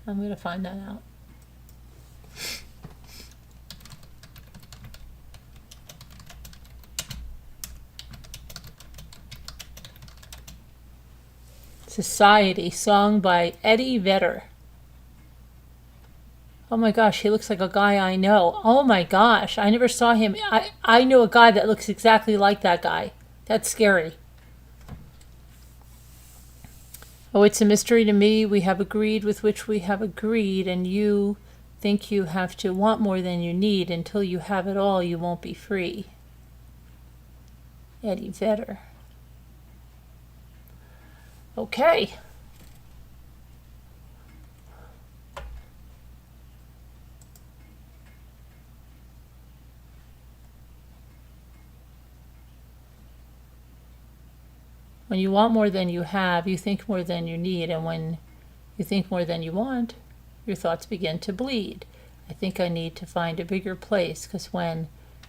I'm going to find that out. Society, song by Eddie Vedder. Oh my gosh, he looks like a guy I know. Oh my gosh, I never saw him. I know a guy that looks exactly like that guy. That's scary. Oh, it's a mystery to me. We have agreed with which we have agreed, and you think you have to want more than you need. Until you have it all, you won't be free. Eddie Vedder. Okay. When you want more than you have, you think more than you need, and when you think more than you want, your thoughts begin to bleed. I think I need to find a bigger place, because when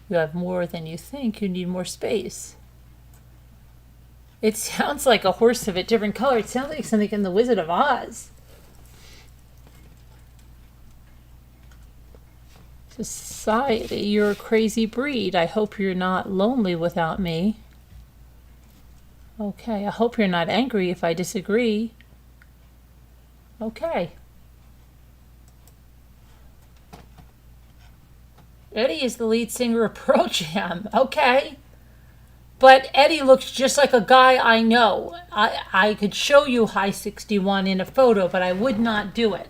you have more than you think, you need more space. It sounds like a horse of a different color. It sounds like something in The Wizard of Oz. Society, you're a crazy breed. I hope you're not lonely without me. Okay, I hope you're not angry if I disagree. Okay. Eddie is the lead singer of Pearl Jam. Okay. But Eddie looks just like a guy I know. I could show you High 61 in a photo, but I would not do it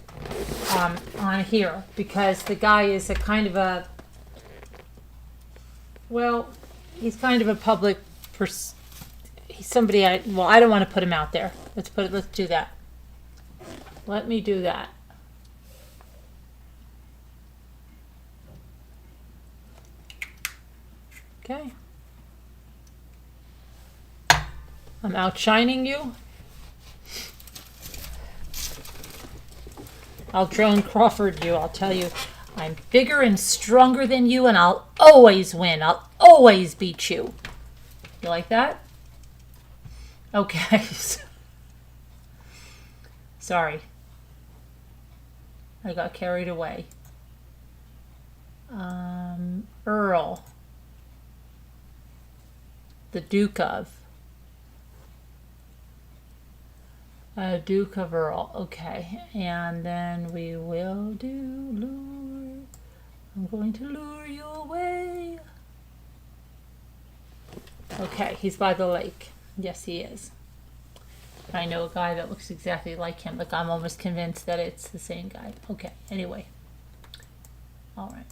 on here because the guy is a kind of a, well, he's kind of a public person. He's somebody I don't want to put him out there. Let's do that. Let me do that. Okay. I'm outshining you. I'll Joan Crawford you. I'll tell you, I'm bigger and stronger than you, and I'll always win. I'll always beat you. You like that? Okay. Sorry. I got carried away. Earl. The Duke of. Duke of Earl. Okay. And then we will do lure. I'm going to lure you away. Okay. He's by the lake. Yes, he is. I know a guy that looks exactly like him. Like, I'm almost convinced that it's the same guy. Okay. Anyway. All right.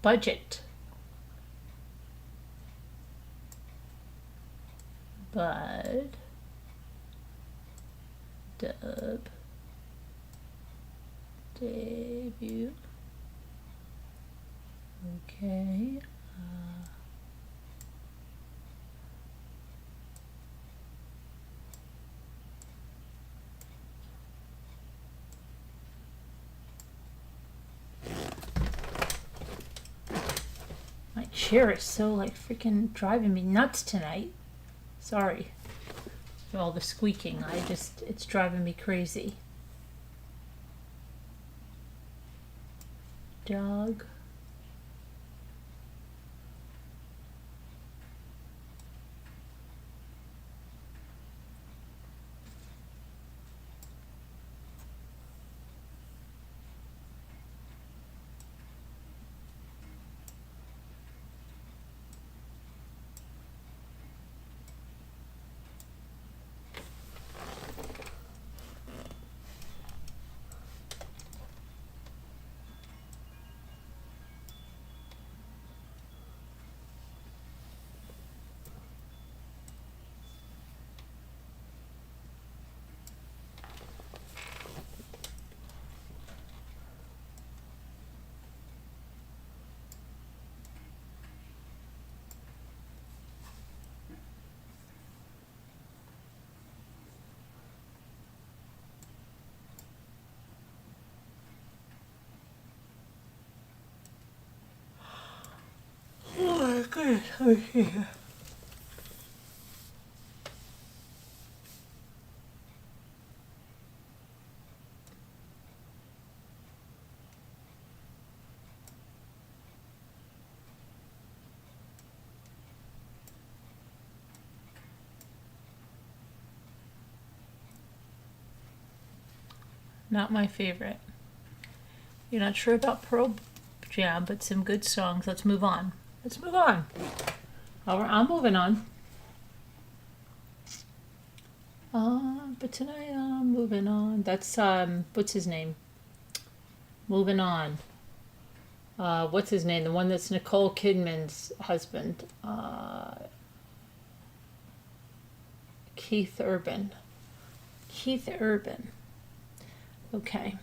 Budget. Bud. Dub. Debut. Okay. My chair is so like freaking driving me nuts tonight. Sorry for all the squeaking. It's driving me crazy. Dog. Good. Okay. Not my favorite. You're not sure about Pearl Jam, but some good songs. Let's move on. Let's move on. I'm moving on. But tonight I'm moving on. That's what's his name? Moving on. What's his name? The one that's Nicole Kidman's husband. Keith Urban. Keith Urban. Okay.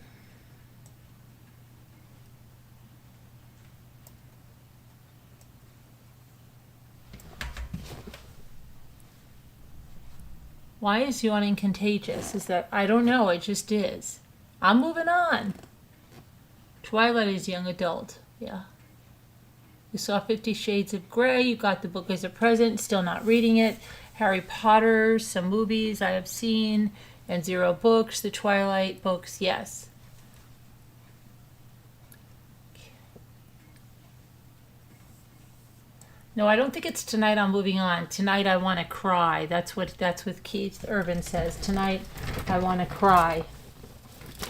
Why is yawning contagious? Is that, I don't know, it just is. I'm moving on. Twilight is young adult. Yeah. You saw 50 Shades of Grey. You got the book as a present. Still not reading it. Harry Potter, some movies I have seen, and 0 books. The Twilight books, yes. No, I don't think it's tonight I'm moving on. Tonight I want to cry. That's what Keith Urban says. Tonight I want to cry.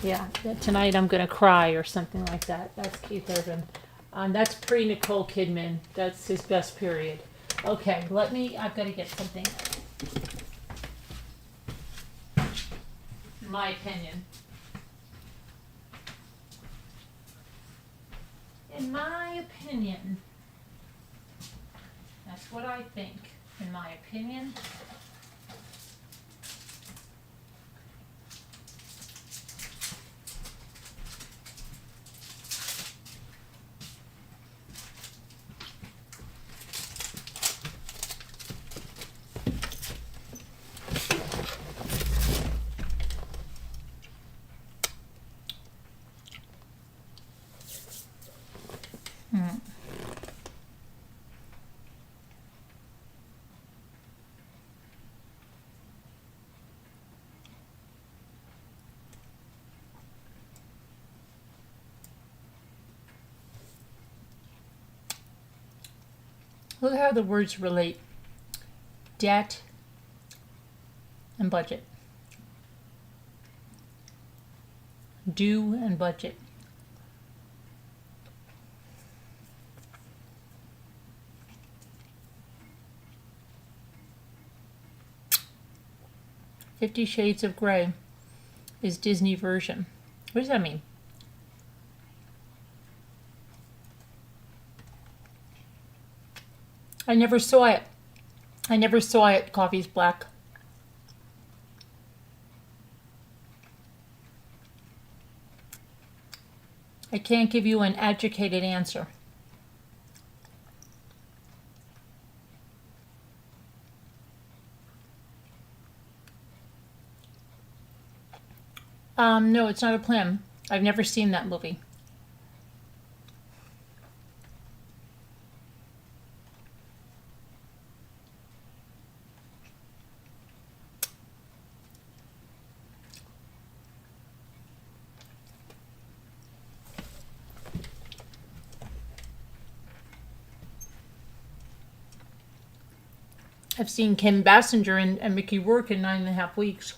Yeah, tonight I'm going to cry or something like that. That's Keith Urban. That's pre-Nicole Kidman. That's his best period. Okay, I've got to get something. In my opinion. In my opinion. That's what I think, in my opinion. Look how the words relate. Debt and budget. Due and budget. "50 Shades of Grey" is Disney version. What does that mean? I never saw it. Coffee's black. I can't give you an educated answer. No, it's not a plan. I've never seen that movie. I've seen Kim Basinger and Mickey Rourke in 9.5 weeks.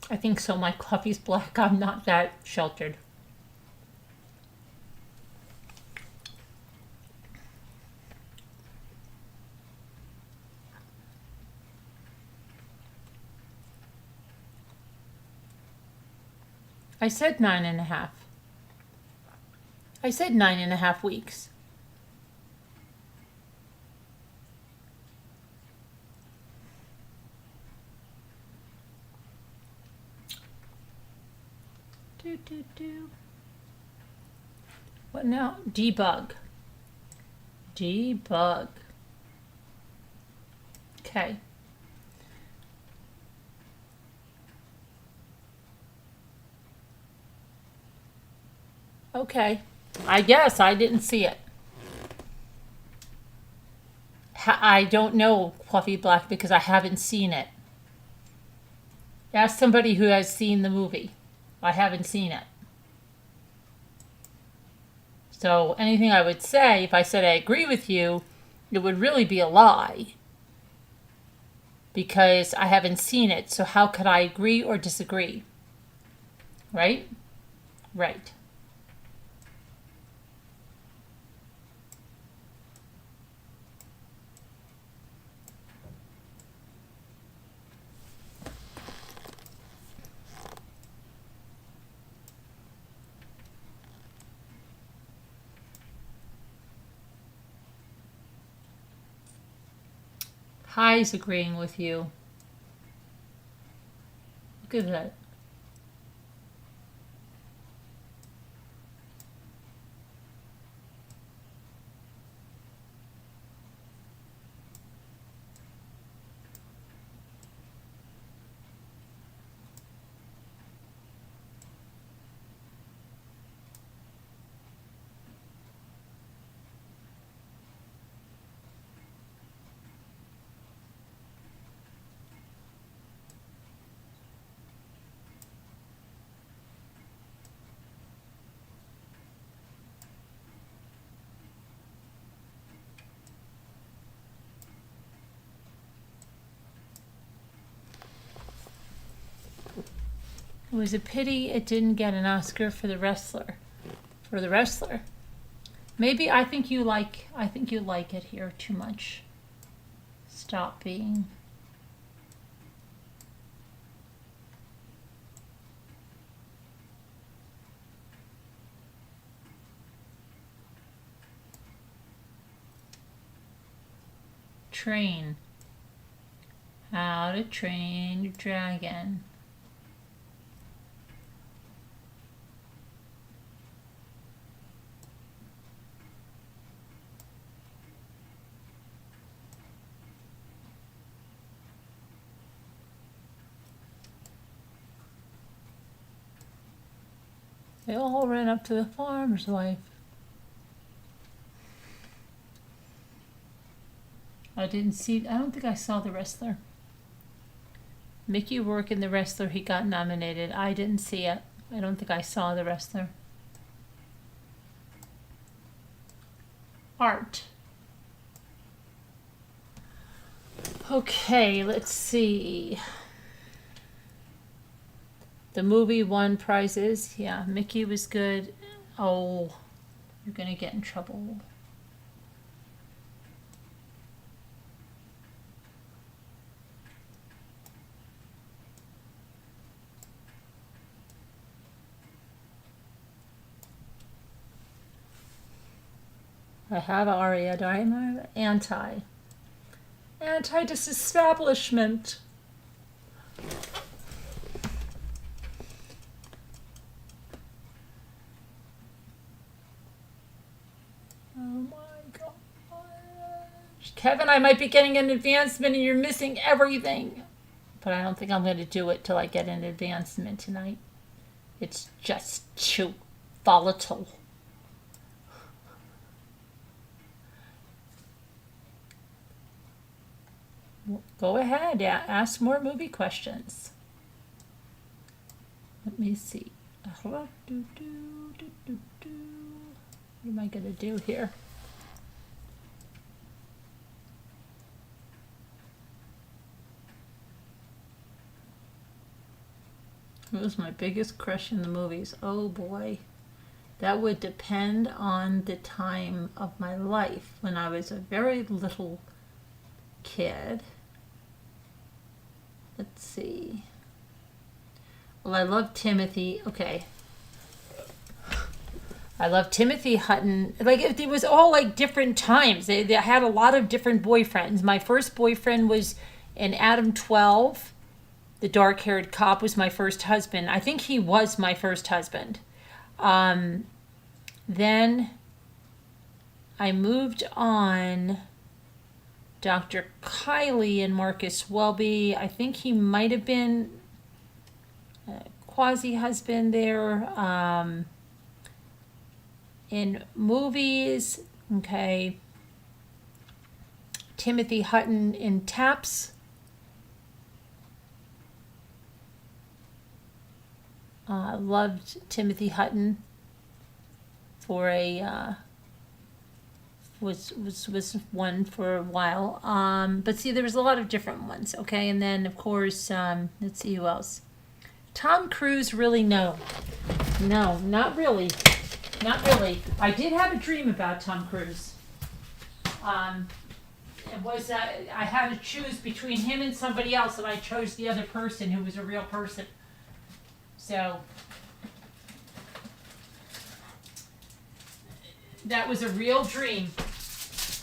I think so. My coffee's black. I'm not that sheltered. I said 9.5. I said 9.5 weeks. What now? Debug. Okay. Okay. I guess I didn't see it. I don't know Fluffy Black because I haven't seen it. Ask somebody who has seen the movie. I haven't seen it. So anything I would say, if I said I agree with you, it would really be a lie. Because I haven't seen it. So how could I agree or disagree? Right? Right. Hi's agreeing with you. Look at that. It was a pity it didn't get an Oscar for the wrestler. Maybe I think you like it here too much. Stop being. Train. How to Train Your Dragon. They all ran up to the farmer's wife. I don't think I saw The Wrestler. Mickey Rourke in The Wrestler, he got nominated. I didn't see it. I don't think I saw The Wrestler. Art. Okay, let's see. The movie won prizes. Yeah, Mickey was good. Oh, you're gonna get in trouble. I have Aria. Do I have anti? Anti-disestablishment. Oh my gosh. Kevin, I might be getting an advancement and you're missing everything. But I don't think I'm going to do it till I get an advancement tonight. It's just too volatile. Go ahead, ask more movie questions. Let me see. What am I going to do here? Who was my biggest crush in the movies? Oh boy. That would depend on the time of my life. When I was a very little kid. Let's see. Well, I love Timothy. Okay. I love Timothy Hutton. Like, it was all like different times. They had a lot of different boyfriends. My first boyfriend was in Adam 12. The dark-haired cop was my first husband. I think he was my first husband. Then I moved on. Dr. Kiley and Marcus Welby. I think he might have been a quasi-husband there. In movies, okay. Timothy Hutton in Taps. Loved Timothy Hutton for a was one for a while. But see, there was a lot of different ones. Okay, and then of course, let's see who else. Tom Cruise, really no, not really. I did have a dream about Tom Cruise. It was I had to choose between him and somebody else, and I chose the other person who was a real person. So that was a real dream.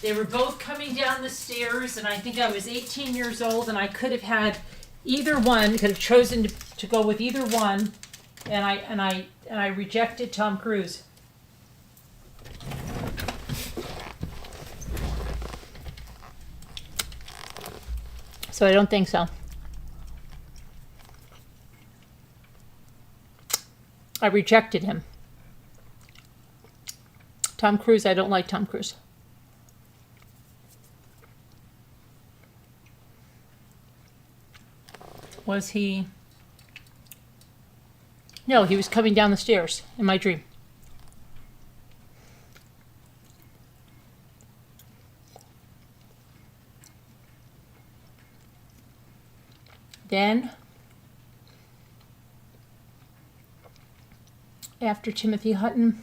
They were both coming down the stairs, and I think I was 18 years old, and I could have had either one. Could have chosen to go with either one, and I rejected Tom Cruise. So I don't think so. I rejected him. Tom Cruise, I don't like Tom Cruise. Was he? No, he was coming down the stairs in my dream. Then, after Timothy Hutton,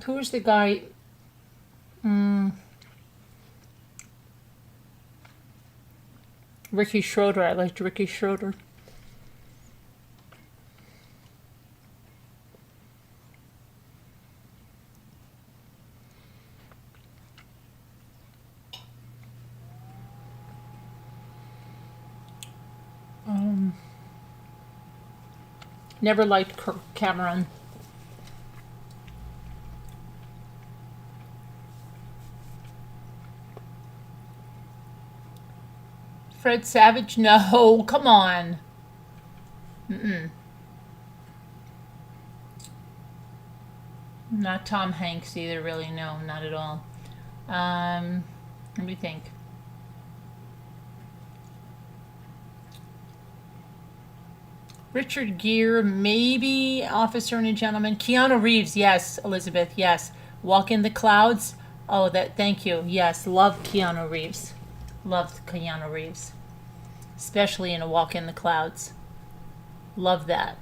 who was the guy? Ricky Schroeder. I liked Ricky Schroeder. Never liked Kirk Cameron. Fred Savage? No, come on. Not Tom Hanks either, really. No, not at all. Let me think. Richard Gere, maybe. Officer and a Gentleman. Keanu Reeves, yes. Elizabeth, yes. Walk in the Clouds. Oh, thank you. Yes, love Keanu Reeves. Loved Keanu Reeves, especially in A Walk in the Clouds. Love that.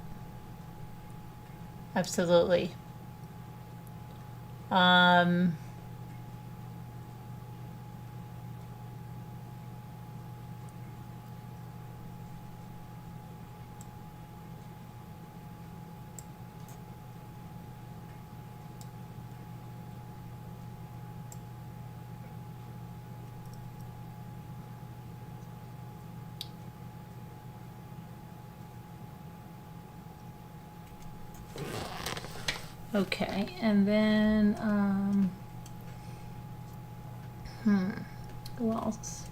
Absolutely. Okay, and then, who else?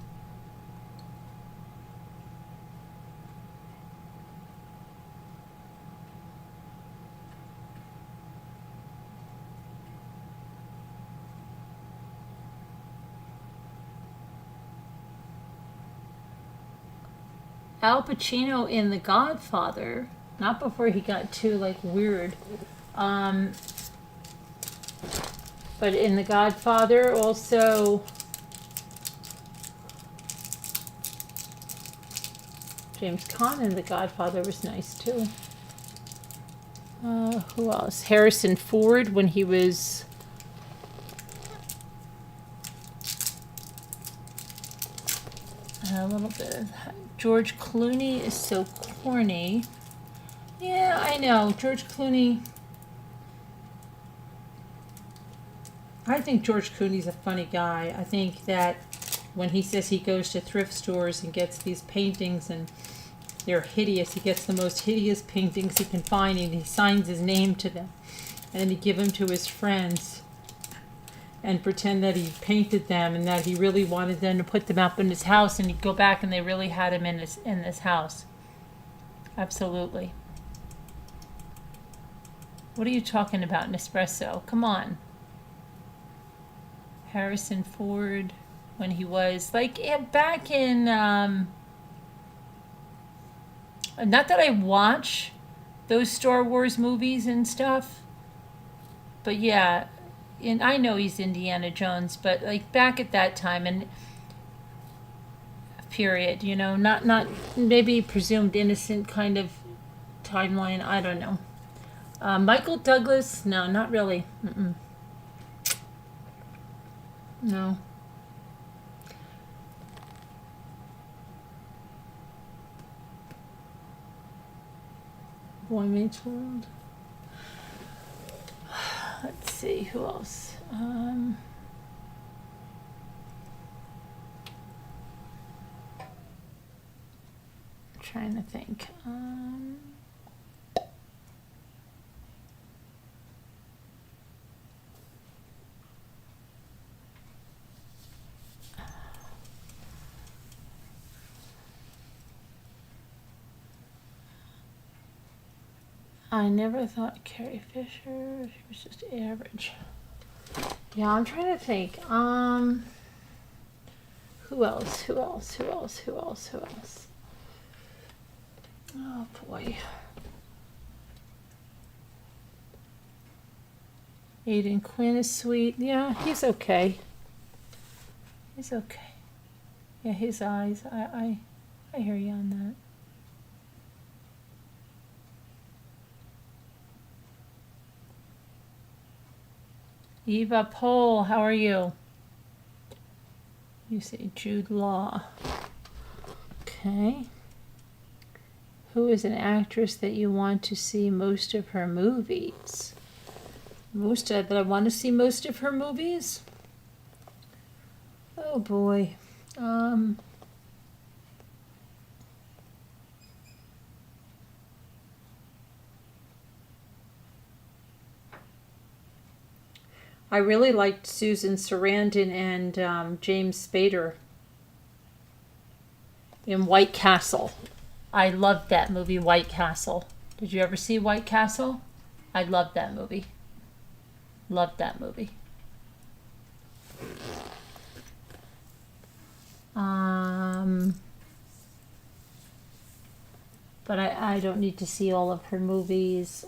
Al Pacino in The Godfather, not before he got too, weird. But in The Godfather, also James Caan in The Godfather was nice too. Who else? Harrison Ford when he was a little bit of that. George Clooney is so corny. Yeah, I know. George Clooney. I think George Clooney's a funny guy. I think that when he says he goes to thrift stores and gets these paintings and they're hideous, he gets the most hideous paintings he can find and he signs his name to them. And then he gives them to his friends. and pretend that he painted them and that he really wanted them to put them up in his house, and he'd go back and they really had him in this house. Absolutely. What are you talking about, Nespresso? Come on. Harrison Ford, when he was like back in not that I watch those Star Wars movies and stuff, but yeah, and I know he's Indiana Jones, but like back at that time and period, you know, not maybe presumed innocent kind of timeline. I don't know. Michael Douglas, no, not really. No. Boy Meets World. Let's see, who else? Trying to think. I never thought Carrie Fisher, she was just average. Yeah, I'm trying to think. Who else? Who else? Who else? Who else? Who else? Oh boy. Aiden Quinn is sweet. Yeah, he's okay. He's okay. Yeah, his eyes. I hear you on that. Eva Pohl, how are you? You say Jude Law. Okay. Who is an actress that you want to see most of her movies? That I want to see most of her movies? Oh boy. I really liked Susan Sarandon and James Spader in White Castle. I loved that movie, White Castle. Did you ever see White Castle? I loved that movie. Loved that movie. But I don't need to see all of her movies.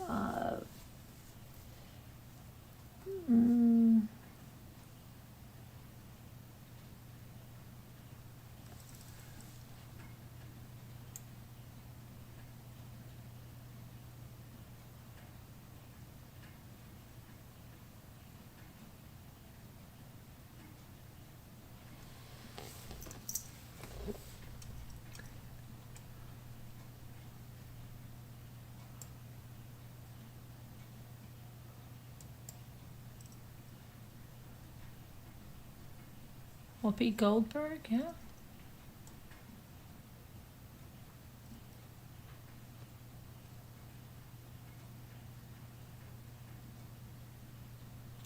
Whoopi Goldberg, yeah.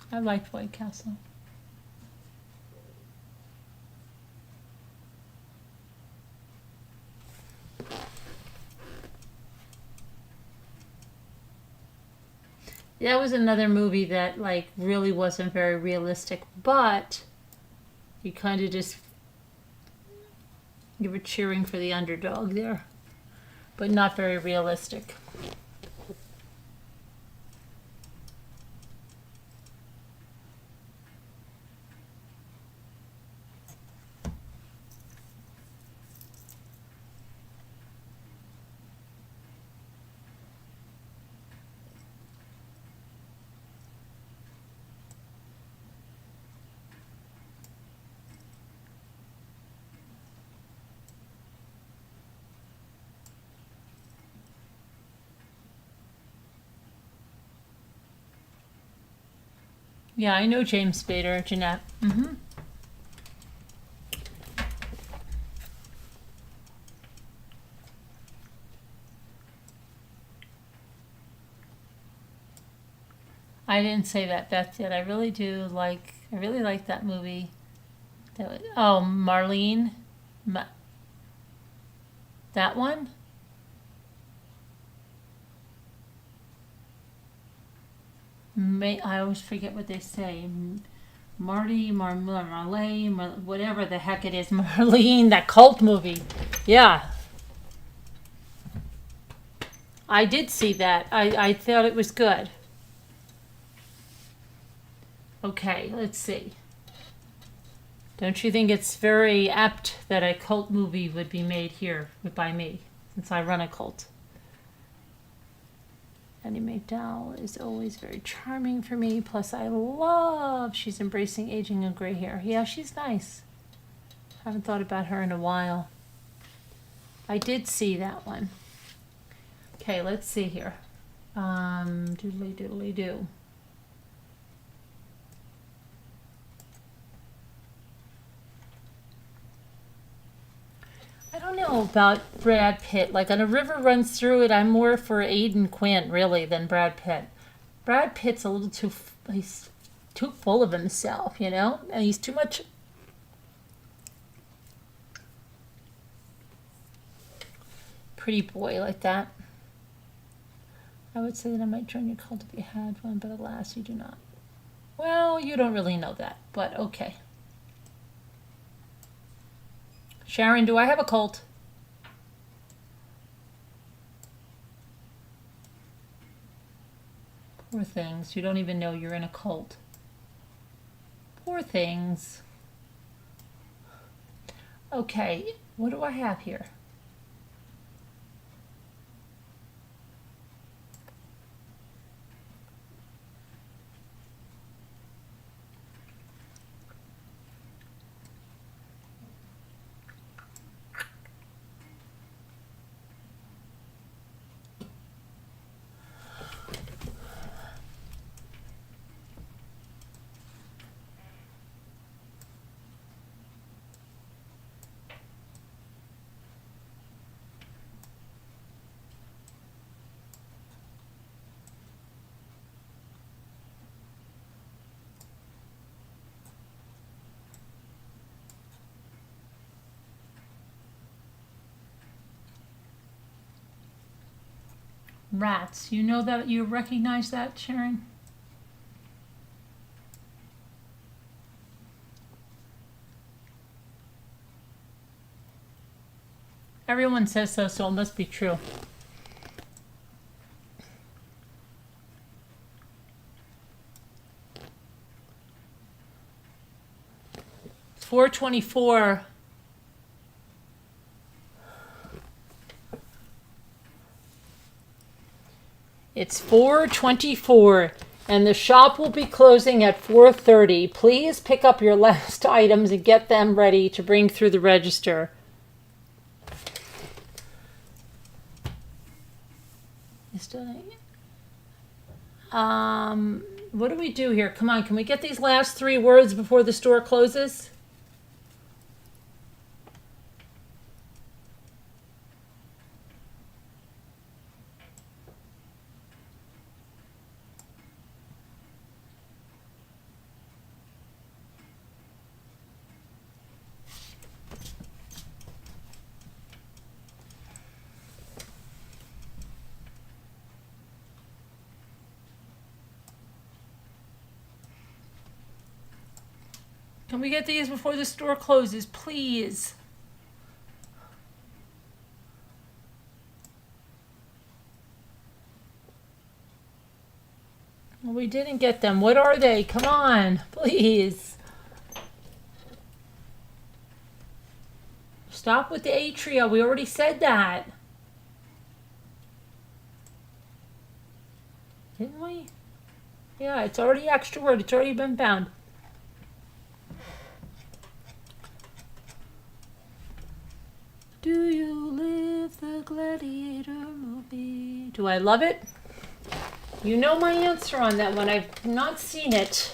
I liked White Castle. That was another movie that like really wasn't very realistic, but you kind of just, you were cheering for the underdog there, but not very realistic. Yeah, I know James Spader, Jeanette. I didn't say that, Beth did. I really do like I really like that movie. Oh, Marlene. That one? I always forget what they say. Marlene, whatever the heck it is. Marlene, that cult movie. Yeah. I did see that. I thought it was good. Okay, let's see. Don't you think it's very apt that a cult movie would be made here by me, since I run a cult? Annie McDowell is always very charming for me. Plus, I love she's embracing aging and gray hair. Yeah, she's nice. Haven't thought about her in a while. I did see that one. Okay, let's see here. Doodly doodly do. I don't know about Brad Pitt. Like, on A River Runs Through It, I'm more for Aidan Quinn, really, than Brad Pitt. Brad Pitt's a little he's too full of himself, you know? And he's too much... pretty boy like that. I would say that I might join your cult if you had one, but alas, you do not. Well, you don't really know that, but okay. Sharon, do I have a cult? Poor things. You don't even know you're in a cult. Poor things. Okay, what do I have here? Rats. You know that? You recognize that, Sharon? Everyone says so, so it must be true. It's 4:24. It's 4:24 and the shop will be closing at 4:30. Please pick up your last items and get them ready to bring through the register. What do we do here? Come on, can we get these last 3 words before the store closes? Can we get these before the store closes, please? Well, we didn't get them. What are they? Come on, please. Stop with the atria. We already said that. Didn't we? Yeah, it's already extra word. It's already been found. Do you live the Gladiator movie? Do I love it? You know my answer on that one. I've not seen it.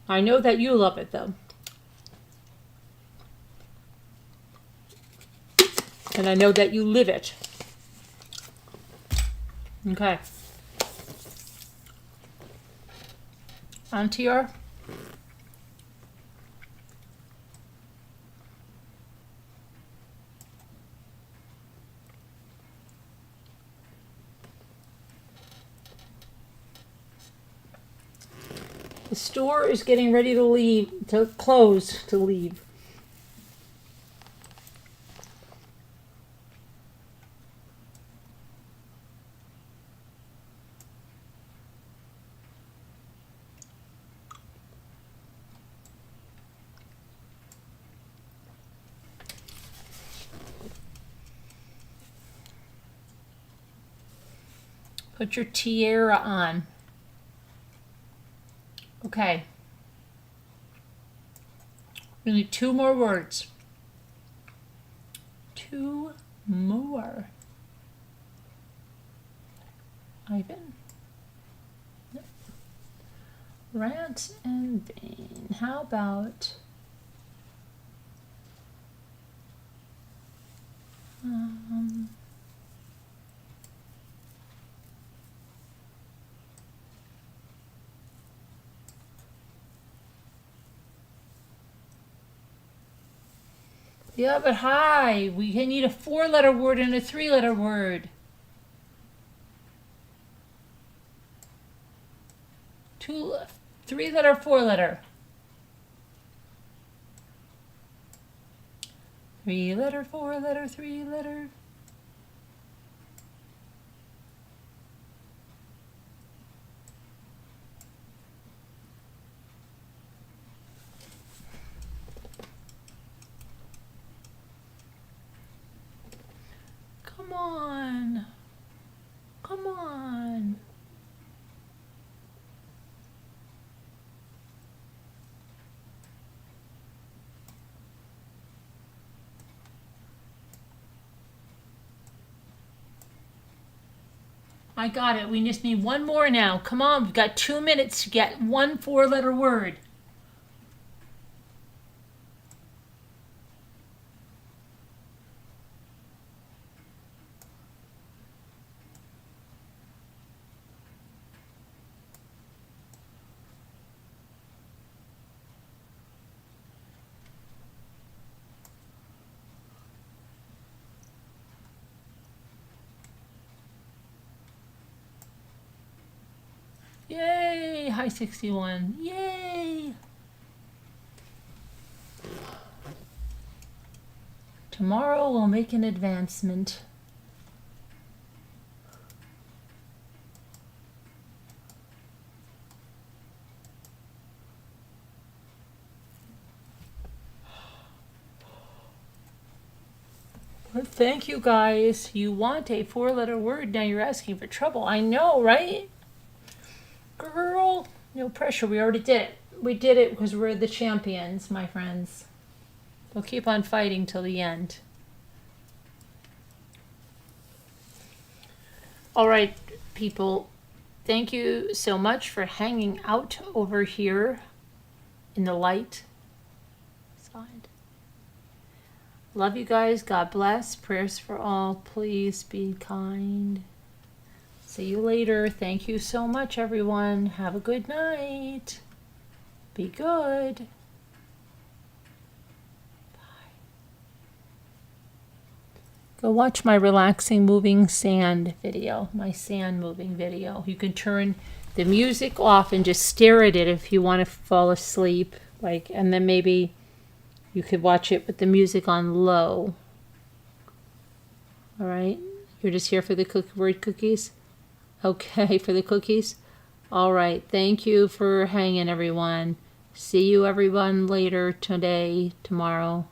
I know that you love it, though. And I know that you live it. Okay. On to your the store is getting ready to leave, to close, to leave. Put your tiara on. Okay. We need 2 more words. 2 more. Ivan. Nope. Rant and vain. How about yeah, but hi, we need a 4-letter word and a 3-letter word. 3-letter, 4-letter. 3-letter, 4-letter, 3-letter. Come on. Come on. I got it. We just need 1 more now. Come on, we've got 2 minutes to get 1 4-letter word. Yay! High 61. Yay! Tomorrow we'll make an advancement. Well, thank you guys. You want a 4-letter word, now you're asking for trouble. I know, right? Girl, no pressure. We already did it. We did it because we're the champions, my friends. We'll keep on fighting till the end. All right, people. Thank you so much for hanging out over here in the light side. Love you guys. God bless. Prayers for all. Please be kind. See you later. Thank you so much, everyone. Have a good night. Be good. Bye. Go watch my relaxing moving sand video, my sand moving video. You can turn the music off and just stare at it if you want to fall asleep. And then maybe you could watch it with the music on low. All right? You're just here for the word cookies? Okay, for the cookies? All right. Thank you for hanging, everyone. See you, everyone, later today, tomorrow.